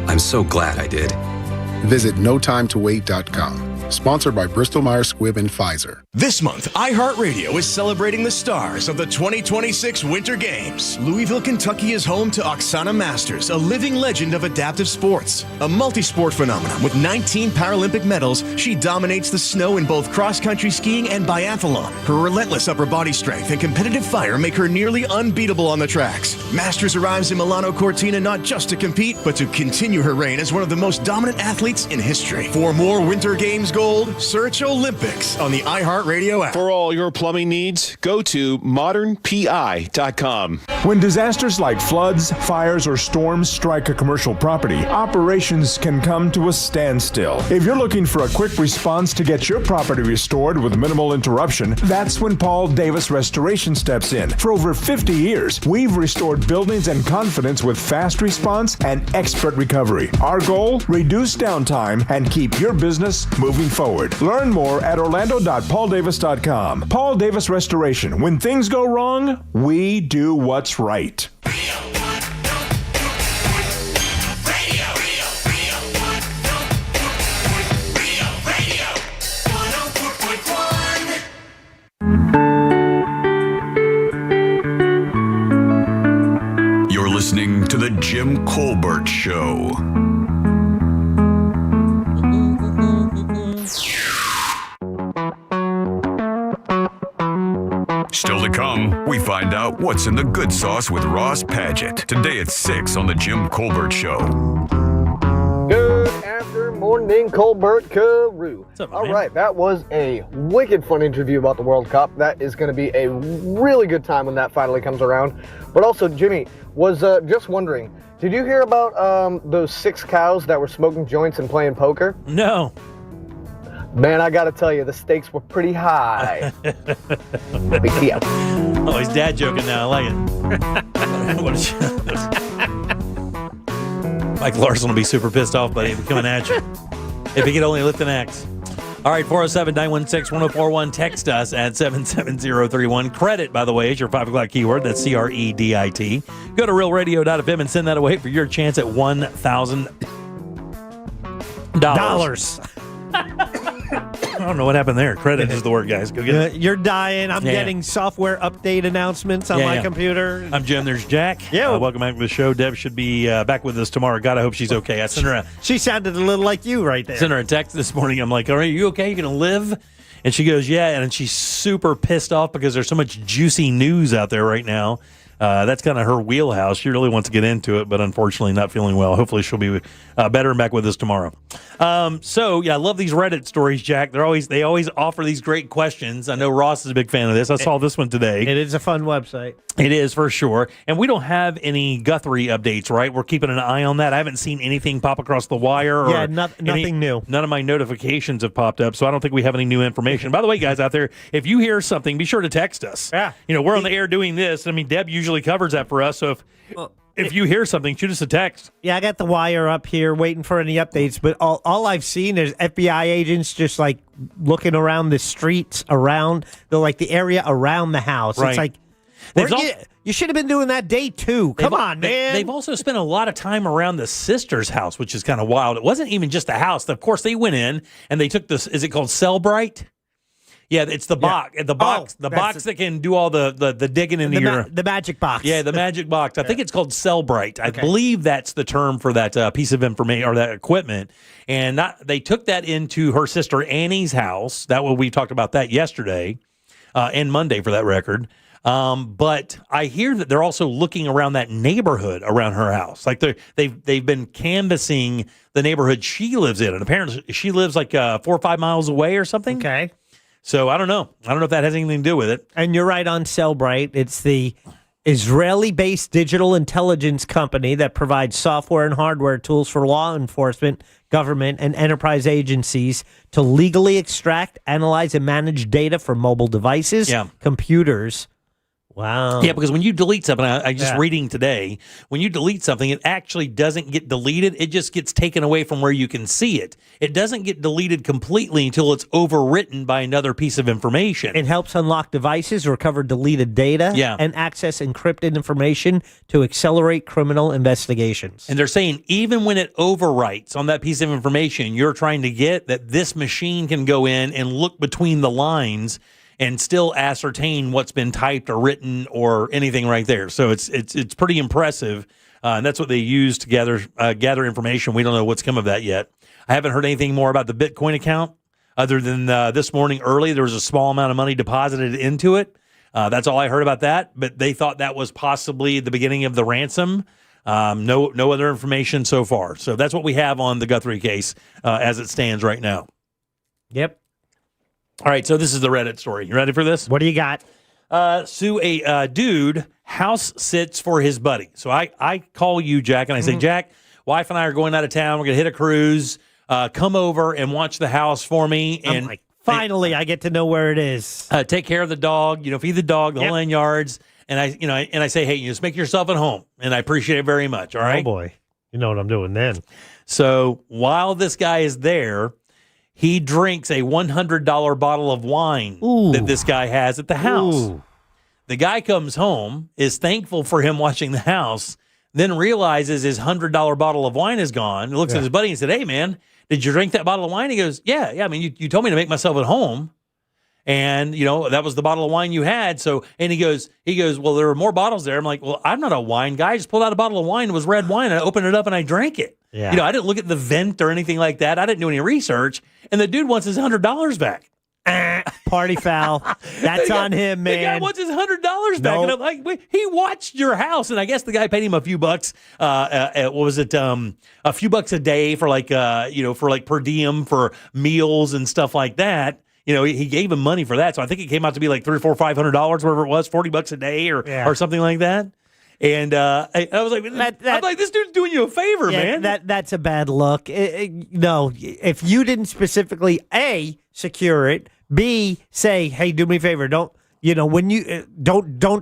I'm so glad I did. Visit notimetowait.com. Sponsored by Bristol-Myers Squibb and Pfizer. This month, iHeartRadio is celebrating the stars of the 2026 Winter Games. Louisville, Kentucky is home to Oksana Masters, a living legend of adaptive sports. A multi-sport phenomenon with 19 Paralympic medals, she dominates the snow in both cross-country skiing and biathlon. Her relentless upper body strength and competitive fire make her nearly unbeatable on the tracks. Masters arrives in Milano Cortina not just to compete, but to continue her reign as one of the most dominant athletes in history. For more Winter Games gold, search Olympics on the iHeartRadio app. For all your plumbing needs, go to modernpi.com. When disasters like floods, fires, or storms strike a commercial property, operations can come to a standstill. If you're looking for a quick response to get your property restored with minimal interruption, that's when Paul Davis Restoration steps in. For over 50 years, we've restored buildings and confidence with fast response and expert recovery. Our goal? Reduce downtime and keep your business moving forward. Learn more at orlando.pauldavis.com. Paul Davis Restoration. When things go wrong, we do what's right. You're listening to The Jim Colbert Show. Still to come, we find out what's in the good sauce with Ross Padgett. Today at 6 on The Jim Colbert Show. Good afternoon, morning, Colbert Carew. All right, that was a wicked fun interview about the World Cup. That is going to be a really good time when that finally comes around. But also, Jimmy, was just wondering, did you hear about those 6 cows that were smoking joints and playing poker? No. Man, I got to tell you, the stakes were pretty high. Big deal. Oh, he's dad joking now. I like it. Mike Larson will be super pissed off, buddy, coming at you. If he could only lift an axe. All right, 407-916-1041. Text us at 77031. Credit, by the way, is your 5 o'clock keyword. That's CREDIT. Go to realradio.fm and send that away for your chance at $1,000. don't know what happened there. Credit is the word, guys. Go get it. You're dying. I'm Yeah. getting software update announcements on my computer. I'm Jim. There's Jack. Yeah. Welcome back to the show. Deb should be back with us tomorrow. God, I hope she's okay. I sent her She sounded a little like you right there. sent her a text this morning. I'm like, all right, you okay? You going to live? And she goes, yeah. And she's super pissed off because there's so much juicy news out there right now. That's kind of her wheelhouse. She really wants to get into it, but unfortunately not feeling well. Hopefully she'll be better and back with us tomorrow. So, I love these Reddit stories, Jack. They always offer these great questions. I know Ross is a big fan of this. I saw this one today. It is a fun website. It is, for sure. And we don't have any Guthrie updates, right? We're keeping an eye on that. I haven't seen anything pop across the wire. Yeah, nothing new. None of my notifications have popped up, so I don't think we have any new information. By the way, guys out there, if you hear something, be sure to text us. Yeah. We're on the air doing this. I mean, Deb usually covers that for us, so if you hear something, shoot us a text. Yeah, I got the wire up here waiting for any updates, but all I've seen is FBI agents just like looking around the streets around the area around the house. Right. It's like you should have been doing that day two. Come on, man. They've also spent a lot of time around the sister's house, which is kind of wild. It wasn't even just a house. Of course, they went in and they took this. Is it called Cellbrite? Yeah, it's the box. The box that can do all the digging into the magic box. Yeah, the magic box. I think it's called Cellbrite. I believe that's the term for that piece of information or that equipment. And they took that into her sister Annie's house. We talked about that yesterday and Monday for that record. But I hear that they're also looking around that neighborhood around her house. Like they've been canvassing the neighborhood she lives in, and apparently she lives like 4 or 5 miles away or something. Okay. So I don't know. I don't know if that has anything to do with it. And you're right on Cellbrite. It's the Israeli-based digital intelligence company that provides software and hardware tools for law enforcement, government, and enterprise agencies to legally extract, analyze, and manage data from mobile devices, computers. Wow. Yeah, because when you delete something, I just reading today, when you delete something, it actually doesn't get deleted. It just gets taken away from where you can see it. It doesn't get deleted completely until it's overwritten by another piece of information. It helps unlock devices, recover deleted data, and access encrypted information to accelerate criminal investigations. And they're saying even when it overwrites on that piece of information you're trying to get, that this machine can go in and look between the lines and still ascertain what's been typed or written or anything right there. So it's pretty impressive, and that's what they use to gather information. We don't know what's come of that yet. I haven't heard anything more about the Bitcoin account other than this morning early there was a small amount of money deposited into it. That's all I heard about that, but they thought that was possibly the beginning of the ransom. No other information so far. So that's what we have on the Guthrie case as it stands right now. Yep. All right, so this is the Reddit story. You ready for this? What do you got? So a dude house sits for his buddy. So I call you, Jack, and I say, Jack, wife and I are going out of town. We're going to hit a cruise. Come over and watch the house for me. And finally, I get to know where it is. Take care of the dog, feed the dog, the whole 9 yards. And I say, hey, just make yourself at home. And I appreciate it very much. All right. Oh, boy. You know what I'm doing then. So while this guy is there, he drinks a $100 bottle of wine that this guy has at the house. Ooh. The guy comes home, is thankful for him watching the house, then realizes his $100 bottle of wine is gone. He looks at his buddy and said, hey, man, did you drink that bottle of wine? He goes, yeah. I mean, you told me to make myself at home. And, that was the bottle of wine you had. So, and he goes, well, there were more bottles there. I'm like, well, I'm not a wine guy. I just pulled out a bottle of wine. It was red wine. And I opened it up and I drank it. Yeah. I didn't look at the vent or anything like that. I didn't do any research. And the dude wants his $100 back. Party foul. That's on him, man. The guy wants his $100 back. And I'm like, he watched your house. And I guess the guy paid him a few bucks. What was it? A few bucks a day for per diem for meals and stuff like that. He gave him money for that. So I think it came out to be like $300, $400, $500, whatever it was, $40 a day or something like that. And I was like, I'm like, this dude's doing you a favor, man. That's a bad look. No, if you didn't specifically A, secure it, B, say, hey, do me a favor, don't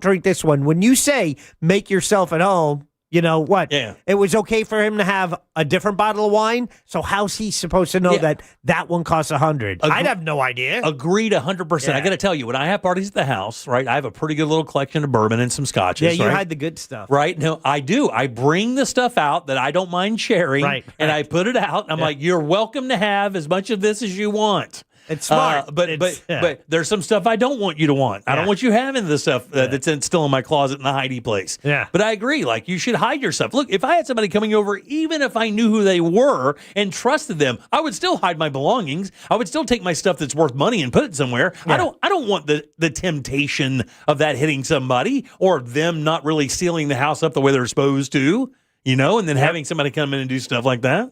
drink this one. When you say make yourself at home, you know what? Yeah. It was okay for him to have a different bottle of wine. So how's he supposed to know that one costs $100? I'd have no idea. Agreed 100%. Yeah. I got to tell you, when I have parties at the house, right, I have a pretty good little collection of bourbon and some scotches. Yeah, you right? hide the good stuff. Right? No, I do. I bring the stuff out that I don't mind sharing, and I put it out. I'm like, you're welcome to have as much of this as you want. It's smart. But there's some stuff I don't want you to want. I don't want you having the stuff that's still in my closet in the hidey place. Yeah. But I agree. Like, you should hide your stuff. Look, if I had somebody coming over, even if I knew who they were and trusted them, I would still hide my belongings. I would still take my stuff that's worth money and put it somewhere. Yeah. I don't want the temptation of that hitting somebody or them not really sealing the house up the way they're supposed to, and then having somebody come in and do stuff like that.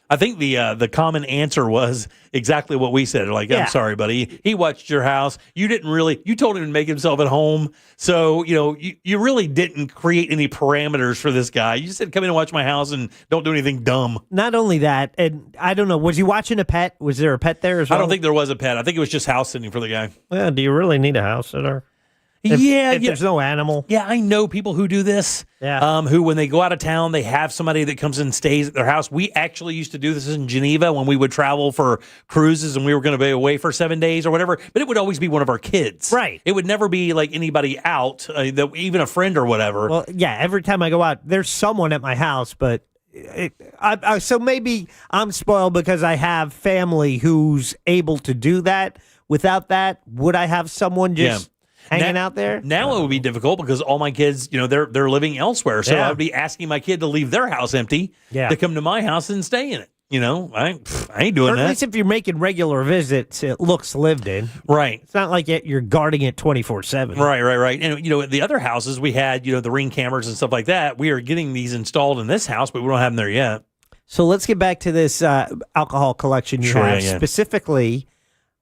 I think the common answer was exactly what we said. Like, I'm sorry, buddy. He watched your house. You told him to make himself at home. So, you really didn't create any parameters for this guy. You just said, come in and watch my house and don't do anything dumb. Not only that, and I don't know, was he watching a pet? Was there a pet there as well? I don't think there was a pet. I think it was just house sitting for the guy. Well, do you really need a house sitter? If there's no animal. Yeah, I know people who do this. Yeah. Who, when they go out of town, they have somebody that comes and stays at their house. We actually used to do this in Geneva when we would travel for cruises and we were going to be away for 7 days or whatever. But it would always be one of our kids. Right. It would never be like anybody out, even a friend or whatever. Well, yeah, every time I go out, there's someone at my house, but so maybe I'm spoiled because I have family who's able to do that. Without that, would I have someone just hanging out there? Now it would be difficult because all my kids, they're living elsewhere. So Yeah. I would be asking my kid to leave their house empty to come to my house and stay in it. I ain't doing Or that. at least if you're making regular visits, it looks lived in. Right. It's not like you're guarding it 24/7. Right. And, the other houses we had, the Ring cameras and stuff like that. We are getting these installed in this house, but we don't have them there yet. So let's get back to this alcohol collection you have. Yeah. Specifically,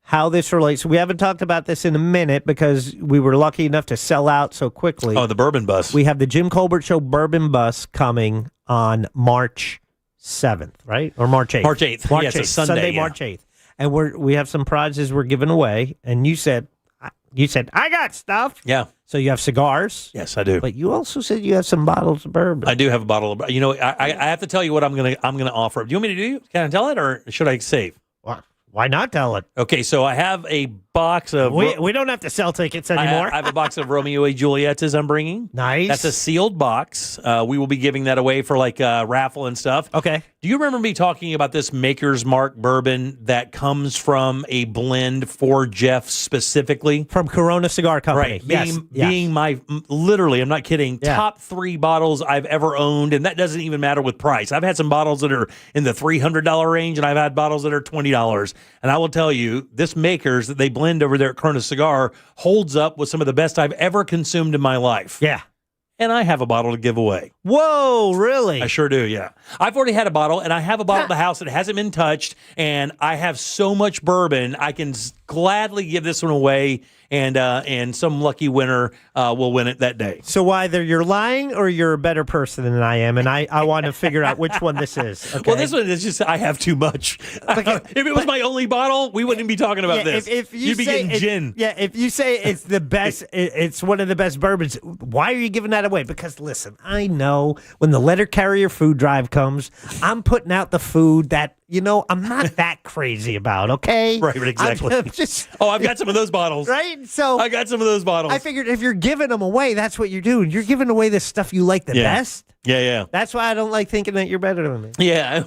how this relates. We haven't talked about this in a minute because we were lucky enough to sell out so quickly. Oh, the bourbon bus. We have the Jim Colbert Show bourbon bus coming on March 7th, right? Or March 8th. March 8th. Yeah, it's a Sunday, yeah. March 8th. And we have some prizes we're giving away. And you said, I got stuff. Yeah. So you have cigars. Yes, I do. But you also said you have some bottles of bourbon. I do have a bottle of. I have to tell you what I'm gonna offer. Do you want me to do? Can I tell it or should I save? Why not tell it? Okay, so I have a box of. We don't have to sell tickets anymore. I have a box of Romeo and Julietas I'm bringing. Nice. That's a sealed box. We will be giving that away for like a raffle and stuff. Okay. Do you remember me talking about this Maker's Mark bourbon that comes from a blend for Jeff specifically? From Corona Cigar Company. Right. Being my, literally, I'm not kidding, Yeah. top 3 bottles I've ever owned. And that doesn't even matter with price. I've had some bottles that are in the $300 range and I've had bottles that are $20. And I will tell you, this Maker's that they blend over there at Corona Cigar holds up with some of the best I've ever consumed in my life. Yeah. And I have a bottle to give away. Whoa, really? I sure do, yeah. I've already had a bottle, and I have a bottle at the house that hasn't been touched, and I have so much bourbon, I can gladly give this one away, and some lucky winner will win it that day. So either you're lying or you're a better person than I am, and I want to figure out which one this is. Okay? Well, this one is just I have too much. If it was my only bottle, we wouldn't be talking about this. If You'd be getting gin. Yeah, if you say it's the best, it's one of the best bourbons, why are you giving that away? Because listen, I know when the letter carrier food drive comes, I'm putting out the food that, I'm not that crazy about, okay? Right, exactly. I've got some of those bottles. Right? So I got some of those bottles. I figured if you're giving them away, that's what you're doing. You're giving away the stuff you like the best. Yeah. That's why I don't like thinking that you're better than me. Yeah.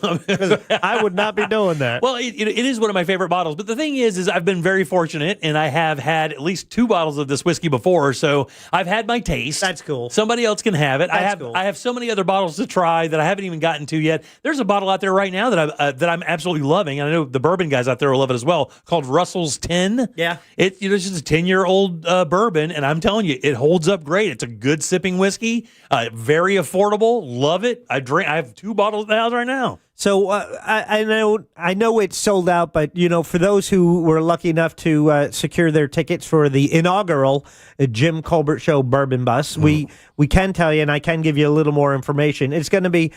I would not be doing that. Well, it is one of my favorite bottles. But the thing is I've been very fortunate, and I have had at least 2 bottles of this whiskey before. So I've had my taste. That's cool. Somebody else can have it. Cool. I have so many other bottles to try that I haven't even gotten to yet. There's a bottle out there right now that I'm absolutely loving. And I know the bourbon guys out there will love it as well, called Russell's 10. Yeah. It's just a 10-year-old bourbon, and I'm telling you, it holds up great. It's a good sipping whiskey, very affordable. Love it. I have 2 bottles in the house right now. So I know it's sold out, but for those who were lucky enough to secure their tickets for the inaugural Jim Colbert Show Bourbon Bus, we can tell you, and I can give you a little more information. It's going to be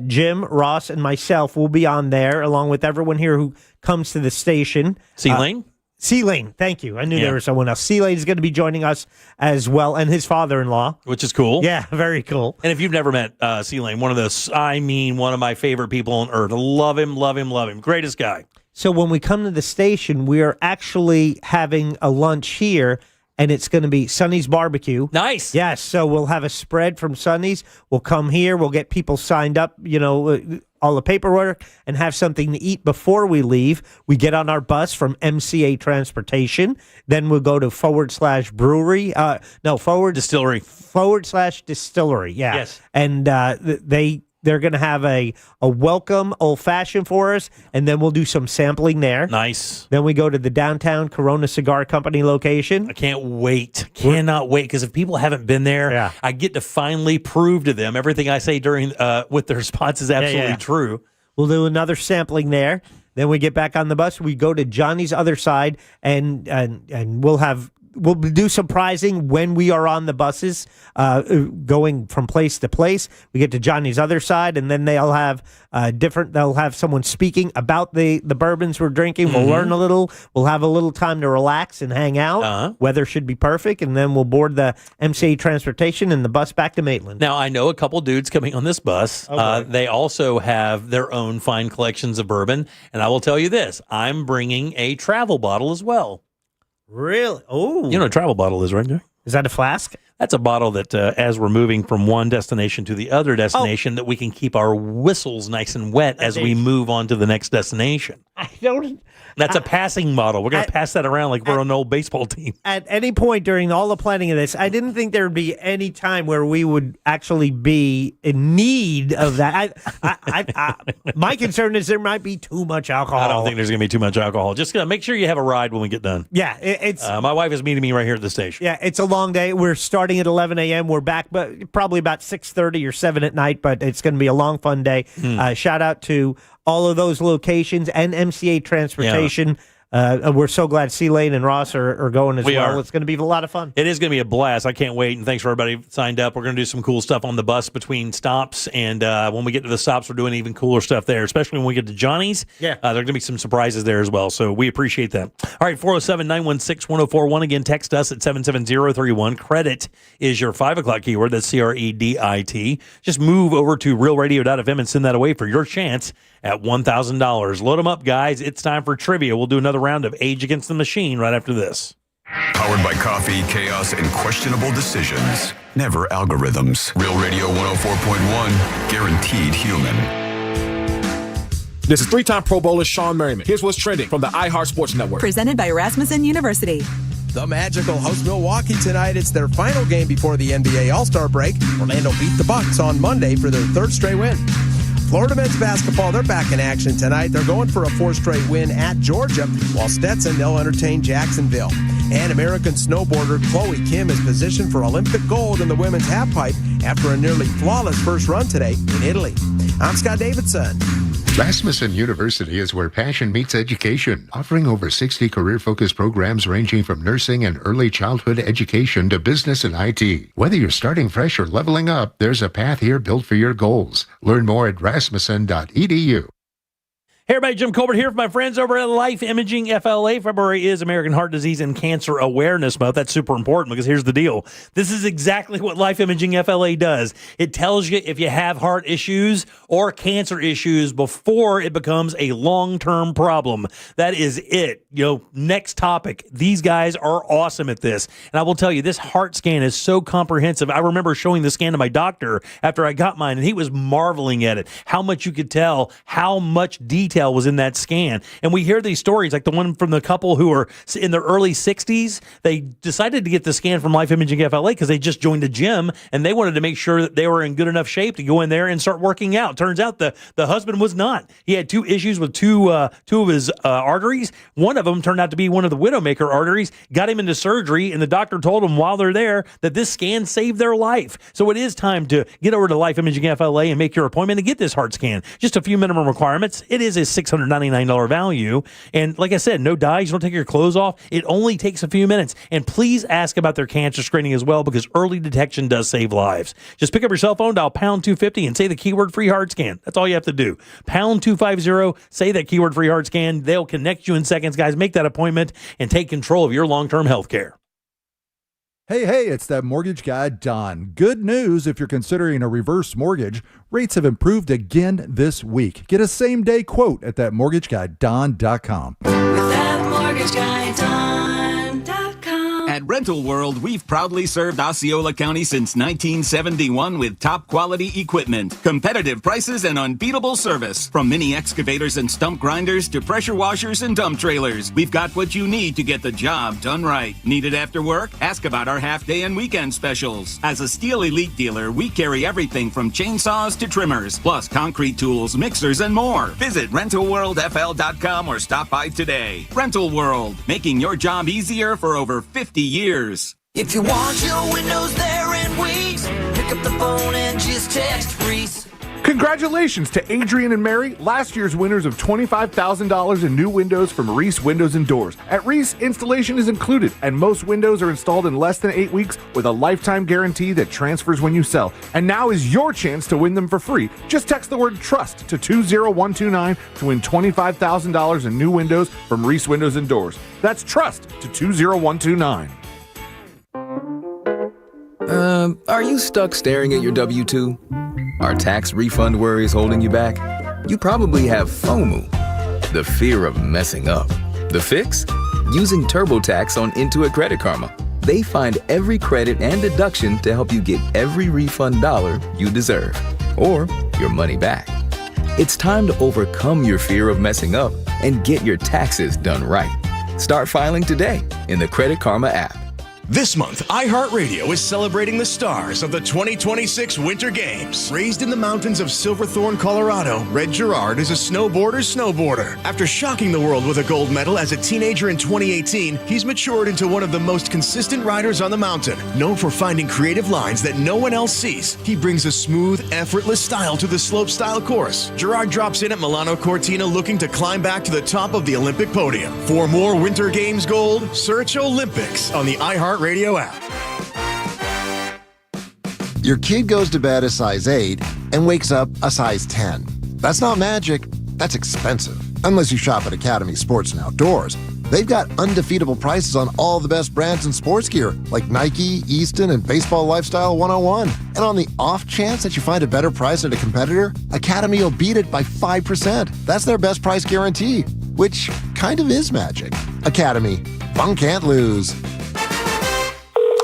Jim, Ross, and myself will be on there, along with everyone here who comes to the station. C-Lane? C-Lane, thank you. I knew there was someone else. C-Lane is going to be joining us as well, and his father-in-law. Which is cool. Yeah, very cool. And if you've never met C-Lane, one of my favorite people on earth. Love him. Greatest guy. So when we come to the station, we are actually having a lunch here, and it's going to be Sonny's Barbecue. Nice. Yes, so we'll have a spread from Sonny's. We'll come here. We'll get people signed up, all the paperwork and have something to eat before we leave. We get on our bus from MCA Transportation. Then we'll go to /brewery. /distillery. Yeah. Yes. And they're going to have a welcome old-fashioned for us, and then we'll do some sampling there. Nice. Then we go to the downtown Corona Cigar Company location. I can't wait. Cannot wait, because if people haven't been there, I get to finally prove to them everything I say during with the response is absolutely true. We'll do another sampling there. Then we get back on the bus. We go to Johnny's Other Side, and we'll do some prizing when we are on the buses, going from place to place. We get to Johnny's Other Side, and then they'll have they'll have someone speaking about the bourbons we're drinking. We'll learn a little. We'll have a little time to relax and hang out. Weather should be perfect, and then we'll board the MCA Transportation and the bus back to Maitland. Now, I know a couple dudes coming on this bus. They also have their own fine collections of bourbon, and I will tell you this, I'm bringing a travel bottle as well. Really? Oh. You know what a travel bottle is, right, Jack? Is that a flask? That's a bottle that, as we're moving from one destination to the other destination, that we can keep our whistles nice and wet as we move on to the next destination. That's a passing bottle. We're going to pass that around like we're an old baseball team. At any point during all the planning of this, I didn't think there would be any time where we would actually be in need of that. My concern is there might be too much alcohol. I don't think there's going to be too much alcohol. Just make sure you have a ride when we get done. Yeah, it's. My wife is meeting me right here at the station. Yeah, it's a long day. We're starting at 11 a.m. We're back, but probably about 6:30 or 7 at night. But it's going to be a long, fun day. Shout out to all of those locations and MCA Transportation. We're so glad C-Lane and Ross are going as well. It's going to be a lot of fun. It is going to be a blast. I can't wait. And thanks for everybody signed up. We're going to do some cool stuff on the bus between stops. And when we get to the stops, we're doing even cooler stuff there, especially when we get to Johnny's. Yeah. There are going to be some surprises there as well. So we appreciate that. All right, 407-916-1041. Again, text us at 77031. Credit is your 5 o'clock keyword. That's CREDIT. Just move over to realradio.fm and send that away for your chance at $1,000. Load them up, guys. It's time for trivia. We'll do another round of Age Against the Machine right after this. Powered by coffee, chaos, and questionable decisions. Never algorithms. Real Radio 104.1. Guaranteed human. This is three-time Pro Bowler Sean Merriman. Here's what's trending from the iHeart Sports Network. Presented by Rasmussen University. The Magical host Milwaukee tonight. It's their final game before the NBA All-Star break. Orlando beat the Bucks on Monday for their third straight win. Florida men's basketball, they're back in action tonight. They're going for a 4th straight win at Georgia, while Stetson, they'll entertain Jacksonville. And American snowboarder Chloe Kim is positioned for Olympic gold in the women's halfpipe after a nearly flawless first run today in Italy. I'm Scott Davidson. Rasmussen University is where passion meets education, offering over 60 career-focused programs ranging from nursing and early childhood education to business and IT. Whether you're starting fresh or leveling up, there's a path here built for your goals. Learn more at rasmussen.edu. Hey everybody, Jim Colbert here for my friends over at Life Imaging FLA. February is American Heart Disease and Cancer Awareness Month. That's super important because here's the deal. This is exactly what Life Imaging FLA does. It tells you if you have heart issues or cancer issues before it becomes a long-term problem. That is it. Next topic. These guys are awesome at this. And I will tell you, this heart scan is so comprehensive. I remember showing the scan to my doctor after I got mine, and he was marveling at it. How much you could tell, how much detail was in that scan. And we hear these stories like the one from the couple who are in their early 60s. They decided to get the scan from Life Imaging FLA because they just joined a gym and they wanted to make sure that they were in good enough shape to go in there and start working out. Turns out the husband was not. He had 2 issues with two of his arteries. One of them turned out to be one of the widowmaker arteries, got him into surgery, and the doctor told him while they're there that this scan saved their life. So it is time to get over to Life Imaging FLA and make your appointment and get this heart scan. Just a few minimum requirements. It is a $699 value. And like I said, no dyes. You don't take your clothes off. It only takes a few minutes. And please ask about their cancer screening as well, because early detection does save lives. Just pick up your cell phone, dial pound 250 and say the keyword free heart scan. That's all you have to do. Pound 250, say that keyword free heart scan. They'll connect you in seconds, guys. Make that appointment and take control of your long-term health care. Hey, it's that mortgage guy, Don. Good news if you're considering a reverse mortgage. Rates have improved again this week. Get a same-day quote at thatmortgageguyDon.com. With thatmortgageguyDon.com. At Rental World, we've proudly served Osceola County since 1971 with top quality equipment, competitive prices, and unbeatable service. From mini excavators and stump grinders to pressure washers and dump trailers, we've got what you need to get the job done right. Need it after work? Ask about our half-day and weekend specials. As a Steel Elite dealer, we carry everything from chainsaws to trimmers, plus concrete tools, mixers, and more. Visit RentalWorldFL.com or stop by today. Rental World, making your job easier for over 50 years. If you want your windows there in weeks, pick up the phone and just text Reese. Congratulations to Adrian and Mary, last year's winners of $25,000 in new windows from Reese Windows and Doors. At Reese, installation is included, and most windows are installed in less than 8 weeks with a lifetime guarantee that transfers when you sell. And now is your chance to win them for free. Just text the word TRUST to 20129 to win $25,000 in new windows from Reese Windows and Doors. That's TRUST to 20129. Are you stuck staring at your W-2? Are tax refund worries holding you back? You probably have FOMO, the fear of messing up. The fix? Using TurboTax on Intuit Credit Karma. They find every credit and deduction to help you get every refund dollar you deserve, or your money back. It's time to overcome your fear of messing up and get your taxes done right. Start filing today in the Credit Karma app. This month, iHeartRadio is celebrating the stars of the 2026 Winter Games. Raised in the mountains of Silverthorne, Colorado, Red Gerard is a snowboarder. After shocking the world with a gold medal as a teenager in 2018, he's matured into one of the most consistent riders on the mountain. Known for finding creative lines that no one else sees, he brings a smooth, effortless style to the slopestyle course. Gerard drops in at Milano Cortina looking to climb back to the top of the Olympic podium. For more Winter Games gold, search Olympics on the iHeartRadio app. Your kid goes to bed a size 8 and wakes up a size 10. That's not magic. That's expensive. Unless you shop at Academy Sports and Outdoors. They've got undefeatable prices on all the best brands in sports gear, like Nike, Easton, and Baseball Lifestyle 101. And on the off chance that you find a better price at a competitor, Academy will beat it by 5%. That's their best price guarantee, which kind of is magic. Academy. Fun can't lose.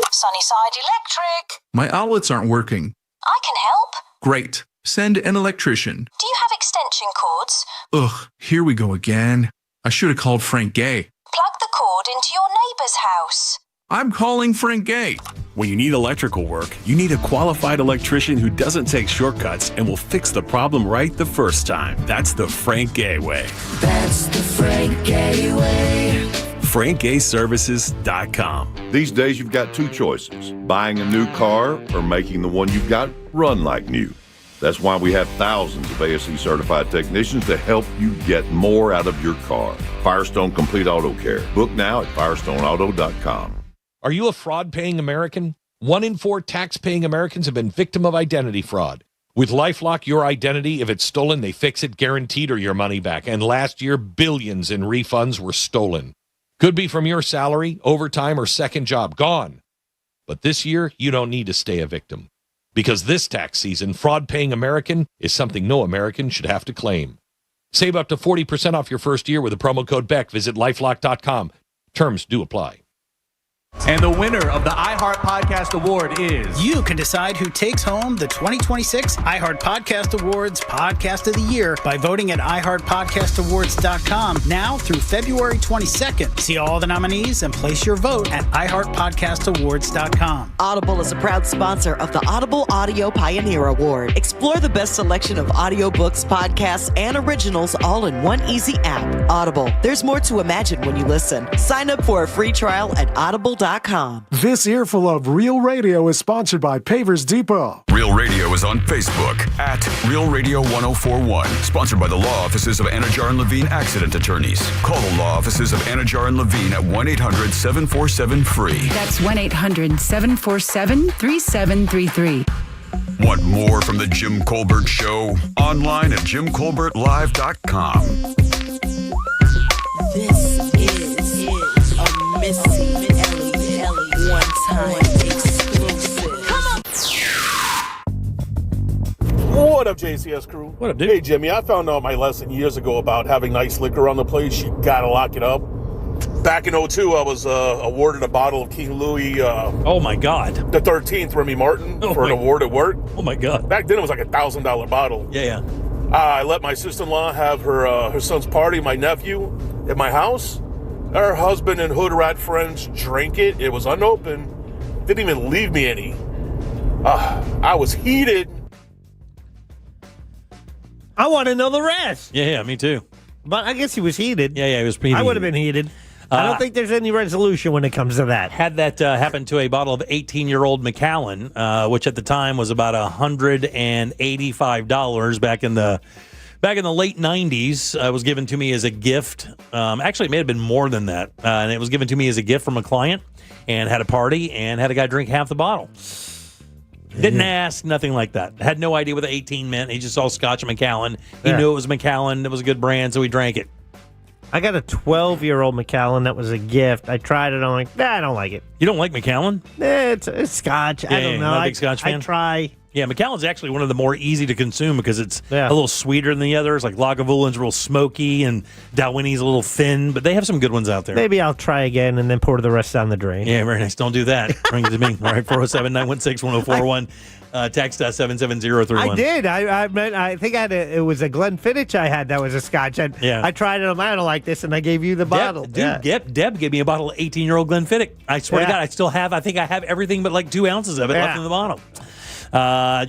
Sunnyside Electric. My outlets aren't working. I can help. Great. Send an electrician. Do you have extension cords? Ugh, here we go again. I should have called Frank Gay. Plug the cord into your neighbor's house. I'm calling Frank Gay. When you need electrical work, you need a qualified electrician who doesn't take shortcuts and will fix the problem right the first time. That's the Frank Gay way. That's the Frank Gay way. FrankGayServices.com. These days, you've got two choices: buying a new car or making the one you've got run like new. That's why we have thousands of ASE certified technicians to help you get more out of your car. Firestone Complete Auto Care. Book now at FirestoneAuto.com. Are you a fraud-paying American? 1 in 4 tax-paying Americans have been victim of identity fraud. With LifeLock, your identity, if it's stolen, they fix it guaranteed or your money back. And last year, billions in refunds were stolen. Could be from your salary, overtime, or second job. Gone. But this year, you don't need to stay a victim. Because this tax season, fraud-paying American is something no American should have to claim. Save up to 40% off your first year with the promo code BECK. Visit LifeLock.com. Terms do apply. And the winner of the iHeart Podcast Award is... You can decide who takes home the 2026 iHeart Podcast Awards Podcast of the Year by voting at iHeartPodcastAwards.com now through February 22nd. See all the nominees and place your vote at iHeartPodcastAwards.com. Audible is a proud sponsor of the Audible Audio Pioneer Award. Explore the best selection of audiobooks, podcasts, and originals all in one easy app. Audible. There's more to imagine when you listen. Sign up for a free trial at audible.com. This earful of Real Radio is sponsored by Pavers Depot. Real Radio is on Facebook at Real Radio 1041. Sponsored by the law offices of Anajar and Levine Accident Attorneys. Call the law offices of Anajar and Levine at 1-800-747-FREE. That's 1-800-747-3733. Want more from the Jim Colbert Show? Online at JimColbertLive.com. This is a Missy Ellie one-time exclusive. Come on. What up, JCS crew? What up, dude? Hey, Jimmy, I found out my lesson years ago about having nice liquor on the place. You gotta lock it up. Back in 2002, I was awarded a bottle of King Louis. Oh my God! The 13th Remy Martin for an award at work. Oh my God! Back then it was like $1,000 bottle. Yeah. I let my sister-in-law have her son's party, my nephew, at my house. Her husband and hood rat friends drank it. It was unopened. Didn't even leave me any. I was heated. I want to know the rest. Yeah, me too. But I guess he was heated. Yeah, he was pretty I would have been heated. I don't think there's any resolution when it comes to that. Had that happen to a bottle of 18-year-old Macallan, which at the time was about $185 back in the late 90s. Was given to me as a gift. Actually, it may have been more than that. And it was given to me as a gift from a client, and had a party and had a guy drink half the bottle. Didn't ask, nothing like that. Had no idea what the 18 meant. He just saw Scotch and Macallan. He knew it was Macallan. It was a good brand, so he drank it. I got a 12-year-old Macallan that was a gift. I tried it. I'm like, I don't like it. You don't like Macallan? It's Scotch. I don't know. Not a big Scotch fan? I try. Yeah, Macallan's actually one of the more easy to consume because it's a little sweeter than the others. Like Lagavulin real smoky and Dalwhinnie's a little thin, but they have some good ones out there. Maybe I'll try again and then pour the rest down the drain. Yeah, very nice. Don't do that. Bring it to me. All right, 407-916-1041. Text us 77031. I did. I think it was a Glenfiddich I had that was a Scotch. I tried it. I don't like this, and I gave you the bottle. Deb gave me a bottle of 18-year-old Glenfiddich. I swear to God, I still have. I think I have everything but like 2 ounces of it left in the bottle.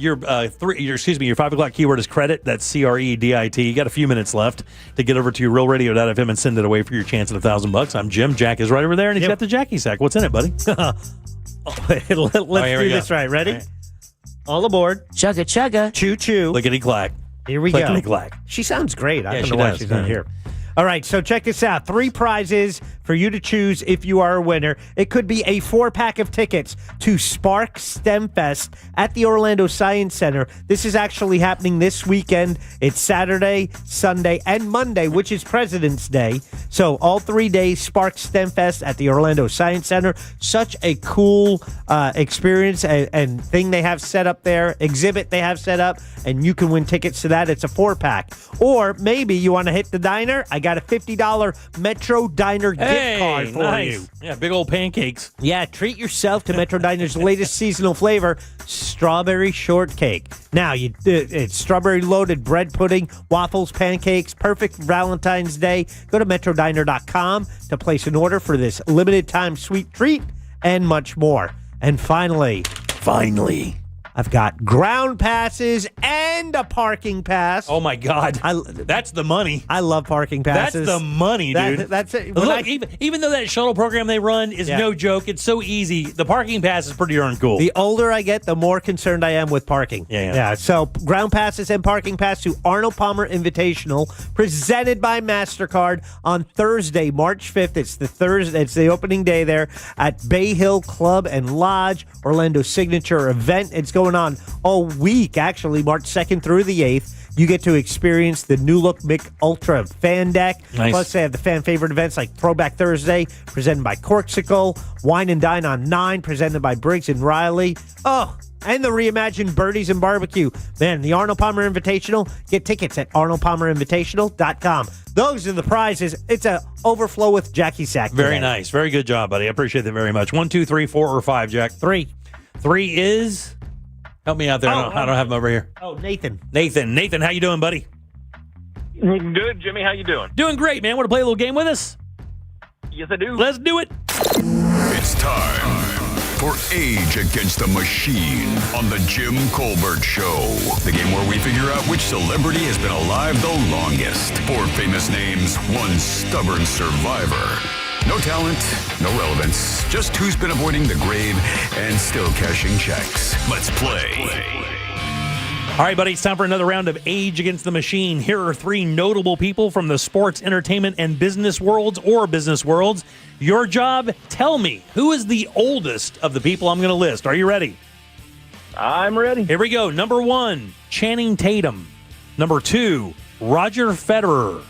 Your 5 o'clock keyword is credit. That's CREDIT. You got a few minutes left to get over to realradio.fm and send it away for your chance at $1,000. I'm Jim. Jack is right over there, and he's got the Jackie sack. What's in it, buddy? Let's do this right. Ready? All aboard. Chugga chugga. Choo choo. Lickety clack. Here we go. Lickety clack. She sounds great. I don't she know why does. she's not here. All right, so check this out. 3 prizes for you to choose if you are a winner. It could be a 4-pack of tickets to Spark STEM Fest at the Orlando Science Center. This is actually happening this weekend. It's Saturday, Sunday, and Monday, which is President's Day. So all 3 days, Spark STEM Fest at the Orlando Science Center. Such a cool experience and thing they have set up there, exhibit they have set up, and you can win tickets to that. It's a 4-pack. Or maybe you want to hit the diner. I got a $50 Metro Diner gift card for you. Yeah, big old pancakes. Yeah, treat yourself to Metro Diner's latest seasonal flavor, strawberry shortcake. Now, it's strawberry loaded bread pudding, waffles, pancakes, perfect for Valentine's Day. Go to metrodiner.com to place an order for this limited time sweet treat and much more. And finally, I've got ground passes and a parking pass. Oh, my God. That's the money. I love parking passes. That's the money, dude. That's it. Look, even though that shuttle program they run is no joke, it's so easy. The parking pass is pretty darn cool. The older I get, the more concerned I am with parking. Yeah. So ground passes and parking pass to Arnold Palmer Invitational, presented by MasterCard on Thursday, March 5th. It's the opening day there at Bay Hill Club and Lodge, Orlando's signature event. It's going on all week, actually, March 2nd through the 8th. You get to experience the new look Mick Ultra fan deck. Nice. Plus, they have the fan favorite events like Throwback Thursday, presented by Corksicle, Wine and Dine on 9, presented by Briggs and Riley. Oh, and the reimagined Birdies and Barbecue. Man, the Arnold Palmer Invitational. Get tickets at arnoldpalmerinvitational.com. Those are the prizes. It's a overflow with Jackie Sack today. Very nice. Very good job, buddy. I appreciate that very much. 1, 2, 3, 4, or 5, Jack? 3. 3 is... Help me out there. I don't have him over here. Oh, Nathan, how you doing, buddy? Good, Jimmy. How you doing? Doing great, man. Want to play a little game with us? Yes, I do. Let's do it. It's time for Age Against the Machine on the Jim Colbert Show. The game where we figure out which celebrity has been alive the longest. 4 famous names, 1 stubborn survivor. No talent, no relevance, just who's been avoiding the grave and still cashing checks. Let's play. All right, buddy, it's time for another round of Age Against the Machine. Here are 3 notable people from the sports, entertainment, and business worlds or business worlds. Your job, tell me, who is the oldest of the people I'm going to list? Are you ready? I'm ready. Here we go. Number 1, Channing Tatum. Number 2, Roger Federer.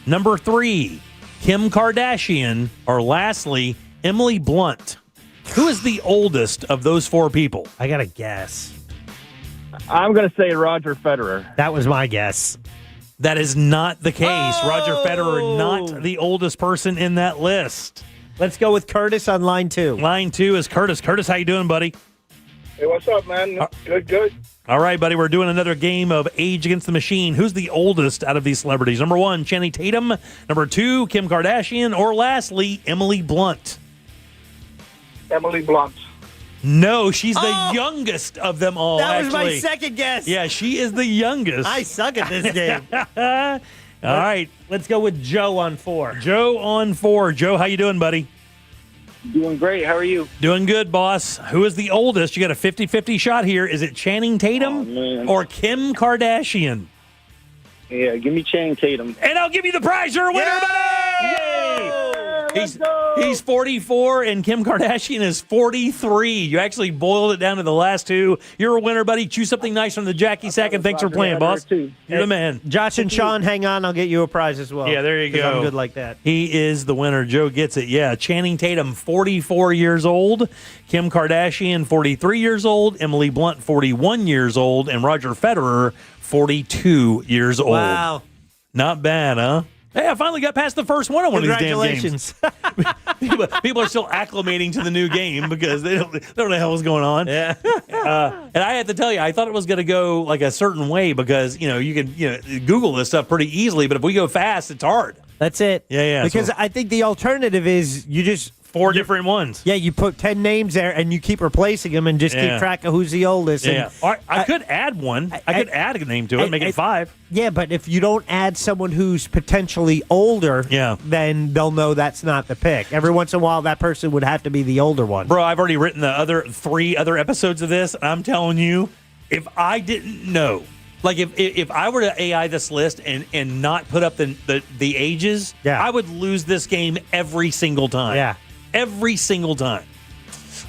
Number 3, Kim Kardashian, or lastly, Emily Blunt. Who is the oldest of those 4 people? I got to guess. I'm going to say Roger Federer. That was my guess. That is not the case. Roger Federer, not the oldest person in that list. Let's go with Curtis on line 2. Line 2 is Curtis. Curtis, how you doing, buddy? Hey, what's up, man? Good. All right, buddy. We're doing another game of Age Against the Machine. Who's the oldest out of these celebrities? Number 1, Channing Tatum. Number 2, Kim Kardashian. Or lastly, Emily Blunt. Emily Blunt. No, she's the youngest of them all. That was my actually. second guess. Yeah, she is the youngest. I suck at this game. All right. Let's go with Joe on 4. Joe on 4. Joe, how you doing, buddy? Doing great. How are you? Doing good, boss. Who is the oldest? You got a 50-50 shot here. Is it Channing Tatum or Kim Kardashian? Yeah, give me Channing Tatum. And I'll give you the prize. You're a winner, buddy! Yay! He's 44, and Kim Kardashian is 43. You actually boiled it down to the last two. You're a winner, buddy. Choose something nice from the Jackie Sack, and thanks for playing, boss. You're the man. Josh and Sean, hang on. I'll get you a prize as well. Yeah, there you 'cause go. I'm good like that. He is the winner. Joe gets it. Yeah, Channing Tatum, 44 years old. Kim Kardashian, 43 years old. Emily Blunt, 41 years old. And Roger Federer, 42 years old. Wow. Not bad, huh? Hey, I finally got past the first one on one of these damn games. Congratulations. People are still acclimating to the new game because they don't know the hell what's going on. Yeah. And I have to tell you, I thought it was going to go like a certain way because, you can Google this stuff pretty easily, but if we go fast, it's hard. That's it. Yeah. Because so I think the alternative is you just... 4 different ones. Yeah, you put 10 names there and you keep replacing them and just keep track of who's the oldest. Yeah. And I could add one. I could add a name to it, make it 5. Yeah, but if you don't add someone who's potentially older, then they'll know that's not the pick. Every once in a while, that person would have to be the older one. Bro, I've already written the other 3 other episodes of this, and I'm telling you, if I didn't know, like if I were to AI this list and not put up the ages, I would lose this game every single time. Yeah. Every single time.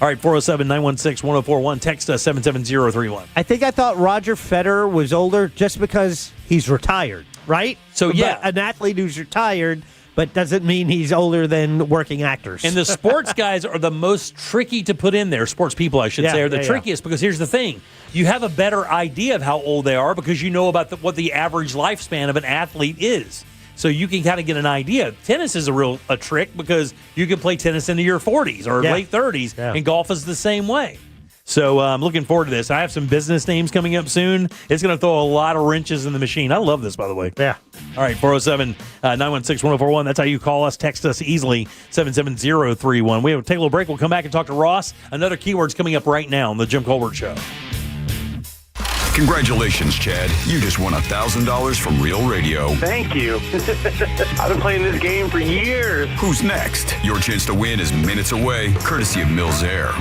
All right, 407-916-1041. Text us 77031. I think I thought Roger Federer was older just because he's retired, right? So, yeah. But an athlete who's retired, but doesn't mean he's older than working actors. And the sports guys are the most tricky to put in there. Sports people, I should say, are the trickiest because here's the thing. You have a better idea of how old they are because you know about what the average lifespan of an athlete is. So you can kind of get an idea. Tennis is a trick because you can play tennis into your 40s or late 30s, and golf is the same way. So I'm looking forward to this. I have some business names coming up soon. It's going to throw a lot of wrenches in the machine. I love this, by the way. Yeah. All right, 407-916-1041. That's how you call us. Text us easily, 77031. We have to take a little break. We'll come back and talk to Ross. Another keyword's coming up right now on the Jim Colbert Show. Congratulations, Chad. You just won $1,000 from Real Radio. Thank you. I've been playing this game for years. Who's next? Your chance to win is minutes away, courtesy of Mills Air.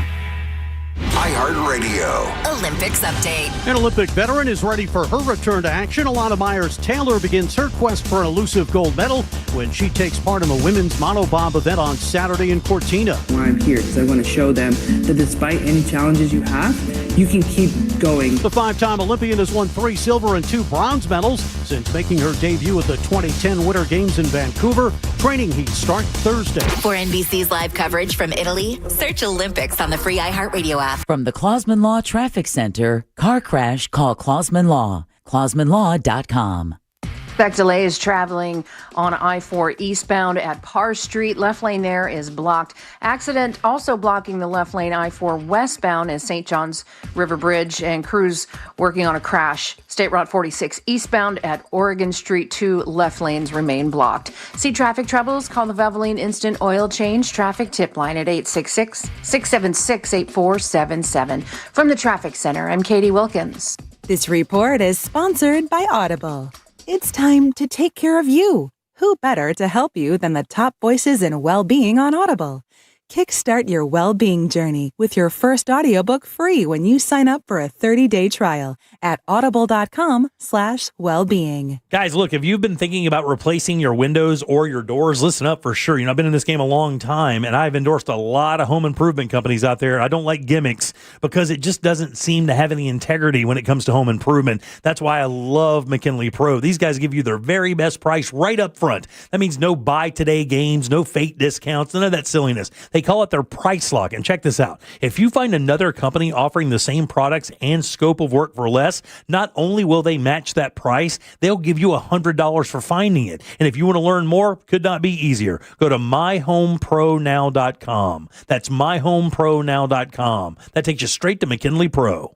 iHeartRadio. Olympics update. An Olympic veteran is ready for her return to action. Alana Myers-Taylor begins her quest for an elusive gold medal when she takes part in the women's monobob event on Saturday in Cortina. Why I'm here, because I want to show them that despite any challenges you have, you can keep going. The 5-time Olympian has won 3 silver and 2 bronze medals since making her debut at the 2010 Winter Games in Vancouver. Training heats start Thursday. For NBC's live coverage from Italy, search Olympics on the free iHeartRadio app. From the Clausman Law Traffic Center, car crash, call Clausman Law. ClausmanLaw.com. Expect delays traveling on I-4 eastbound at Parr Street. Left lane there is blocked. Accident also blocking the left lane I-4 westbound is St. John's River Bridge, and crews working on a crash. State Route 46 eastbound at Oregon Street. 2 left lanes remain blocked. See traffic troubles? Call the Valvoline Instant Oil Change Traffic Tip Line at 866-676-8477. From the Traffic Center, I'm Katie Wilkins. This report is sponsored by Audible. It's time to take care of you. Who better to help you than the top voices in well-being on Audible? Kickstart your well-being journey with your first audiobook free when you sign up for a 30-day trial at audible.com/wellbeing. Guys, look, if you've been thinking about replacing your windows or your doors, listen up for sure. I've been in this game a long time, and I've endorsed a lot of home improvement companies out there. I don't like gimmicks because it just doesn't seem to have any integrity when it comes to home improvement. That's why I love McKinley Pro. These guys give you their very best price right up front. That means no buy today games, no fake discounts, none of that silliness. They Hey, call it their Price Lock, and check this out. If you find another company offering the same products and scope of work for less, not only will they match that price, they'll give you $100 for finding it. And if you want to learn more, could not be easier. Go to myhomepronow.com. That's myhomepronow.com. That takes you straight to McKinley Pro.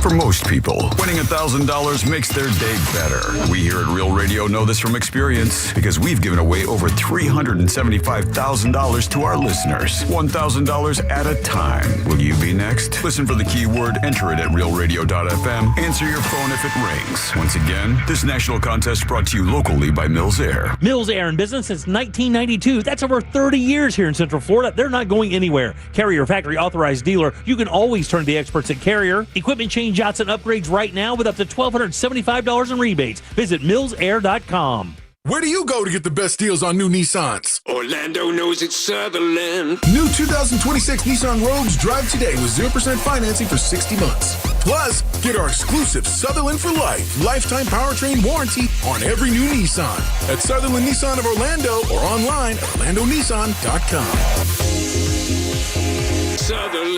For most people, winning $1,000 makes their day better. We here at Real Radio know this from experience because we've given away over $375,000 to our listeners, $1,000 at a time. Will you be next? Listen for the keyword, enter it at realradio.fm, answer your phone if it rings. Once again, this national contest brought to you locally by Mills Air. Mills Air in business since 1992. That's over 30 years here in Central Florida. They're not going anywhere. Carrier factory authorized dealer. You can always turn to the experts at Carrier. Equipment change outs and upgrades right now with up to $1,275 in rebates. Visit millsair.com. Where do you go to get the best deals on new Nissans? Orlando knows it's Sutherland. New 2026 Nissan Rogues drive today with 0% financing for 60 months. Plus, get our exclusive Sutherland for Life lifetime powertrain warranty on every new Nissan at Sutherland Nissan of Orlando or online at orlandonissan.com.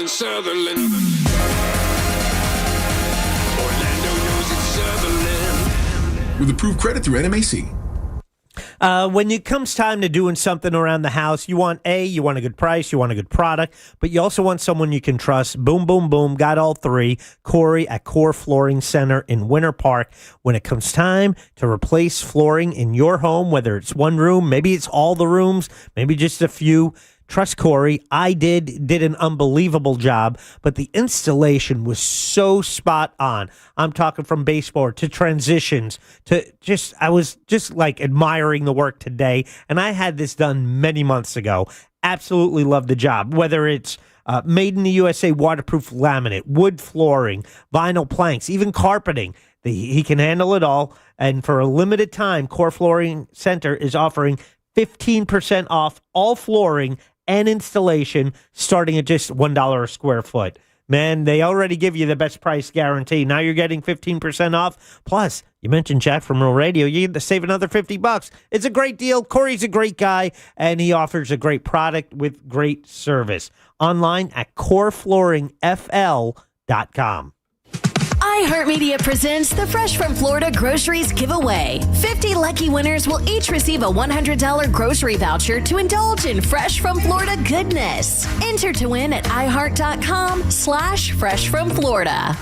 Sutherland. With approved credit through NMAC. When it comes time to doing something around the house, you want a good price, you want a good product, but you also want someone you can trust. Boom, boom, boom. Got all three. Corey at Core Flooring Center in Winter Park. When it comes time to replace flooring in your home, whether it's one room, maybe it's all the rooms, maybe just a few, trust Corey. I did an unbelievable job, but the installation was so spot on. I'm talking from baseboard to transitions to I was just like admiring the work today. And I had this done many months ago. Absolutely love the job. Whether it's made in the USA waterproof laminate, wood flooring, vinyl planks, even carpeting. He can handle it all. And for a limited time, Core Flooring Center is offering 15% off all flooring and installation starting at just $1 a square foot. Man, they already give you the best price guarantee. Now you're getting 15% off. Plus, you mentioned Jack from Real Radio. You get to save another $50. It's a great deal. Corey's a great guy, and he offers a great product with great service. Online at coreflooringfl.com. iHeartMedia presents the Fresh from Florida Groceries Giveaway. 50 lucky winners will each receive a $100 grocery voucher to indulge in Fresh from Florida goodness. Enter to win at iHeart.com/freshfromflorida.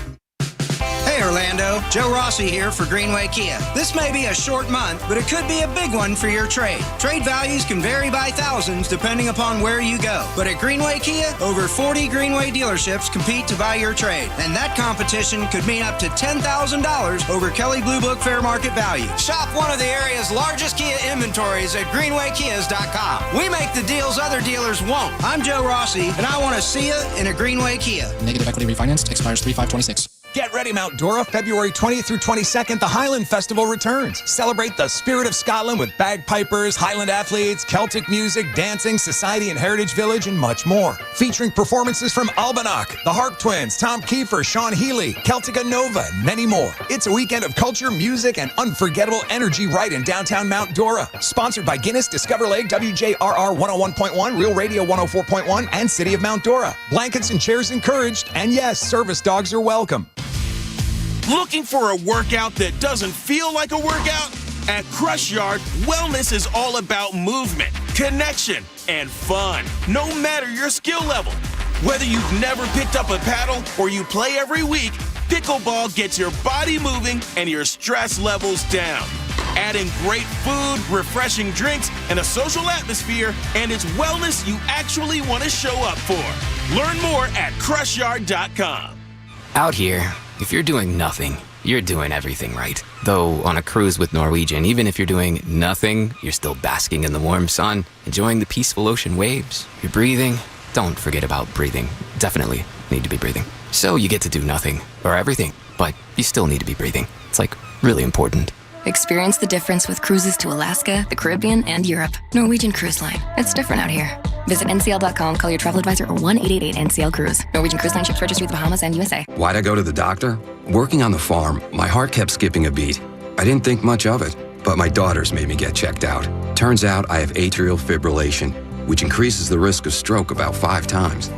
Hey Orlando, Joe Rossi here for Greenway Kia. This may be a short month, but it could be a big one for your trade. Trade values can vary by thousands depending upon where you go. But at Greenway Kia, over 40 Greenway dealerships compete to buy your trade. And that competition could mean up to $10,000 over Kelley Blue Book fair market value. Shop one of the area's largest Kia inventories at greenwaykias.com. We make the deals other dealers won't. I'm Joe Rossi, and I want to see you in a Greenway Kia. Negative equity refinanced, expires 3/5/26. Get ready, Mount Dora. February 20th through 22nd, the Highland Festival returns. Celebrate the spirit of Scotland with bagpipers, Highland athletes, Celtic music, dancing, society and heritage village, and much more. Featuring performances from Albanock, the Harp Twins, Tom Kiefer, Sean Healy, Celtica Nova, and many more. It's a weekend of culture, music, and unforgettable energy right in downtown Mount Dora. Sponsored by Guinness, Discover Lake, WJRR 101.1, Real Radio 104.1, and City of Mount Dora. Blankets and chairs encouraged, and yes, service dogs are welcome. Looking for a workout that doesn't feel like a workout? At Crush Yard, wellness is all about movement, connection, and fun, no matter your skill level. Whether you've never picked up a paddle or you play every week, pickleball gets your body moving and your stress levels down. Adding great food, refreshing drinks, and a social atmosphere, and it's wellness you actually want to show up for. Learn more at crushYard.com. Out here, if you're doing nothing, you're doing everything right. Though on a cruise with Norwegian, even if you're doing nothing, you're still basking in the warm sun, enjoying the peaceful ocean waves. You're breathing. Don't forget about breathing. Definitely need to be breathing. So you get to do nothing, or everything, but you still need to be breathing. It's like really important. Experience the difference with cruises to Alaska, the Caribbean, and Europe. Norwegian Cruise Line. It's different out here. Visit ncl.com, call your travel advisor, or 1-888-NCL-CRUISE. Norwegian Cruise Line ships registry to the Bahamas and USA. Why'd I go to the doctor? Working on the farm, my heart kept skipping a beat. I didn't think much of it, but my daughters made me get checked out. Turns out I have atrial fibrillation, which increases the risk of stroke about 5 times.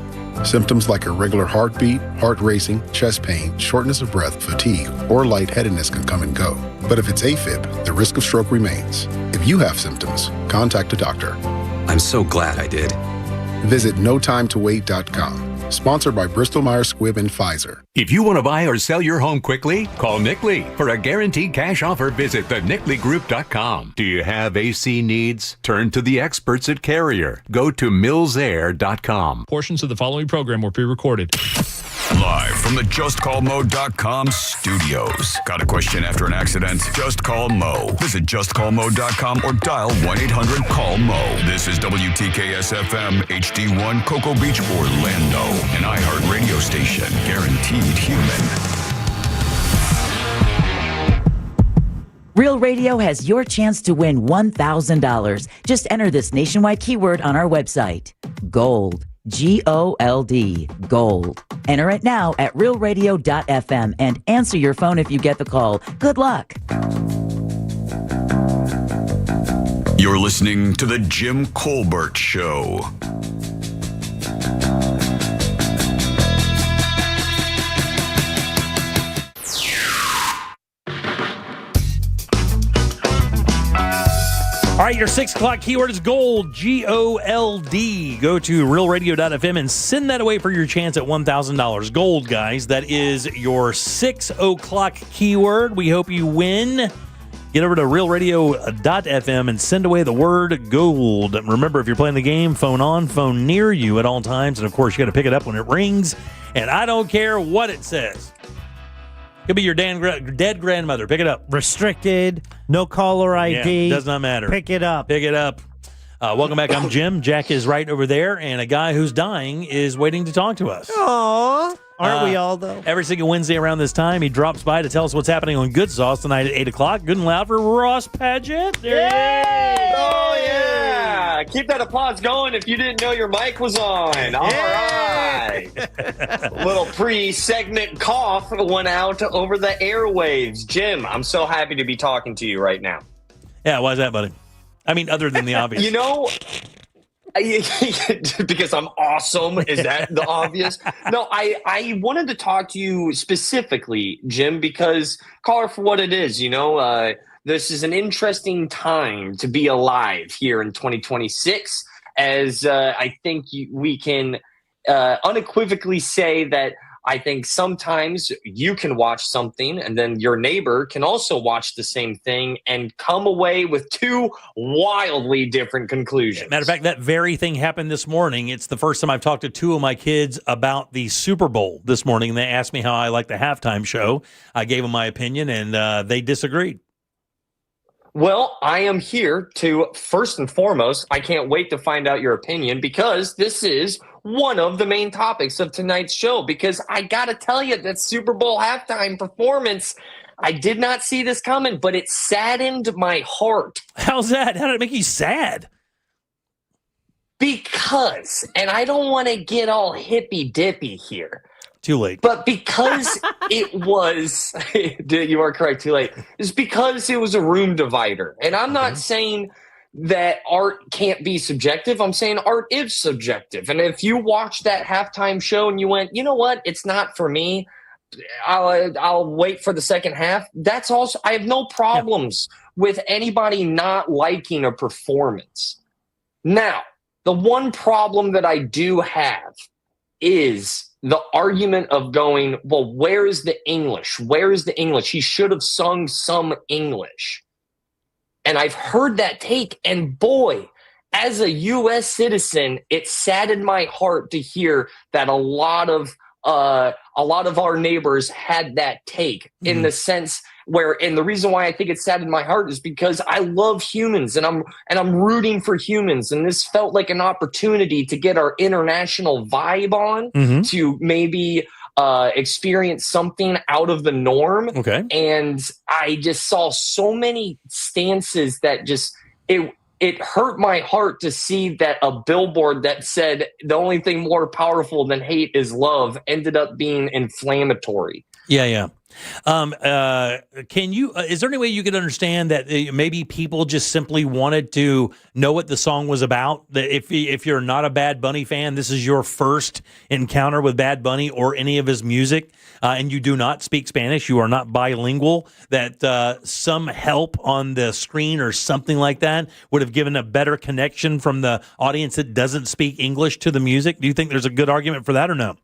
Symptoms like irregular heartbeat, heart racing, chest pain, shortness of breath, fatigue, or lightheadedness can come and go. But if it's AFib, the risk of stroke remains. If you have symptoms, contact a doctor. I'm so glad I did. Visit notimetowait.com. Sponsored by Bristol-Myers Squibb and Pfizer. If you want to buy or sell your home quickly, call Nick Lee. For a guaranteed cash offer, visit thenickleegroup.com. Do you have AC needs? Turn to the experts at Carrier. Go to millsair.com. Portions of the following program were pre-recorded. Live from the JustCallMo.com studios. Got a question after an accident? Just call Mo. Visit JustCallMo.com or dial 1-800-CALL-MO. This is WTKS-FM HD1 Cocoa Beach, Orlando. An iHeart radio station. Guaranteed human. Real Radio has your chance to win $1,000. Just enter this nationwide keyword on our website. Gold. G-O-L-D. Gold. Enter it now at realradio.fm and answer your phone if you get the call. Good luck. You're listening to The Jim Colbert Show. All right, your 6 o'clock keyword is gold, G-O-L-D. Go to realradio.fm and send that away for your chance at $1,000. Gold, guys. That is your 6 o'clock keyword. We hope you win. Get over to realradio.fm and send away the word gold. Remember, if you're playing the game, phone on, phone near you at all times. And, of course, you got to pick it up when it rings. And I don't care what it says. Could be your dead grandmother. Pick it up. Restricted, no caller ID. Yeah, does not matter. Pick it up. Pick it up. Welcome back. I'm Jim. Jack is right over there, and a guy who's dying is waiting to talk to us. Aww. Aren't we all, though? Every single Wednesday around this time, he drops by to tell us what's happening on Good Sauce tonight at 8 o'clock. Good and loud for Ross Padgett. There Oh, yeah. Keep that applause going if you didn't know your mic was on. All right. Little pre-segment cough went out over the airwaves. Jim, I'm so happy to be talking to you right now. Yeah, why is that, buddy? I mean, other than the obvious. You know, because I'm awesome. Is that the obvious? No, I wanted to talk to you specifically, Jim, because call it for what it is. You know, this is an interesting time to be alive here in 2026, as I think we can unequivocally say that I think sometimes you can watch something and then your neighbor can also watch the same thing and come away with two wildly different conclusions. Matter of fact, that very thing happened this morning. It's the first time I've talked to two of my kids about the Super Bowl this morning. And they asked me how I like the halftime show. I gave them my opinion, and they disagreed. Well, I am here to, first and foremost, I can't wait to find out your opinion, because this is one of the main topics of tonight's show. Because I got to tell you, that Super Bowl halftime performance, I did not see this coming, but it saddened my heart. How's that? How did it make you sad? Because, and I don't want to get all hippy-dippy here. Too late. But because it was, you are correct, too late. It's because it was a room divider. And I'm not saying that art can't be subjective. I'm saying art is subjective. And if you watched that halftime show and you went, you know what, it's not for me, I'll wait for the second half. That's also, I have no problems with anybody not liking a performance. Now, the one problem that I do have is the argument of going, well, where is the English? Where is the English? He should have sung some English. And I've heard that take, and boy, as a U.S. citizen, it saddened my heart to hear that a lot of our neighbors had that take, in the sense where, and the reason why I think it saddened my heart is because I love humans, and I'm rooting for humans, and this felt like an opportunity to get our international vibe on, to maybe experience something out of the norm. Okay. And I just saw so many stances that just it hurt my heart to see that a billboard that said the only thing more powerful than hate is love ended up being inflammatory. Yeah, yeah. Can you? Is there any way you could understand that maybe people just simply wanted to know what the song was about? That if you're not a Bad Bunny fan, this is your first encounter with Bad Bunny or any of his music, and you do not speak Spanish, you are not bilingual. That some help on the screen or something like that would have given a better connection from the audience that doesn't speak English to the music. Do you think there's a good argument for that or no?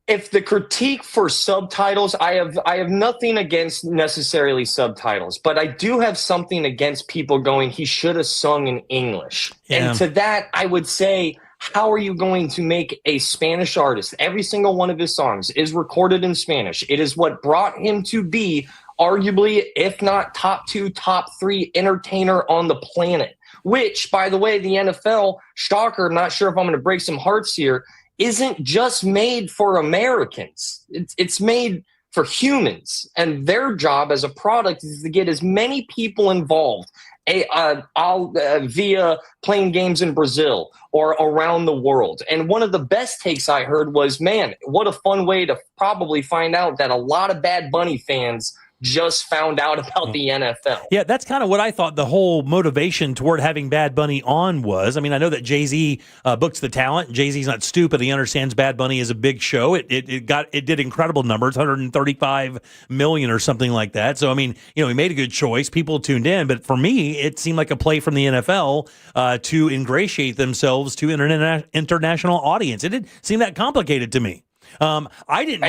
If the critique for subtitles, I have nothing against necessarily subtitles, but I do have something against people going, he should have sung in English. Yeah. And to that, I would say, how are you going to make a Spanish artist? Every single one of his songs is recorded in Spanish. It is what brought him to be arguably, if not top 2, top 3 entertainer on the planet, which, by the way, the NFL, shocker, I'm not sure if I'm going to break some hearts here, isn't just made for Americans. It's made for humans, and their job as a product is to get as many people involved via playing games in Brazil or around the world. And one of the best takes I heard was, man, what a fun way to probably find out that a lot of Bad Bunny fans just found out about the NFL. Yeah, that's kind of what I thought the whole motivation toward having Bad Bunny on was. I mean, I know that Jay-Z books the talent. Jay-Z's not stupid. He understands Bad Bunny is a big show. It did incredible numbers, 135 million or something like that. So, I mean, he made a good choice. People tuned in. But for me, it seemed like a play from the NFL to ingratiate themselves to international audience. It didn't seem that complicated to me. I didn't.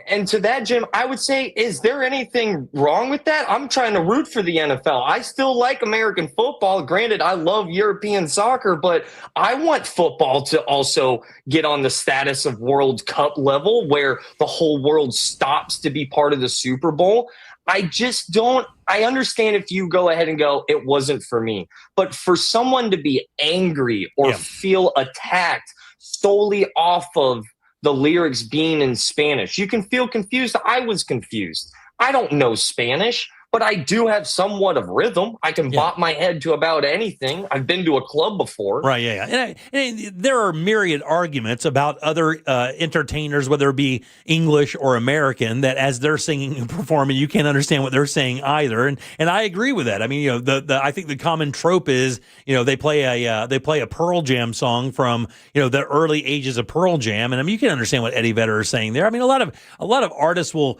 And to that, Jim, I would say, is there anything wrong with that? I'm trying to root for the NFL. I still like American football. Granted, I love European soccer, but I want football to also get on the status of World Cup level where the whole world stops to be part of the Super Bowl. I just don't. I understand if you go ahead and go, it wasn't for me. But for someone to be angry or feel attacked solely off of the lyrics being in Spanish, you can feel confused. I was confused. I don't know Spanish, but I do have somewhat of rhythm. I can bop my head to about anything. I've been to a club before. Right, yeah. And there are myriad arguments about other entertainers, whether it be English or American, that as they're singing and performing, you can't understand what they're saying either. And I agree with that. I mean, I think the common trope is, they play a Pearl Jam song from, the early ages of Pearl Jam, and I mean, you can understand what Eddie Vedder is saying there. I mean, a lot of artists will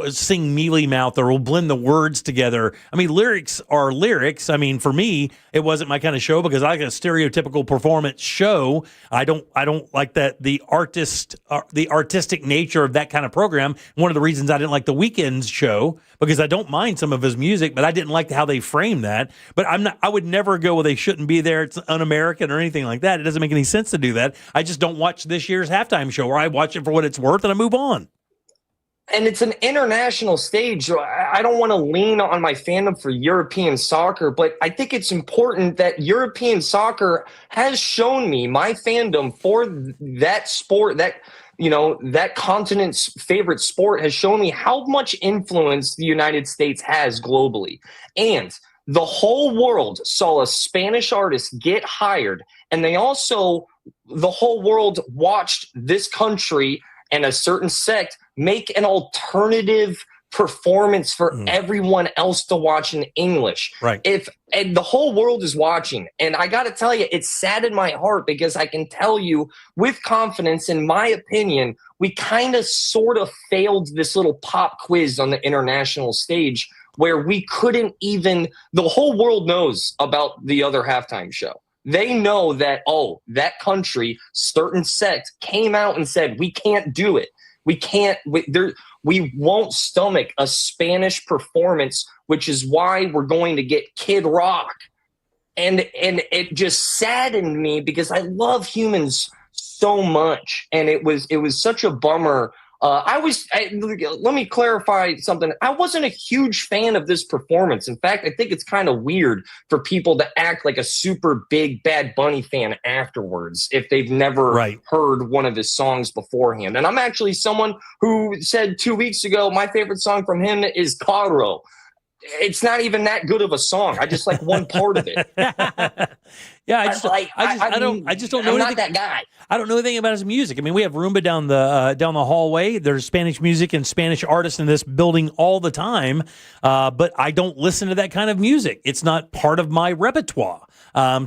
sing mealy mouth or will blend the words together. I mean, lyrics are lyrics. I mean, for me, it wasn't my kind of show because I like a stereotypical performance show. I don't like that the artistic nature of that kind of program. One of the reasons I didn't like the Weeknd's show, because I don't mind some of his music, but I didn't like how they framed that. But I would never go, well, they shouldn't be there, it's un-American or anything like that. It doesn't make any sense to do that. I just don't watch this year's halftime show, or I watch it for what it's worth and I move on. And it's an international stage. I don't want to lean on my fandom for European soccer, but I think it's important that European soccer has shown me my fandom for that sport, that continent's favorite sport has shown me how much influence the United States has globally. And the whole world saw a Spanish artist get hired, and the whole world watched this country and a certain sect make an alternative performance for everyone else to watch in English. Right. And the whole world is watching. And I got to tell you, it saddened my heart because I can tell you with confidence, in my opinion, we kind of sort of failed this little pop quiz on the international stage where we couldn't even, the whole world knows about the other halftime show. They know that, that country, certain sect came out and said, we can't do it. We won't stomach a Spanish performance, which is why we're going to get Kid Rock. And it just saddened me because I love humans so much. And it was such a bummer. Let me clarify something. I wasn't a huge fan of this performance. In fact, I think it's kind of weird for people to act like a super big Bad Bunny fan afterwards if they've never heard one of his songs beforehand. And I'm actually someone who said 2 weeks ago, my favorite song from him is Caro. it's not even that good of a song. I just like one part of it. Yeah, I just don't know. I'm not anything, that guy. I don't know anything about his music. I mean, we have Roomba down the hallway. There's Spanish music and Spanish artists in this building all the time, but I don't listen to that kind of music. It's not part of my repertoire.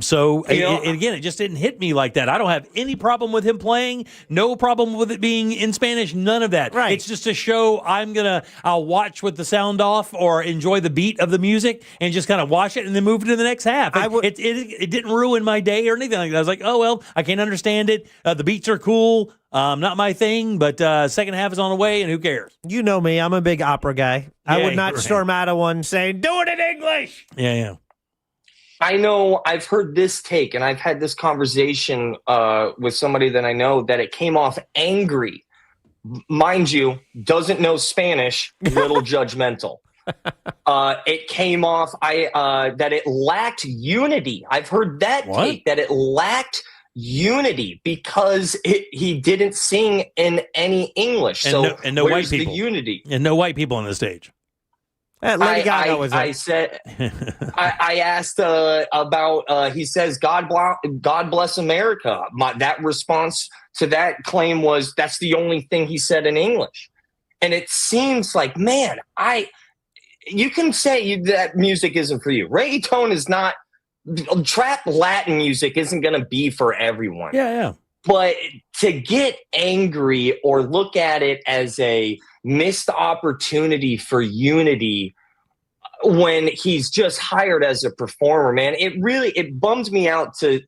So again, it just didn't hit me like that. I don't have any problem with him playing. No problem with it being in Spanish. None of that. Right. It's just a show. I'll watch with the sound off or enjoy the beat of the music and just kind of watch it and then move to the next half. It didn't ruin my day or anything like that. I was like, oh, well, I can't understand it. The beats are cool. Not my thing, but second half is on the way, and who cares? You know me. I'm a big opera guy. I Yeah, would not right. storm out of one saying, do it in English. Yeah. I know I've heard this take, and I've had this conversation with somebody that I know that it came off angry. Mind you, doesn't know Spanish, little judgmental. It came off that it lacked unity. I've heard that take, that it lacked unity because he didn't sing in any English. And no white where's people. the unity? And no white people on the stage. Lady Gaga was I said, I asked about, he says, God bless America. That response to that claim was, that's the only thing he said in English. And it seems like, man, you can say that music isn't for you. Reggaeton is not, trap Latin music isn't going to be for everyone. Yeah. But to get angry or look at it as a missed opportunity for unity when he's just hired as a performer, man, it bummed me out to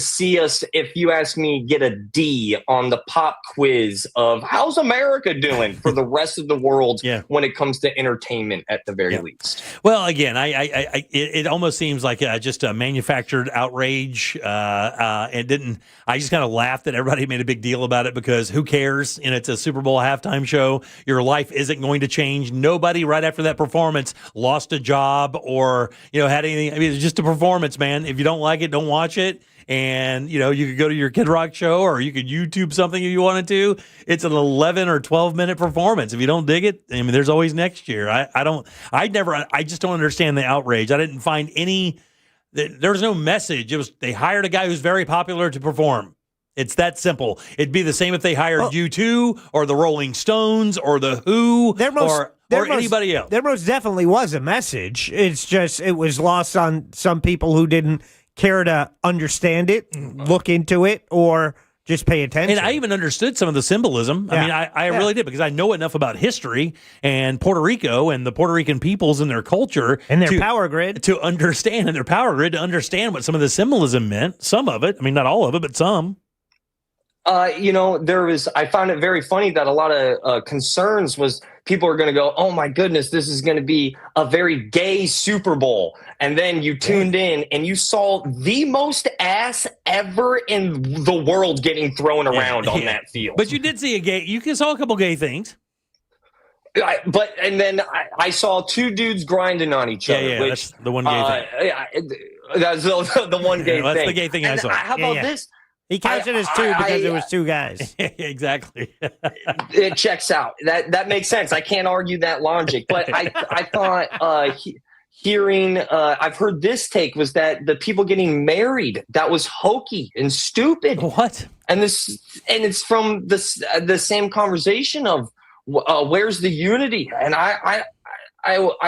see us, if you ask me, get a D on the pop quiz of how's America doing for the rest of the world when it comes to entertainment at the very least. Well, again, it almost seems like just a manufactured outrage. I just kind of laughed that everybody made a big deal about it because who cares? And it's a Super Bowl halftime show. Your life isn't going to change. Nobody right after that performance lost a job or had anything. I mean, it's just a performance, man. If you don't like it, don't watch it. And, you could go to your Kid Rock show or you could YouTube something if you wanted to. It's an 11 or 12 minute performance. If you don't dig it, I mean, there's always next year. I just don't understand the outrage. I didn't find there was no message. They hired a guy who's very popular to perform. It's that simple. It'd be the same if they hired U2 or the Rolling Stones or the Who or anybody else. There most definitely was a message. It's just, it was lost on some people who didn't care to understand it, look into it, or just pay attention. And I even understood some of the symbolism. I mean, I really did because I know enough about history and Puerto Rico and the Puerto Rican peoples and their culture and their power grid to understand what some of the symbolism meant. Some of it, I mean, not all of it, but some. I found it very funny that a lot of concerns was people are going to go, oh my goodness, this is going to be a very gay Super Bowl. And then you tuned in and you saw the most ass ever in the world getting thrown around on that field. But you did see you saw a couple gay things. And then I saw two dudes grinding on each other. Yeah, which, that's the one gay thing. That's the one gay thing. That's the gay thing I saw. How about this? He counts it as two because it was two guys. Exactly. It checks out. That makes sense. I can't argue that logic. But I thought I've heard this take was that the people getting married, that was hokey and stupid. What? And it's from the same conversation of where's the unity? And I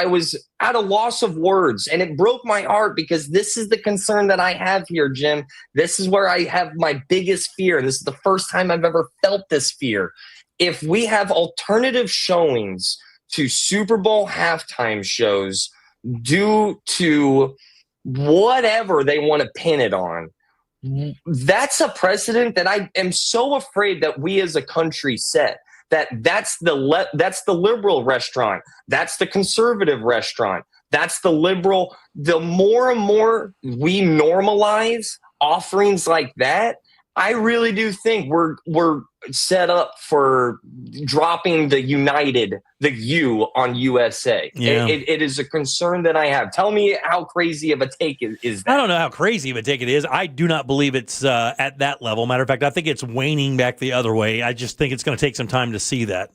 was at a loss of words, and it broke my heart because this is the concern that I have here, Jim. This is where I have my biggest fear, and this is the first time I've ever felt this fear. If we have alternative showings to Super Bowl halftime shows due to whatever they want to pin it on, that's a precedent that I am so afraid that we as a country set. That's the liberal restaurant. That's the conservative restaurant. That's the liberal. The more and more we normalize offerings like that, I really do think we're set up for dropping the U on USA. Yeah. It is a concern that I have. Tell me how crazy of a take is that? I don't know how crazy of a take it is. I do not believe it's at that level. Matter of fact, I think it's waning back the other way. I just think it's going to take some time to see that.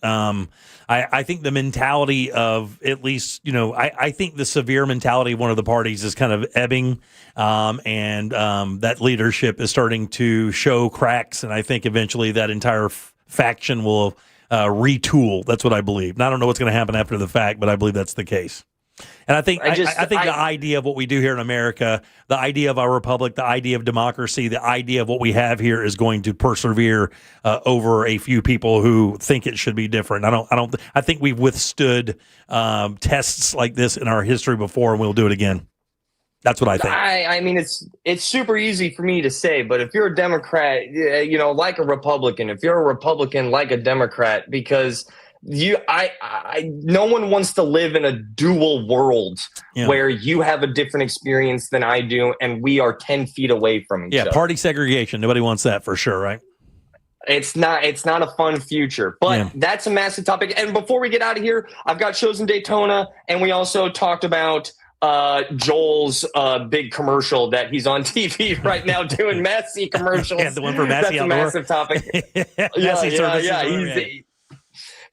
I think the mentality of, at least, I think the severe mentality of one of the parties is kind of ebbing, and that leadership is starting to show cracks, and I think eventually that entire faction will retool. That's what I believe. And I don't know what's going to happen after the fact, but I believe that's the case. And I think the idea of what we do here in America, the idea of our republic, the idea of democracy, the idea of what we have here is going to persevere over a few people who think it should be different. I think we've withstood tests like this in our history before, and we'll do it again. That's what I think. I mean, it's super easy for me to say, but if you're a Democrat, like a Republican, if you're a Republican like a Democrat, because no one wants to live in a dual world where you have a different experience than I do, and we are 10 feet away from each other. Yeah, party segregation. Nobody wants that for sure, right? It's not a fun future, but that's a massive topic. And before we get out of here, I've got shows in Daytona, and we also talked about Joel's big commercial that he's on TV right now doing Massey commercials. Yeah, the one for Massey. That's a massive topic.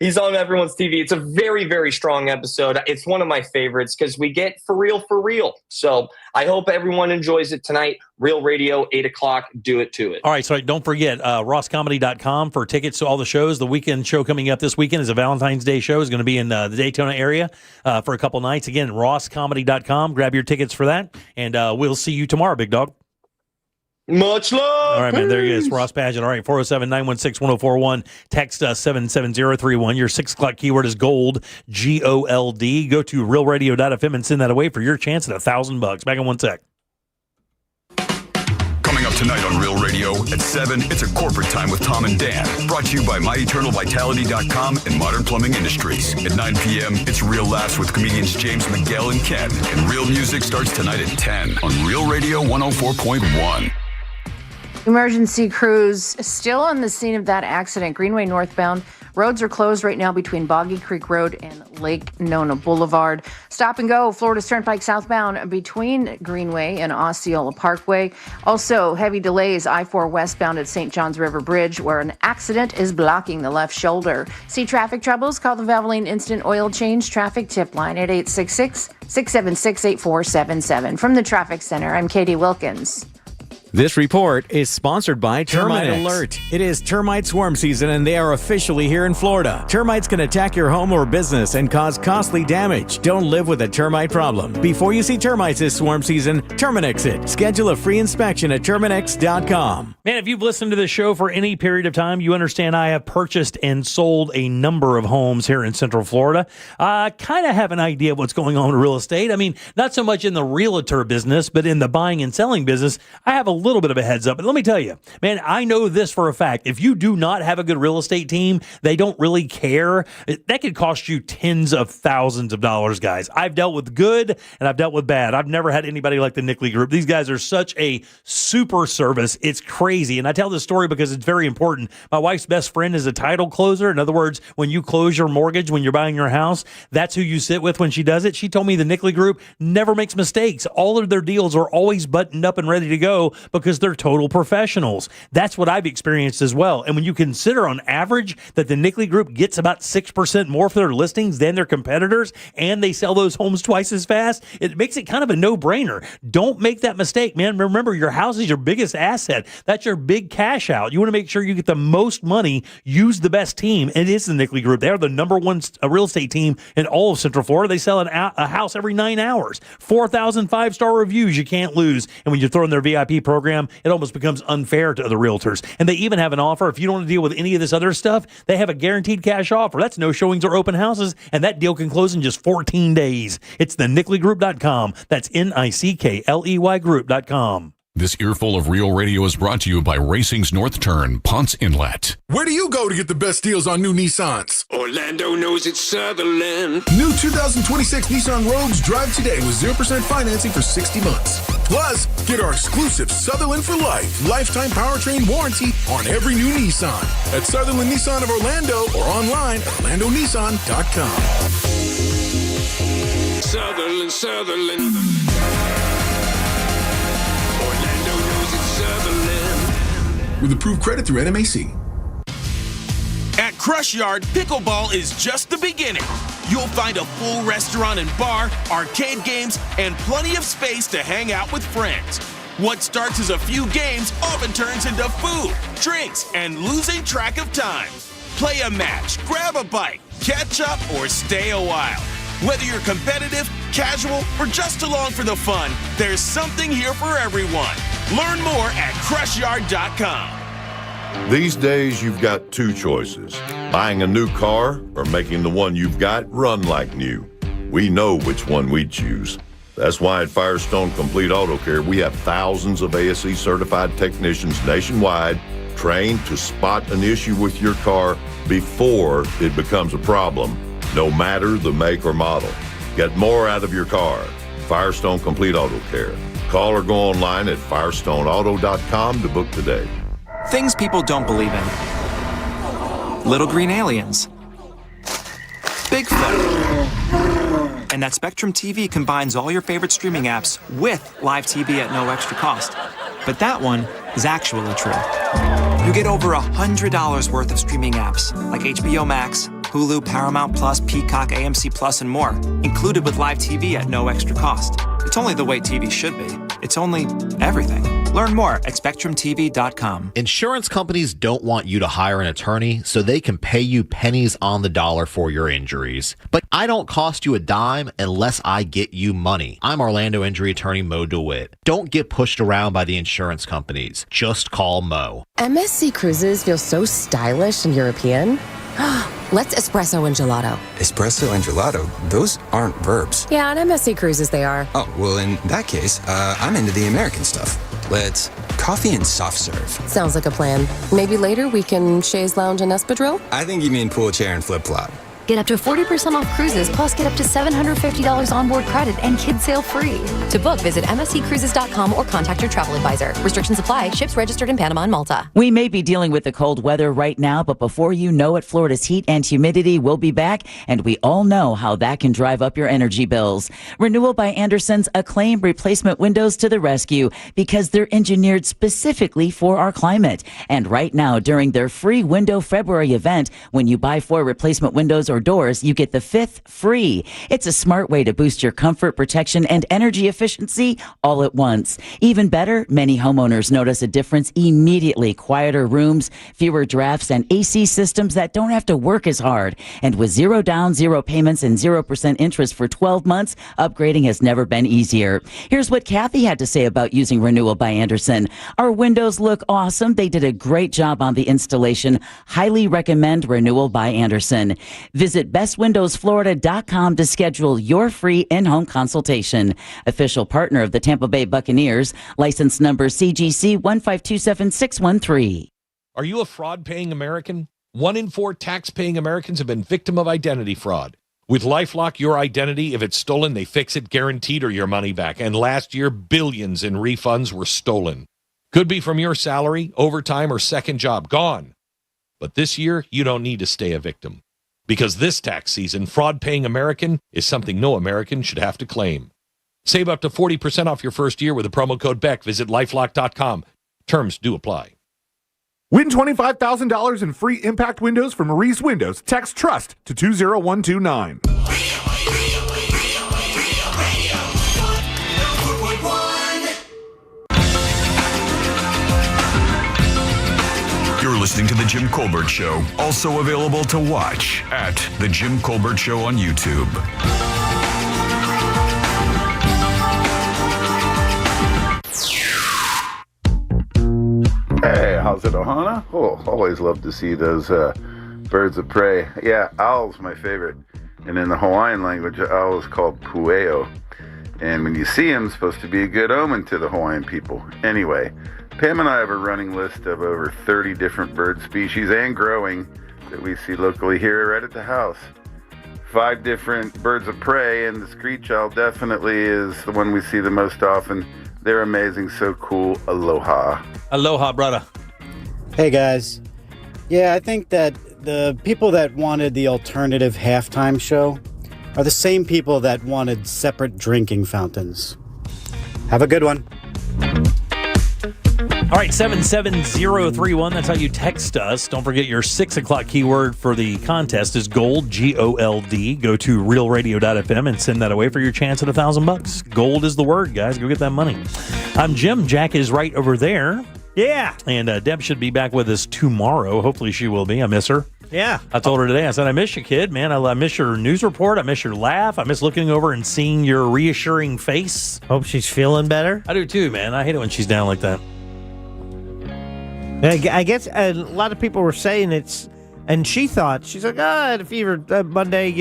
He's on everyone's TV. It's a very, very strong episode. It's one of my favorites because we get for real. So I hope everyone enjoys it tonight. Real Radio, 8 o'clock. Do it to it. All right, so don't forget, rosscomedy.com for tickets to all the shows. The weekend show coming up this weekend is a Valentine's Day show. It's going to be in the Daytona area for a couple nights. Again, rosscomedy.com. Grab your tickets for that, and we'll see you tomorrow, big dog. Much love. All right, man. There he is, Ross Pageant. All right, 407-916-1041. Text us 77031. Your 6 o'clock keyword is GOLD, GOLD. Go to realradio.fm and send that away for your chance at $1,000. Back in 1 sec. Coming up tonight on Real Radio at 7, it's a corporate time with Tom and Dan. Brought to you by MyEternalVitality.com and Modern Plumbing Industries. At 9 p.m., it's Real Laughs with comedians James Miguel and Ken. And Real Music starts tonight at 10 on Real Radio 104.1. Emergency crews still on the scene of that accident. Greenway northbound. Roads are closed right now between Boggy Creek Road and Lake Nona Boulevard. Stop and go. Florida's Turnpike southbound between Greenway and Osceola Parkway. Also, heavy delays I-4 westbound at St. John's River Bridge, where an accident is blocking the left shoulder. See traffic troubles? Call the Valvoline Instant Oil Change Traffic Tip Line at 866-676-8477. From the Traffic Center, I'm Katie Wilkins. This report is sponsored by Termite Terminex. Alert. It is termite swarm season, and they are officially here in Florida. Termites can attack your home or business and cause costly damage. Don't live with a termite problem. Before you see termites this swarm season, Terminex it. Schedule a free inspection at Terminex.com. Man, if you've listened to this show for any period of time, you understand I have purchased and sold a number of homes here in Central Florida. I kind of have an idea of what's going on with real estate. I mean, not so much in the realtor business, but in the buying and selling business, I have a little bit of a heads up. But let me tell you, man, I know this for a fact. If you do not have a good real estate team, they don't really care. That could cost you tens of thousands of dollars, guys. I've dealt with good and I've dealt with bad. I've never had anybody like the Nickley Group. These guys are such a super service. It's crazy. And I tell this story because it's very important. My wife's best friend is a title closer. In other words, when you close your mortgage, when you're buying your house, that's who you sit with when she does it. She told me the Nickley Group never makes mistakes. All of their deals are always buttoned up and ready to go because they're total professionals. That's what I've experienced as well. And when you consider on average that the Nickley Group gets about 6% more for their listings than their competitors, and they sell those homes twice as fast, it makes it kind of a no-brainer. Don't make that mistake, man. Remember, your house is your biggest asset. That's your big cash out. You want to make sure you get the most money, use the best team, and it is the Nickley Group. They are the number one real estate team in all of Central Florida. They sell a house every 9 hours. 4,000 5-star reviews you can't lose. And when you throw in their VIP program, it almost becomes unfair to other realtors. And they even have an offer. If you don't want to deal with any of this other stuff, they have a guaranteed cash offer. That's no showings or open houses, and that deal can close in just 14 days. It's the NickleyGroup.com. That's NICKLEY Group.com. This earful of Real Radio is brought to you by Racing's North Turn, Ponce Inlet. Where do you go to get the best deals on new Nissans? Orlando knows it's Sutherland. New 2026 Nissan Rogues drive today with 0% financing for 60 months. Plus, get our exclusive Sutherland for Life lifetime powertrain warranty on every new Nissan at Sutherland Nissan of Orlando or online at orlandonissan.com. Sutherland, Sutherland. Orlando knows it's Sutherland. With approved credit through NMAC. At Crush Yard, pickleball is just the beginning. You'll find a full restaurant and bar, arcade games, and plenty of space to hang out with friends. What starts as a few games often turns into food, drinks, and losing track of time. Play a match, grab a bite, catch up, or stay a while. Whether you're competitive, casual, or just along for the fun, there's something here for everyone. Learn more at crushyard.com. These days, you've got two choices, buying a new car or making the one you've got run like new. We know which one we'd choose. That's why at Firestone Complete Auto Care, we have thousands of ASE certified technicians nationwide trained to spot an issue with your car before it becomes a problem, no matter the make or model. Get more out of your car. Firestone Complete Auto Care. Call or go online at firestoneauto.com to book today. Things people don't believe in. Little green aliens. Bigfoot. And that Spectrum TV combines all your favorite streaming apps with live TV at no extra cost. But that one is actually true. You get over $100 worth of streaming apps like HBO Max, Hulu, Paramount Plus, Peacock, AMC Plus, and more, included with live TV at no extra cost. It's only the way TV should be. It's only everything. Learn more at SpectrumTV.com. Insurance companies don't want you to hire an attorney so they can pay you pennies on the dollar for your injuries. But I don't cost you a dime unless I get you money. I'm Orlando injury attorney Mo DeWitt. Don't get pushed around by the insurance companies. Just call Mo. MSC Cruises feel so stylish and European. Let's espresso and gelato. Espresso and gelato? Those aren't verbs. Yeah, on MSC Cruises they are. Oh, well, in that case, I'm into the American stuff. Let's coffee and soft serve. Sounds like a plan. Maybe later we can chaise lounge and espadrille? I think you mean pool chair and flip-flop. Get up to 40% off cruises, plus get up to $750 onboard credit and kids sail free. To book, visit msccruises.com or contact your travel advisor. Restrictions apply. Ships registered in Panama and Malta. We may be dealing with the cold weather right now, but before you know it, Florida's heat and humidity will be back, and we all know how that can drive up your energy bills. Renewal by Anderson's acclaimed replacement windows to the rescue because they're engineered specifically for our climate. And right now, during their free Window February event, when you buy 4 replacement windows or doors, you get the 5th free. It's a smart way to boost your comfort, protection, and energy efficiency all at once. Even better, many homeowners notice a difference immediately. Quieter rooms, fewer drafts, and AC systems that don't have to work as hard. And with 0 down, 0 payments, and 0% interest for 12 months, upgrading has never been easier. Here's what Kathy had to say about using Renewal by Anderson. Our windows look awesome. They did a great job on the installation. Highly recommend Renewal by Anderson. Visit bestwindowsflorida.com to schedule your free in-home consultation. Official partner of the Tampa Bay Buccaneers. License number CGC 1527613. Are you a fraud-paying American? 1 in 4 tax-paying Americans have been victim of identity fraud. With LifeLock, your identity, if it's stolen, they fix it guaranteed or your money back. And last year, billions in refunds were stolen. Could be from your salary, overtime, or second job. Gone. But this year, you don't need to stay a victim. Because this tax season, fraud-paying American is something no American should have to claim. Save up to 40% off your first year with the promo code BECK. Visit LifeLock.com. Terms do apply. Win $25,000 in free impact windows from Maurice Windows. Text TRUST to 20129. You're listening to The Jim Colbert Show, also available to watch at The Jim Colbert Show on YouTube. Hey, how's it, Ohana? Oh, always love to see those birds of prey. Yeah, owl's my favorite. And in the Hawaiian language, owl is called pueo. And when you see him, it's supposed to be a good omen to the Hawaiian people. Anyway, Pam and I have a running list of over 30 different bird species and growing that we see locally here right at the house. 5 different birds of prey, and the screech owl definitely is the one we see the most often. They're amazing, so cool. Aloha. Aloha, brother. Hey, guys. Yeah, I think that the people that wanted the alternative halftime show are the same people that wanted separate drinking fountains. Have a good one. All right, 77031. That's how you text us. Don't forget your 6 o'clock keyword for the contest is gold, G-O-L-D. Go to realradio.fm and send that away for your chance at $1,000. Gold is the word, guys. Go get that money. I'm Jim. Jack is right over there. Yeah. And Deb should be back with us tomorrow. Hopefully she will be. I miss her. Yeah. I told her today, I said, I miss you, kid, man. I miss your news report. I miss your laugh. I miss looking over and seeing your reassuring face. Hope she's feeling better. I do too, man. I hate it when she's down like that. I guess a lot of people were saying it's, and she thought, she's like, I had a fever Monday,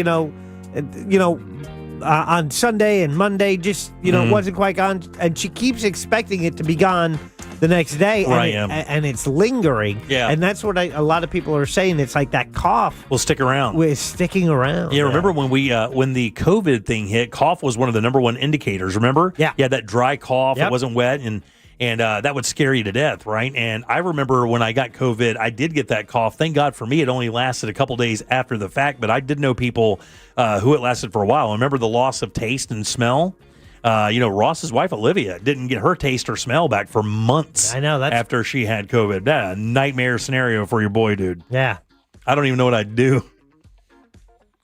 on Sunday and Monday, just, it wasn't quite gone. And she keeps expecting it to be gone the next day. Right, and it's lingering. Yeah. And that's what a lot of people are saying. It's like that cough will stick around. Is sticking around. Yeah, remember when when the COVID thing hit, cough was one of the number one indicators, remember? Yeah. Yeah, that dry cough, Yep. it wasn't wet, and that would scare you to death, right? And I remember when I got COVID, I did get that cough. Thank God for me, it only lasted a couple days after the fact, but I did know people who it lasted for a while. I remember the loss of taste and smell. Ross's wife, Olivia, didn't get her taste or smell back for months. I know, after she had COVID. That a nightmare scenario for your boy, dude. Yeah. I don't even know what I'd do.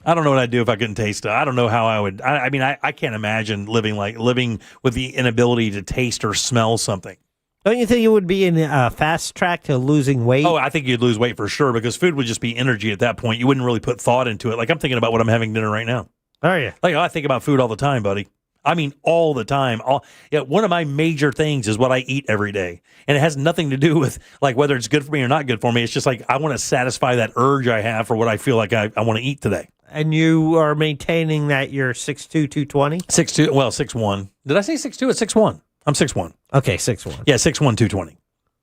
I don't know what I'd do if I couldn't taste it. I don't know how I would. I can't imagine living with the inability to taste or smell something. Don't you think it would be in a fast track to losing weight? Oh, I think you'd lose weight for sure because food would just be energy at that point. You wouldn't really put thought into it. Like I'm thinking about what I'm having dinner right now. Are you? Like I think about food all the time, buddy. I mean, all the time. One of my major things is what I eat every day. And it has nothing to do with like whether it's good for me or not good for me. It's just like I want to satisfy that urge I have for what I feel like I want to eat today. And you are maintaining that you're 6'2", 220? 6'2", well, 6'1". Did I say 6'2" or 6'1"? I'm 6'1". Okay, 6'1". Yeah, 6'1", 220.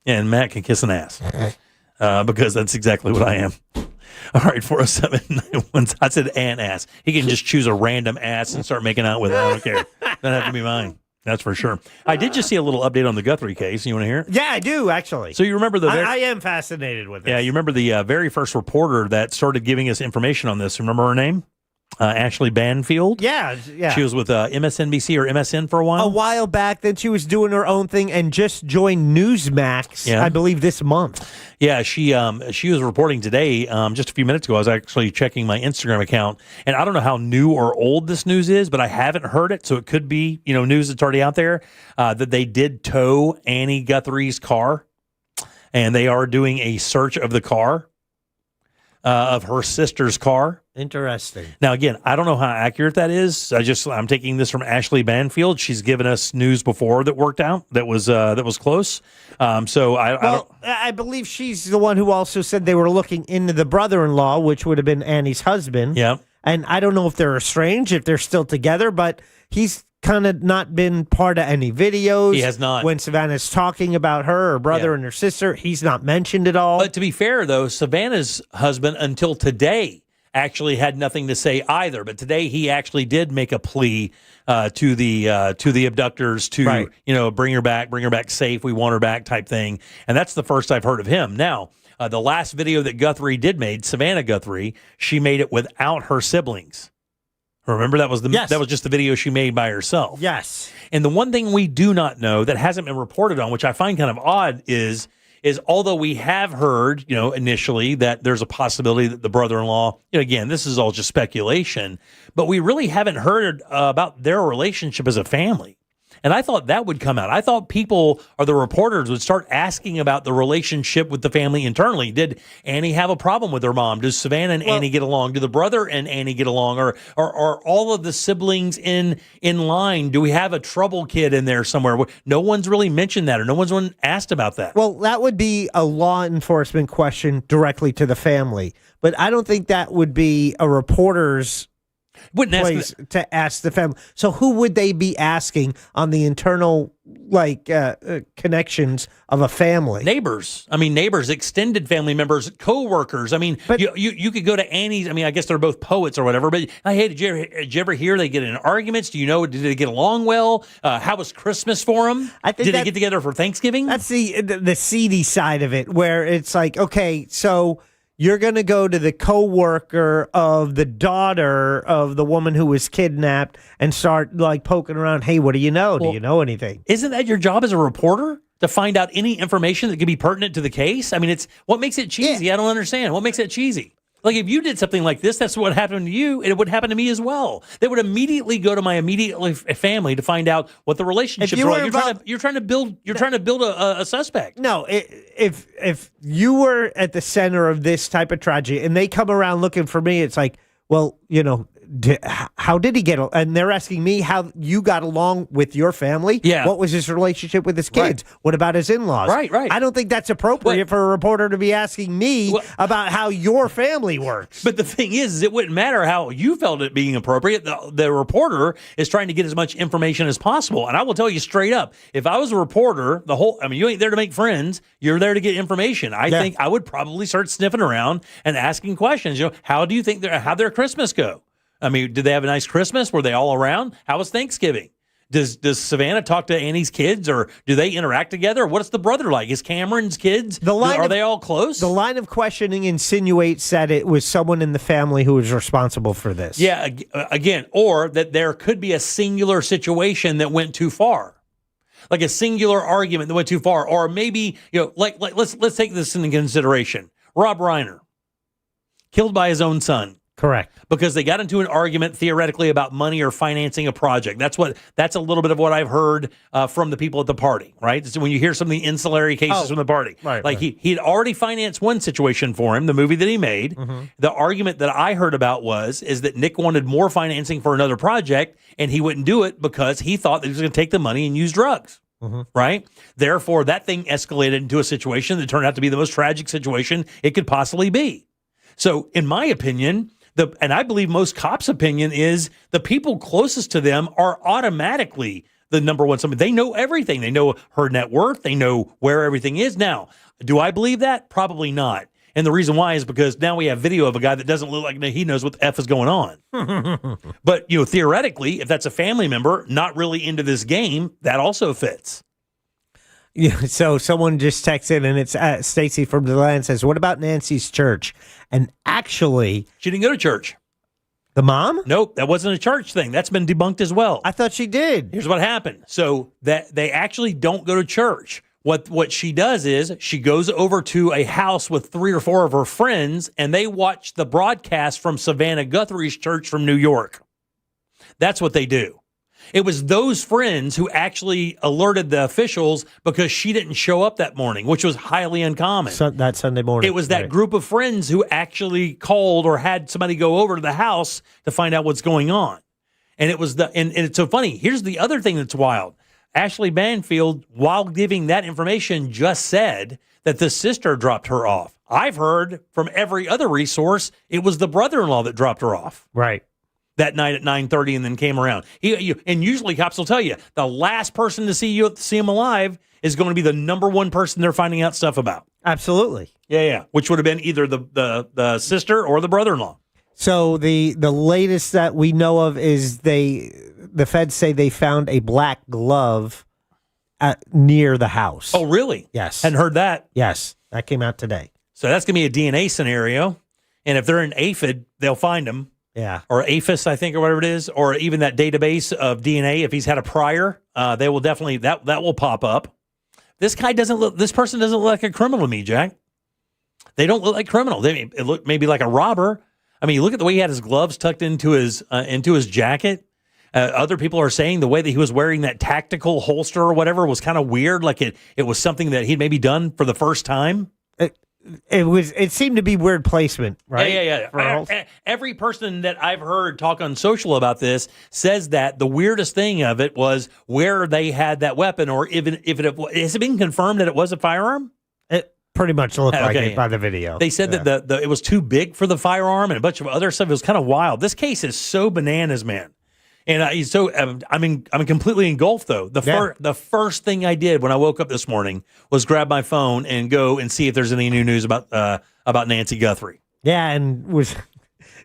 And Matt can kiss an ass because that's exactly what I am. All right, 407-917. I said an ass. He can just choose a random ass and start making out with it. I don't care. Doesn't have to be mine. That's for sure. I did just see a little update on the Guthrie case. You want to hear it? Yeah, I do, actually. So you remember I am fascinated with it. Yeah, you remember the very first reporter that started giving us information on this. Remember her name? Ashley Banfield? Yeah. She was with MSNBC or MSN for a while? A while back, then she was doing her own thing and just joined Newsmax, I believe, this month. Yeah, she was reporting today, just a few minutes ago. I was actually checking my Instagram account, and I don't know how new or old this news is, but I haven't heard it, so it could be news that's already out there, that they did tow Annie Guthrie's car, and they are doing a search of the car, of her sister's car. Interesting. Now, again, I don't know how accurate that is. I'm taking this from Ashley Banfield. She's given us news before that worked out. That was close. I believe she's the one who also said they were looking into the brother-in-law, which would have been Annie's husband. Yeah. And I don't know if they're estranged, if they're still together, but he's kind of not been part of any videos. He has not. When Savannah's talking about her brother and her sister, he's not mentioned at all. But to be fair, though, Savannah's husband until today actually had nothing to say either. But today he actually did make a plea to the abductors to bring her back safe. We want her back type thing. And that's the first I've heard of him. Now, the last video that Guthrie made, Savannah Guthrie, she made it without her siblings. Remember, that was just the video she made by herself. Yes. And the one thing we do not know that hasn't been reported on, which I find kind of odd, is although we have heard, initially that there's a possibility that the brother-in-law, again, this is all just speculation, but we really haven't heard about their relationship as a family. And I thought that would come out. I thought people or the reporters would start asking about the relationship with the family internally. Did Annie have a problem with her mom? Does Savannah and Annie get along? Do the brother and Annie get along? Or are all of the siblings in line? Do we have a trouble kid in there somewhere? No one's really mentioned that, or no one's asked about that. Well, that would be a law enforcement question directly to the family. But I don't think that would be a reporter's Wouldn't ask place to ask the family. So who would they be asking on the internal connections of a family? Neighbors. I mean, neighbors, extended family members, co-workers. I mean, you could go to Annie's. I mean, I guess they're both poets or whatever. But hey, did you ever hear they get in arguments? Do you know? Did they get along well? How was Christmas for them? Did they get together for Thanksgiving? That's the seedy side of it, where it's like, okay, so you're going to go to the coworker of the daughter of the woman who was kidnapped and start like poking around. Hey, what do you know? Do you know anything? Isn't that your job as a reporter? To find out any information that could be pertinent to the case? I mean, it's what makes it cheesy. Yeah. I don't understand. What makes it cheesy? Like, if you did something like this, that's what happened to you, and it would happen to me as well. They would immediately go to my immediate family to find out what the relationships are. You're trying to build a suspect. No, if you were at the center of this type of tragedy and they come around looking for me, it's like, well, you know, how did he get? And they're asking me how you got along with your family. Yeah. What was his relationship with his kids? Right. What about his in-laws? Right. I don't think that's appropriate for a reporter to be asking me about how your family works. But the thing is it wouldn't matter how you felt it being appropriate. The reporter is trying to get as much information as possible. And I will tell you straight up, if I was a reporter, you ain't there to make friends. You're there to get information. I think I would probably start sniffing around and asking questions. You know, how do you think how'd their Christmas go? I mean, did they have a nice Christmas? Were they all around? How was Thanksgiving? Does Savannah talk to Annie's kids, or do they interact together? What's the brother like? Is Cameron's kids, are they all close? The line of questioning insinuates that it was someone in the family who was responsible for this. Yeah, again, or that there could be a singular situation that went too far. Like a singular argument that went too far. Or maybe, let's take this into consideration. Rob Reiner, killed by his own son. Correct. Because they got into an argument theoretically about money or financing a project. That's a little bit of what I've heard from the people at the party, right? So when you hear some of the ancillary cases from the party. Right. He'd already financed one situation for him, the movie that he made. Mm-hmm. The argument that I heard about is that Nick wanted more financing for another project, and he wouldn't do it because he thought that he was going to take the money and use drugs. Mm-hmm. Right? Therefore, that thing escalated into a situation that turned out to be the most tragic situation it could possibly be. So, in my opinion, and I believe most cops' opinion is the people closest to them are automatically the number one. They know everything. They know her net worth. They know where everything is. Now, do I believe that? Probably not. And the reason why is because now we have video of a guy that doesn't look like he knows what the F is going on. But, theoretically, if that's a family member not really into this game, that also fits. Yeah, so someone just texted, and it's Stacy from DeLand says, what about Nancy's church? And actually, she didn't go to church. The mom? Nope, that wasn't a church thing. That's been debunked as well. I thought she did. Here's what happened. So that they actually don't go to church. What she does is she goes over to a house with 3 or 4 of her friends, and they watch the broadcast from Savannah Guthrie's church from New York. That's what they do. It was those friends who actually alerted the officials because she didn't show up that morning, which was highly uncommon. That Sunday morning. It was that group of friends who actually called or had somebody go over to the house to find out what's going on. And it was and it's so funny. Here's the other thing that's wild. Ashley Banfield, while giving that information, just said that the sister dropped her off. I've heard from every other resource it was the brother-in-law that dropped her off. Right. That night at 9:30 and then came around. And usually cops will tell you the last person to see him alive is going to be the number one person they're finding out stuff about. Absolutely. Yeah. Which would have been either the sister or the brother-in-law. So the latest that we know of is the feds say they found a black glove near the house. Oh, really? Yes. Hadn't heard that. Yes. That came out today. So that's going to be a DNA scenario. And if they're in AFID, they'll find him. Yeah. Or APHIS, I think, or whatever it is, or even that database of DNA. If he's had a prior, they will definitely, that will pop up. This person doesn't look like a criminal to me, Jack. They don't look like criminal. It look maybe like a robber. I mean, you look at the way he had his gloves tucked into his jacket. Other people are saying the way that he was wearing that tactical holster or whatever was kind of weird. Like it was something that he'd maybe done for the first time. It seemed to be weird placement, right? Yeah. Every person that I've heard talk on social about this says that the weirdest thing of it was where they had that weapon, or even if has it been confirmed that it was a firearm? pretty much looked like Okay. it by the video. They said that it was too big for the firearm and a bunch of other stuff. It was kind of wild. This case is so bananas, man. And I'm completely engulfed though. The first thing I did when I woke up this morning was grab my phone and go and see if there's any new news about Nancy Guthrie. Yeah, and was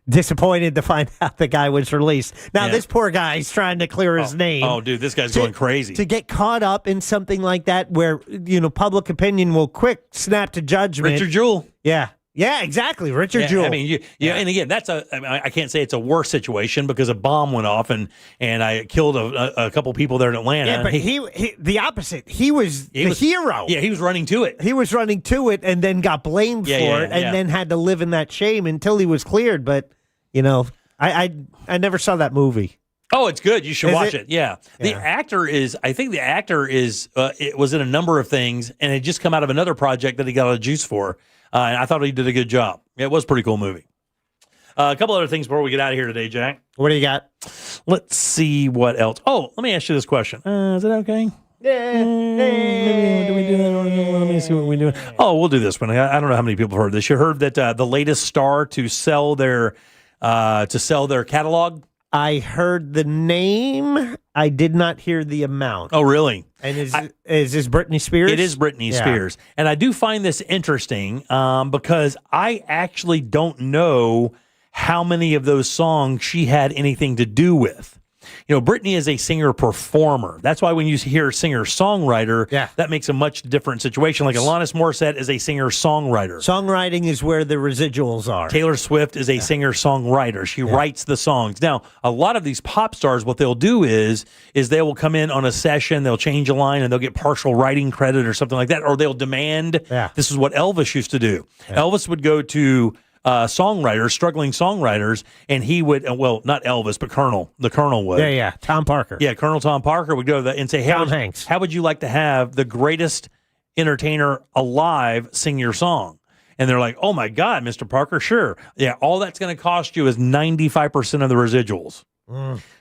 disappointed to find out the guy was released. Now, this poor guy's trying to clear his name. Oh, dude, this guy's going crazy. To get caught up in something like that where, public opinion will quick snap to judgment. Richard Jewell. Yeah. Yeah, exactly. Richard Jewell. I mean, and again, I can't say it's a worse situation because a bomb went off and I killed a couple people there in Atlanta. Yeah, but he the opposite. He was the hero. Yeah, he was running to it. He was running to it and then got blamed for it and then had to live in that shame until he was cleared. But, I never saw that movie. Oh, it's good. You should watch it? it. Yeah. I think the actor it was in a number of things and it just come out of another project that he got a juice for. And I thought he did a good job. It was a pretty cool movie. A couple other things before we get out of here today, Jack. What do you got? Let's see what else. Oh, let me ask you this question. Is it okay? Yeah. Do we do that? Let me see what we do. Oh, we'll do this one. I don't know how many people have heard this. You heard that the latest star to sell their catalog? I heard the name. I did not hear the amount. Oh, really? And is this Britney Spears? It is Britney Spears. And I do find this interesting because I actually don't know how many of those songs she had anything to do with. Britney is a singer-performer. That's why when you hear singer-songwriter, that makes a much different situation. Like Alanis Morissette is a singer-songwriter. Songwriting is where the residuals are. Taylor Swift is a singer-songwriter. She writes the songs. Now, a lot of these pop stars, what they'll do is they will come in on a session, they'll change a line, and they'll get partial writing credit or something like that, or they'll demand. This is what Elvis used to do. Elvis would go to songwriters, struggling songwriters, and he would, not Elvis, but the Colonel would. Yeah, Tom Parker. Yeah, Colonel Tom Parker would go to that and say, how would you like to have the greatest entertainer alive sing your song? And they're like, oh my God, Mr. Parker, sure. Yeah, all that's going to cost you is 95% of the residuals.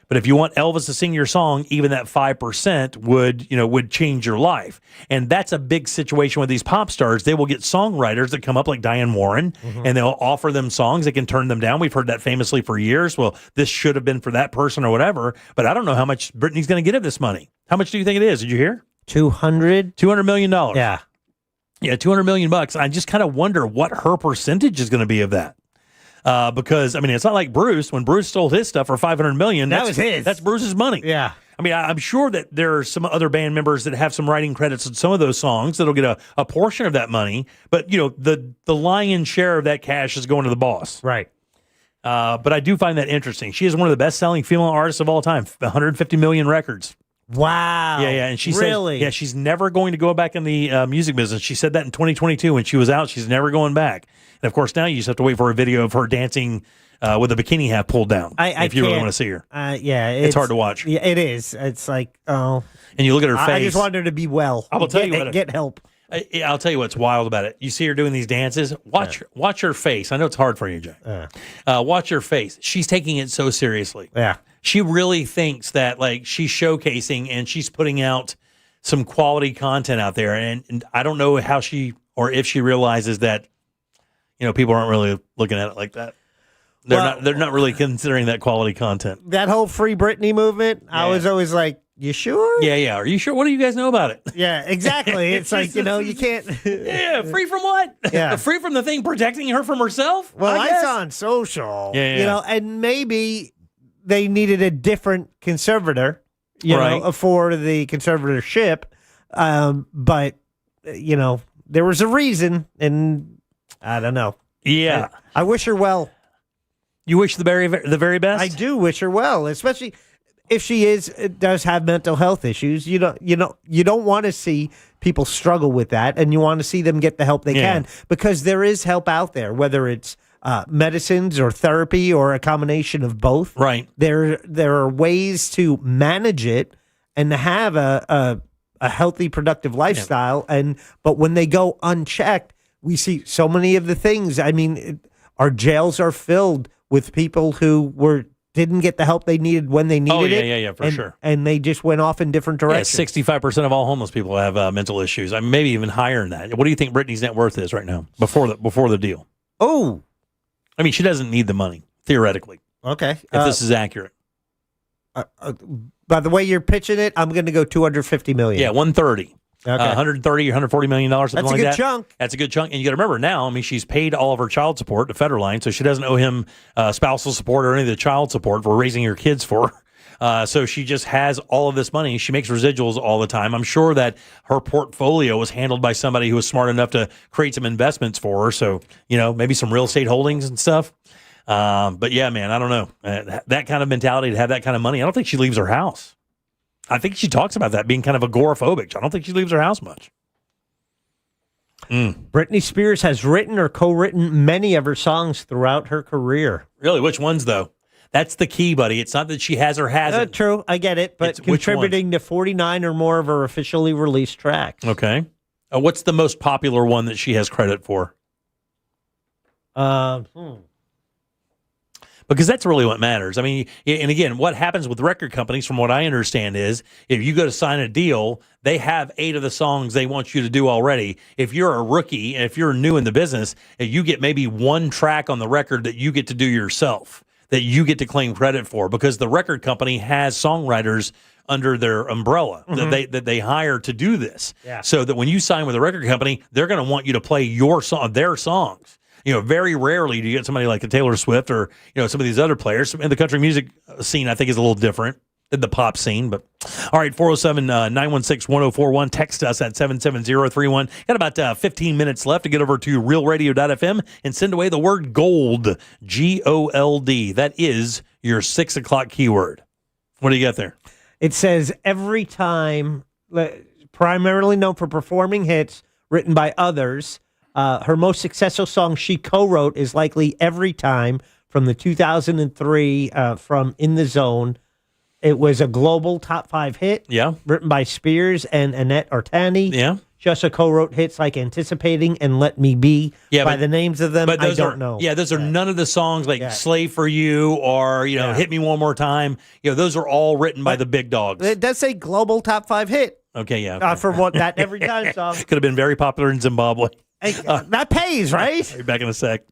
But if you want Elvis to sing your song, even that 5% would change your life. And that's a big situation with these pop stars. They will get songwriters that come up like Diane Warren, and they'll offer them songs. They can turn them down. We've heard that famously for years. Well, this should have been for that person or whatever. But I don't know how much Britney's going to get of this money. How much do you think it is? Did you hear? $200 million. Yeah. Yeah, $200 million. I just kind of wonder what her percentage is going to be of that. Because it's not like Bruce. When Bruce sold his stuff for $500 million, that was his. That's Bruce's money. Yeah. I'm sure that there are some other band members that have some writing credits on some of those songs that'll get a portion of that money. But the lion's share of that cash is going to the boss. Right. But I do find that interesting. She is one of the best-selling female artists of all time. 150 million records. Wow. Yeah. And she really? says, she's never going to go back in the music business. She said that in 2022 when she was out. She's never going back. And of course, now you just have to wait for a video of her dancing with a bikini half pulled down. If you really want to see her. It's hard to watch. Yeah, it is. It's like, oh. And you look at her face. I just want her to be well. I will tell you what. Get help. I'll tell you what's wild about it. You see her doing these dances. Watch her face. I know it's hard for you, Jack. Watch her face. She's taking it so seriously. Yeah. She really thinks that she's showcasing and she's putting out some quality content out there. And I don't know how if she realizes that, people aren't really looking at it like that. They're not really considering that quality content. That whole Free Britney movement, I was always like, you sure? Yeah. Are you sure? What do you guys know about it? Yeah, exactly. It's like, you can't. Yeah, free from what? Yeah. Free from the thing protecting her from herself? Well, I saw on social, and maybe they needed a different conservator, for the conservatorship. But, there was a reason, and I don't know. Yeah. I wish her well. You wish the very best? I do wish her well, especially if she does have mental health issues. You don't want to see people struggle with that, and you want to see them get the help they can, because there is help out there, whether it's medicines or therapy or a combination of both. Right. There are ways to manage it and to have a healthy, productive lifestyle. But when they go unchecked, we see so many of the things. Our jails are filled with people who were didn't get the help they needed when they needed it. Yeah, for sure. And they just went off in different directions. 65% of all homeless people have mental issues. I mean, maybe even higher than that. What do you think Brittany's net worth is right now before the deal? Oh, I mean, she doesn't need the money theoretically. Okay, if this is accurate. By the way you're pitching it, I'm going to go $250 million. Yeah, 130. Okay. 130 or $140 million, something That's a like good that. chunk. That's a good chunk. And you got to remember now, I mean, she's paid all of her child support to Federline, so she doesn't owe him spousal support or any of the child support for raising her kids for her. So she just has all of this money. She makes residuals all the time. I'm sure that her portfolio was handled by somebody who was smart enough to create some investments for her. So, maybe some real estate holdings and stuff. But yeah, man, I don't know. That kind of mentality to have that kind of money, I don't think she leaves her house. I think she talks about that being kind of agoraphobic. I don't think she leaves her house much. Britney Spears has written or co-written many of her songs throughout her career. Really? Which ones, though? That's the key, buddy. It's not that she has or hasn't. True, I get it, but It's which contributing to 49 or more of her officially released tracks. Okay. What's the most popular one that she has credit for? Because that's really what matters. I mean, and again, what happens with record companies, from what I understand, is if you go to sign a deal, they have 8 of the songs they want you to do already. If you're a rookie and if you're new in the business, you get maybe 1 track on the record that you get to do yourself, that you get to claim credit for, because the record company has songwriters under their umbrella that they hire to do this. Yeah. So that when you sign with a record company, they're going to want you to play their songs. Very rarely do you get somebody like a Taylor Swift or, some of these other players. In the country music scene, I think, is a little different than the pop scene. But all right, 407-916-1041. Text us at 77031. Got about 15 minutes left to get over to realradio.fm and send away the word GOLD, G-O-L-D. That is your 6 o'clock keyword. What do you got there? It says every time, primarily known for performing hits written by others. Her most successful song she co-wrote is likely Every Time from the 2003 from In the Zone. It was a global top 5 hit. Yeah. Written by Spears and Annette Artani. Yeah. She also co-wrote hits like Anticipating and Let Me Be. Yeah, by the names of them, I don't know. Yeah, those are none of the songs like Slave for You or, Hit Me One More Time. Those are all written by the big dogs. It does say global top 5 hit. Okay, yeah. Okay. For what that Every Time song. Could have been very popular in Zimbabwe. That pays, right? Be back in a sec.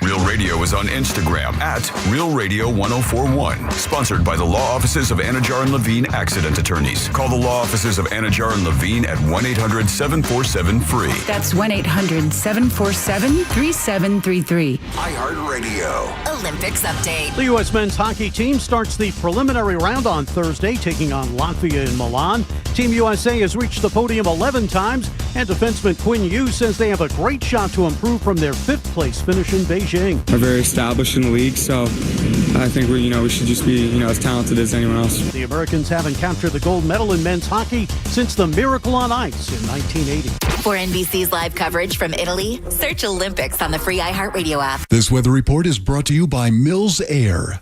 Real Radio is on Instagram at Real Radio 1041. Sponsored by the law offices of Anajar and Levine Accident Attorneys. Call the law offices of Anajar and Levine at 1-800-747-FREE. That's 1-800-747-3733. iHeartRadio. Olympics update. The U.S. men's hockey team starts the preliminary round on Thursday, taking on Latvia in Milan. Team USA has reached the podium 11 times, and defenseman Quinn Hughes says they have a great shot to improve from their 5th place finish in Beijing. We're very established in the league, so I think we should just be, as talented as anyone else. The Americans haven't captured the gold medal in men's hockey since the Miracle on Ice in 1980. For NBC's live coverage from Italy, search Olympics on the free iHeartRadio app. This weather report is brought to you by Mills Air.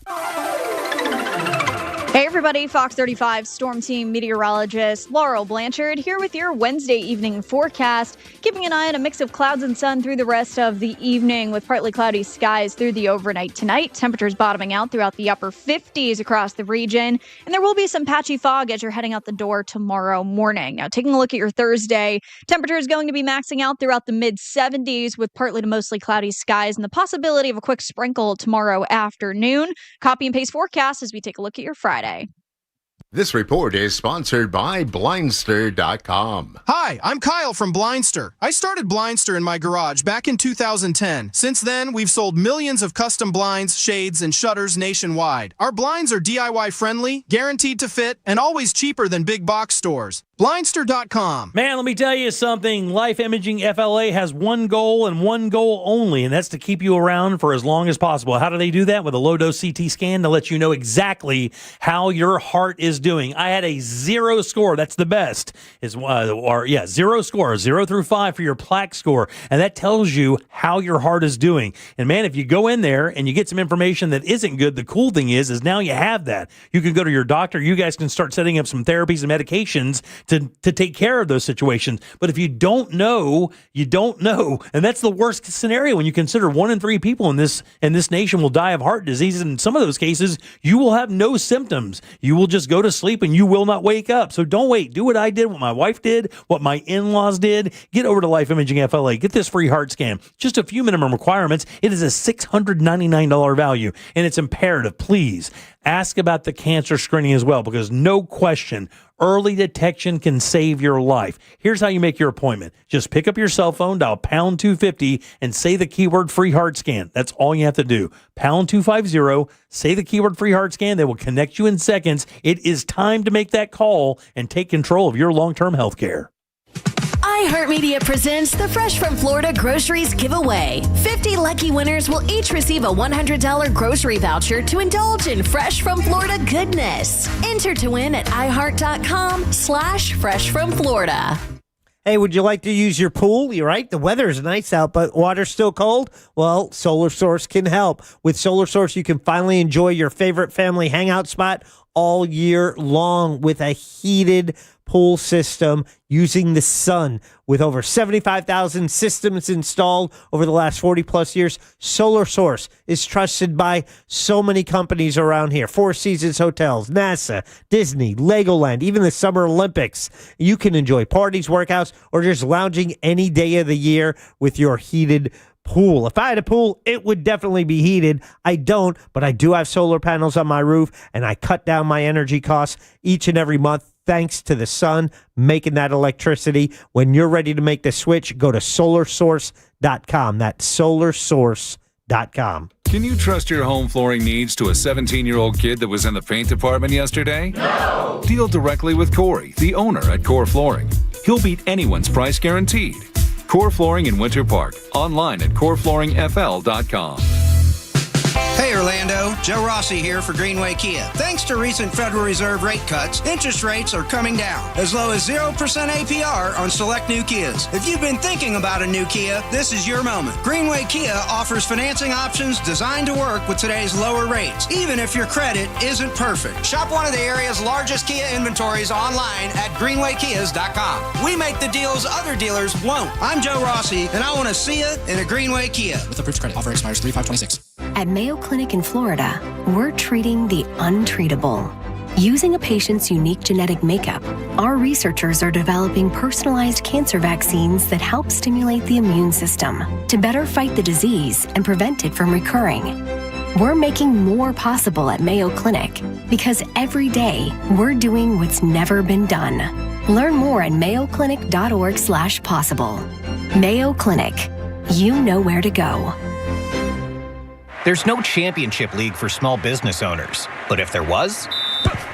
Hey everybody, Fox 35 Storm Team meteorologist Laurel Blanchard here with your Wednesday evening forecast. Keeping an eye on a mix of clouds and sun through the rest of the evening with partly cloudy skies through the overnight tonight. Temperatures bottoming out throughout the upper 50s across the region. And there will be some patchy fog as you're heading out the door tomorrow morning. Now taking a look at your Thursday, temperature is going to be maxing out throughout the mid 70s with partly to mostly cloudy skies and the possibility of a quick sprinkle tomorrow afternoon. Copy and paste forecast as we take a look at your Friday. This report is sponsored by Blindster.com. Hi, I'm Kyle from Blindster. I started Blindster in my garage back in 2010. Since then, we've sold millions of custom blinds, shades, and shutters nationwide. Our blinds are DIY friendly, guaranteed to fit, and always cheaper than big box stores. Blindster.com. Man, let me tell you something. Life Imaging FLA has one goal and one goal only, and that's to keep you around for as long as possible. How do they do that? With a low-dose CT scan to let you know exactly how your heart is doing. I had a 0 score. That's the best. 0 score, 0 through 5 for your plaque score, and that tells you how your heart is doing. And man, if you go in there and you get some information that isn't good, the cool thing is now you have that. You can go to your doctor. You guys can start setting up some therapies and medications to take care of those situations. But if you don't know, you don't know. And that's the worst scenario when you consider 1 in 3 people in this nation will die of heart disease. And in some of those cases, you will have no symptoms. You will just go to sleep and you will not wake up. So don't wait. Do what I did, what my wife did, what my in-laws did. Get over to Life Imaging FLA. Get this free heart scan. Just a few minimum requirements. It is a $699 value, and it's imperative. Please ask about the cancer screening as well, because no question, early detection can save your life. Here's how you make your appointment. Just pick up your cell phone, dial pound 250, and say the keyword free heart scan. That's all you have to do. Pound 250, say the keyword free heart scan. They will connect you in seconds. It is time to make that call and take control of your long-term health care. iHeartMedia presents the Fresh from Florida Groceries Giveaway. 50 lucky winners will each receive a $100 grocery voucher to indulge in Fresh from Florida goodness. Enter to win at iHeart.com/freshfromflorida. Hey, would you like to use your pool? You're right. The weather is nice out, but water's still cold. Well, Solar Source can help. With Solar Source, you can finally enjoy your favorite family hangout spot all year long with a heated pool system using the sun. With over 75,000 systems installed over the last 40 plus years, Solar Source is trusted by so many companies around here. Four Seasons Hotels, NASA, Disney, Legoland, even the Summer Olympics. You can enjoy parties, workouts, or just lounging any day of the year with your heated pool. If I had a pool, it would definitely be heated. I don't, but I do have solar panels on my roof, and I cut down my energy costs each and every month thanks to the sun making that electricity. When you're ready to make the switch, go to solarsource.com. That's solarsource.com. Can you trust your home flooring needs to a 17-year-old kid that was in the paint department yesterday? No! Deal directly with Corey, the owner at Core Flooring. He'll beat anyone's price guaranteed. Core Flooring in Winter Park. Online at coreflooringfl.com. Hey Orlando, Joe Rossi here for Greenway Kia. Thanks to recent Federal Reserve rate cuts, interest rates are coming down, as low as 0% APR on select new Kias. If you've been thinking about a new Kia, this is your moment. Greenway Kia offers financing options designed to work with today's lower rates, even if your credit isn't perfect. Shop one of the area's largest Kia inventories online at greenwaykias.com. We make the deals other dealers won't. I'm Joe Rossi, and I want to see you in a Greenway Kia. With approved credit, offer expires 3/5/26. At Mayo Clinic in Florida, we're treating the untreatable. Using a patient's unique genetic makeup, our researchers are developing personalized cancer vaccines that help stimulate the immune system to better fight the disease and prevent it from recurring. We're making more possible at Mayo Clinic because every day we're doing what's never been done. Learn more at mayoclinic.org/possible. Mayo Clinic. You know where to go. There's no championship league for small business owners, but if there was,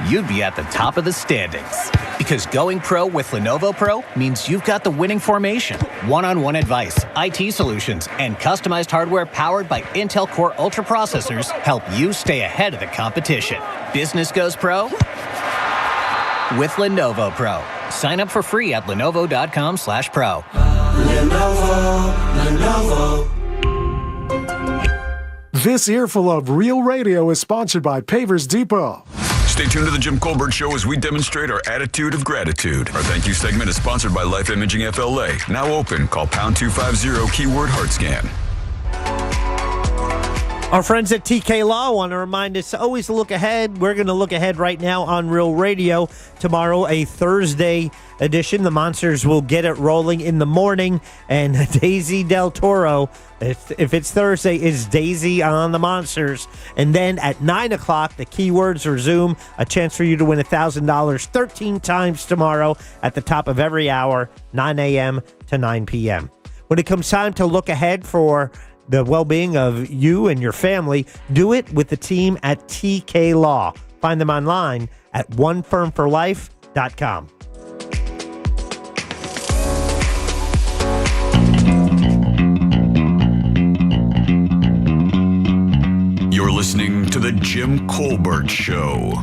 you'd be at the top of the standings. Because going pro with Lenovo Pro means you've got the winning formation, one-on-one advice, IT solutions, and customized hardware powered by Intel Core Ultra processors help you stay ahead of the competition. Business goes pro with Lenovo Pro. Sign up for free at lenovo.com/pro. Lenovo. This earful of Real Radio is sponsored by Pavers Depot. Stay tuned to the Jim Colbert Show as we demonstrate our attitude of gratitude. Our thank you segment is sponsored by Life Imaging FLA. Now open. Call pound 250 keyword heart scan. Our friends at TK Law want to remind us to always look ahead. We're going to look ahead right now on Real Radio. Tomorrow, a Thursday edition. The Monsters will get it rolling in the morning. And Daisy Del Toro, if it's Thursday, is Daisy on the Monsters. And then at 9 o'clock, the keywords resume. A chance for you to win $1,000 13 times tomorrow at the top of every hour, 9 a.m. to 9 p.m. When it comes time to look ahead for the well-being of you and your family, do it with the team at TK Law. Find them online at onefirmforlife.com. You're listening to The Jim Colbert Show.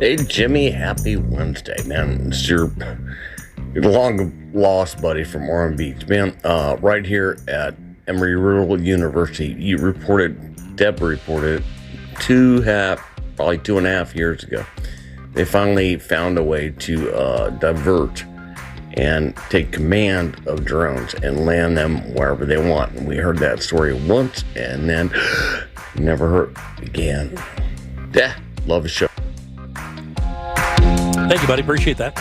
Hey, Jimmy, happy Wednesday, man. It's your long-lost buddy from Orem Beach, man, right here at Embry-Riddle University. Deb reported probably 2.5 years ago. They finally found a way to divert and take command of drones and land them wherever they want. And we heard that story once and then never heard again. Yeah, love the show. Thank you, buddy. Appreciate that.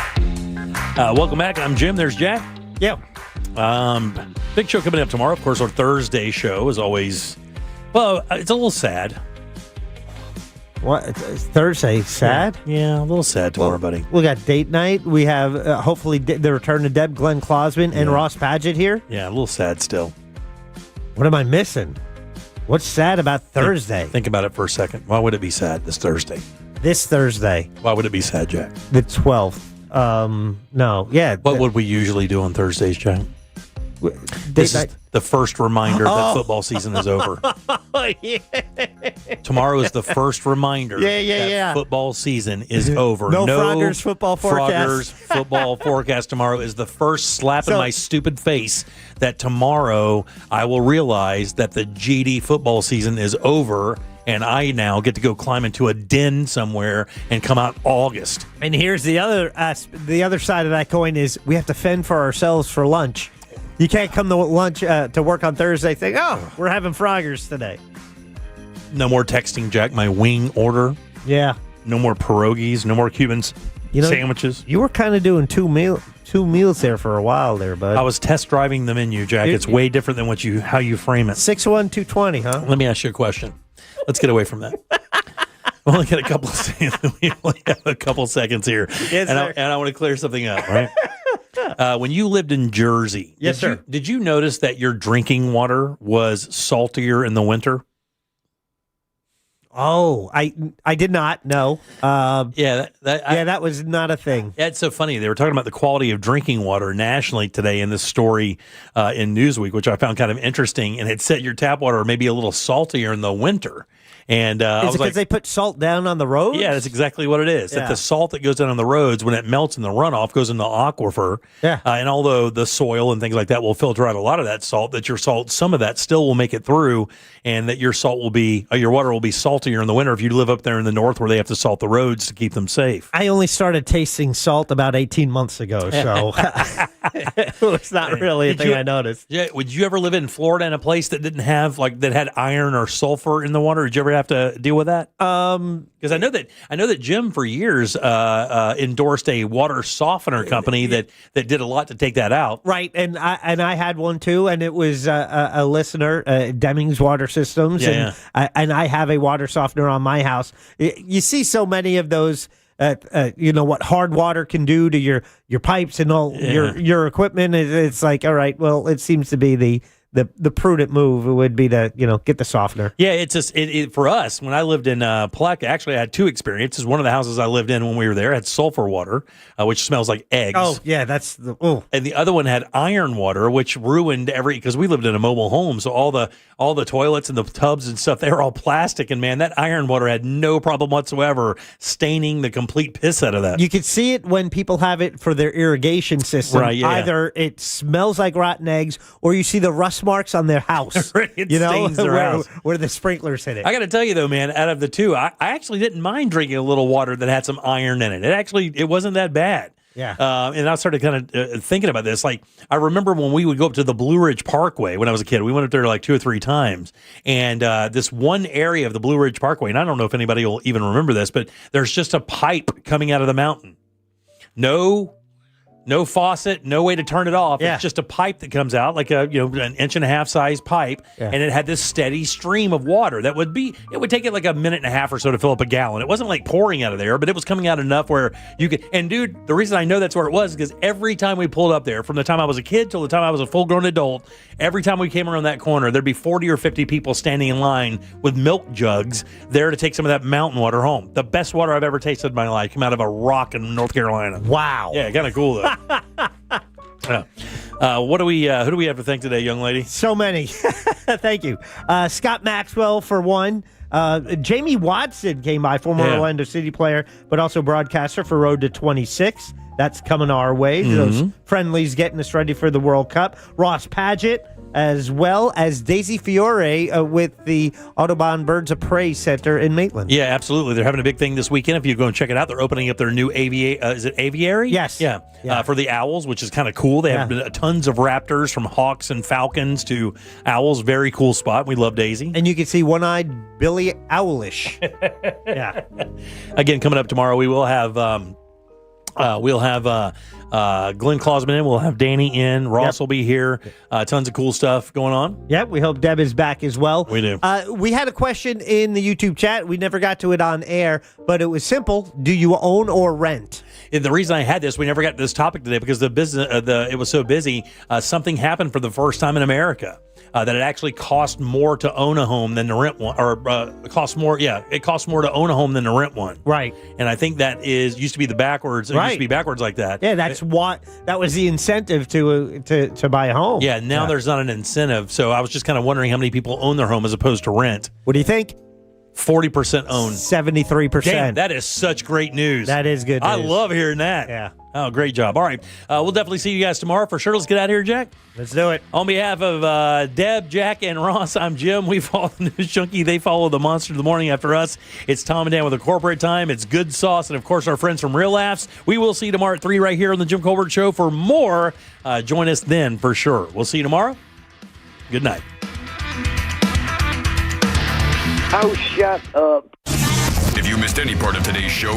Welcome back. I'm Jim. There's Jack. Yeah. Big show coming up tomorrow. Of course, our Thursday show is always, well, it's a little sad. What? It's Thursday. Sad? Yeah, a little sad tomorrow, buddy. We got date night. We have, hopefully, the return to Deb, Glenn Klosman, and Ross Padgett here. Yeah, a little sad still. What am I missing? What's sad about Thursday? Think about it for a second. Why would it be sad this Thursday? This Thursday. Why would it be sad, Jack? The 12th. No. Yeah. What would we usually do on Thursdays, Jack? This is the first reminder that football season is over. Tomorrow is the first reminder that football season is over. No Froggers football forecast. Froggers football forecast tomorrow is the first slap in my stupid face that tomorrow I will realize that the GD football season is over and I now get to go climb into a den somewhere and come out August. And here's the other side of that coin is we have to fend for ourselves for lunch. You can't come to lunch to work on Thursday think, oh, we're having Froggers today. No more texting Jack my wing order. Yeah. No more pierogies. No more Cuban sandwiches. You were kind of doing two meals there for a while there, bud. I was test driving the menu, Jack. It's way different than how you frame it. 61220, huh? Let me ask you a question. Let's get away from that. We only got a couple of seconds here. Yes, and I want to clear something up, right? When you lived in Jersey, did you notice that your drinking water was saltier in the winter? Oh, I did not know. That was not a thing. That's so funny. They were talking about the quality of drinking water nationally today in this story in Newsweek, which I found kind of interesting. And it said your tap water may be a little saltier in the winter. And is it because they put salt down on the roads? Yeah, that's exactly what it is. Yeah. That the salt that goes down on the roads, when it melts in the runoff, goes into the aquifer. Yeah. And although the soil and things like that will filter out a lot of that salt, some of that still will make it through, and that your your water will be saltier in the winter if you live up there in the north where they have to salt the roads to keep them safe. I only started tasting salt about 18 months ago, so it's not really a thing I noticed. Yeah. Would you ever live in Florida in a place that didn't have that had iron or sulfur in the water? Did you ever have to deal with that? Because I know that Jim for years endorsed a water softener company that did a lot to take that out. Right, and I had one too, and it was a listener, Deming's Water Systems, and I have a water softener on my house. You see so many of those. What hard water can do to your pipes and all your equipment. It's like, all right, well, it seems to be the prudent move would be to get the softener. Yeah, it's just for us. When I lived in Palatka, actually, I had two experiences. One of the houses I lived in when we were there had sulfur water, which smells like eggs. Oh yeah, that's And the other one had iron water, which ruined because we lived in a mobile home, so all the toilets and the tubs and stuff, they were all plastic, and man, that iron water had no problem whatsoever staining the complete piss out of that. You could see it when people have it for their irrigation system. Right, yeah. Either it smells like rotten eggs, or you see the rust marks on their house. It stains their house. Where the sprinklers hit it. I got to tell you though, man, out of the two, I actually didn't mind drinking a little water that had some iron in it. It wasn't that bad. Yeah. And I started kind of thinking about this. Like, I remember when we would go up to the Blue Ridge Parkway when I was a kid. We went up there like 2 or 3 times. And this one area of the Blue Ridge Parkway, and I don't know if anybody will even remember this, but there's just a pipe coming out of the mountain. No faucet, no way to turn it off. Yeah. It's just a pipe that comes out, like an 1.5 inch size pipe, and it had this steady stream of water that would take it like a minute and a half or so to fill up a gallon. It wasn't like pouring out of there, but it was coming out enough where you could. And dude, the reason I know that's where it was is because every time we pulled up there, from the time I was a kid till the time I was a full-grown adult, every time we came around that corner, there'd be 40 or 50 people standing in line with milk jugs there to take some of that mountain water home. The best water I've ever tasted in my life came out of a rock in North Carolina. Wow. Yeah, kind of cool though. Who do we have to thank today, young lady? So many. Thank you. Scott Maxwell for one. Jamie Watson came by, former Orlando City player, but also broadcaster for Road to 26. That's coming our way. Those friendlies getting us ready for the World Cup. Ross Padgett, as well as Daisy Fiore with the Audubon Birds of Prey Center in Maitland. Yeah, absolutely. They're having a big thing this weekend. If you go and check it out, they're opening up their new is it aviary? Yes. Yeah. For the owls, which is kind of cool. They have tons of raptors, from hawks and falcons to owls. Very cool spot. We love Daisy. And you can see one-eyed Billy Owlish. Yeah. Again, coming up tomorrow, we will have Glenn Clausman in. We'll have Danny in. Ross will be here. Tons of cool stuff going on. Yep, we hope Deb is back as well. We do. We had a question in the YouTube chat. We never got to it on air, but it was simple. Do you own or rent? And the reason I had this, we never got to this topic today because the business, it was so busy. Something happened for the first time in America. That it actually cost more to own a home than to rent one, or it costs more to own a home than to rent one. Right. And I think that used to be the backwards. It used to be backwards like that. Yeah, that was the incentive to buy a home. Yeah, now there's not an incentive. So I was just kind of wondering how many people own their home as opposed to rent. What do you think? 40% owned. 73%. Damn, that is such great news. That is good news. I love hearing that. Yeah. Oh, great job. All right. We'll definitely see you guys tomorrow for sure. Let's get out of here, Jack. Let's do it. On behalf of Deb, Jack, and Ross, I'm Jim. We follow the News Junkie. They follow the monster of the morning after us. It's Tom and Dan with a corporate time. It's Good Sauce. And, of course, our friends from Real Laughs. We will see you tomorrow at 3 right here on the Jim Colbert Show for more. Join us then for sure. We'll see you tomorrow. Good night. Oh, shut up. If you missed any part of today's show,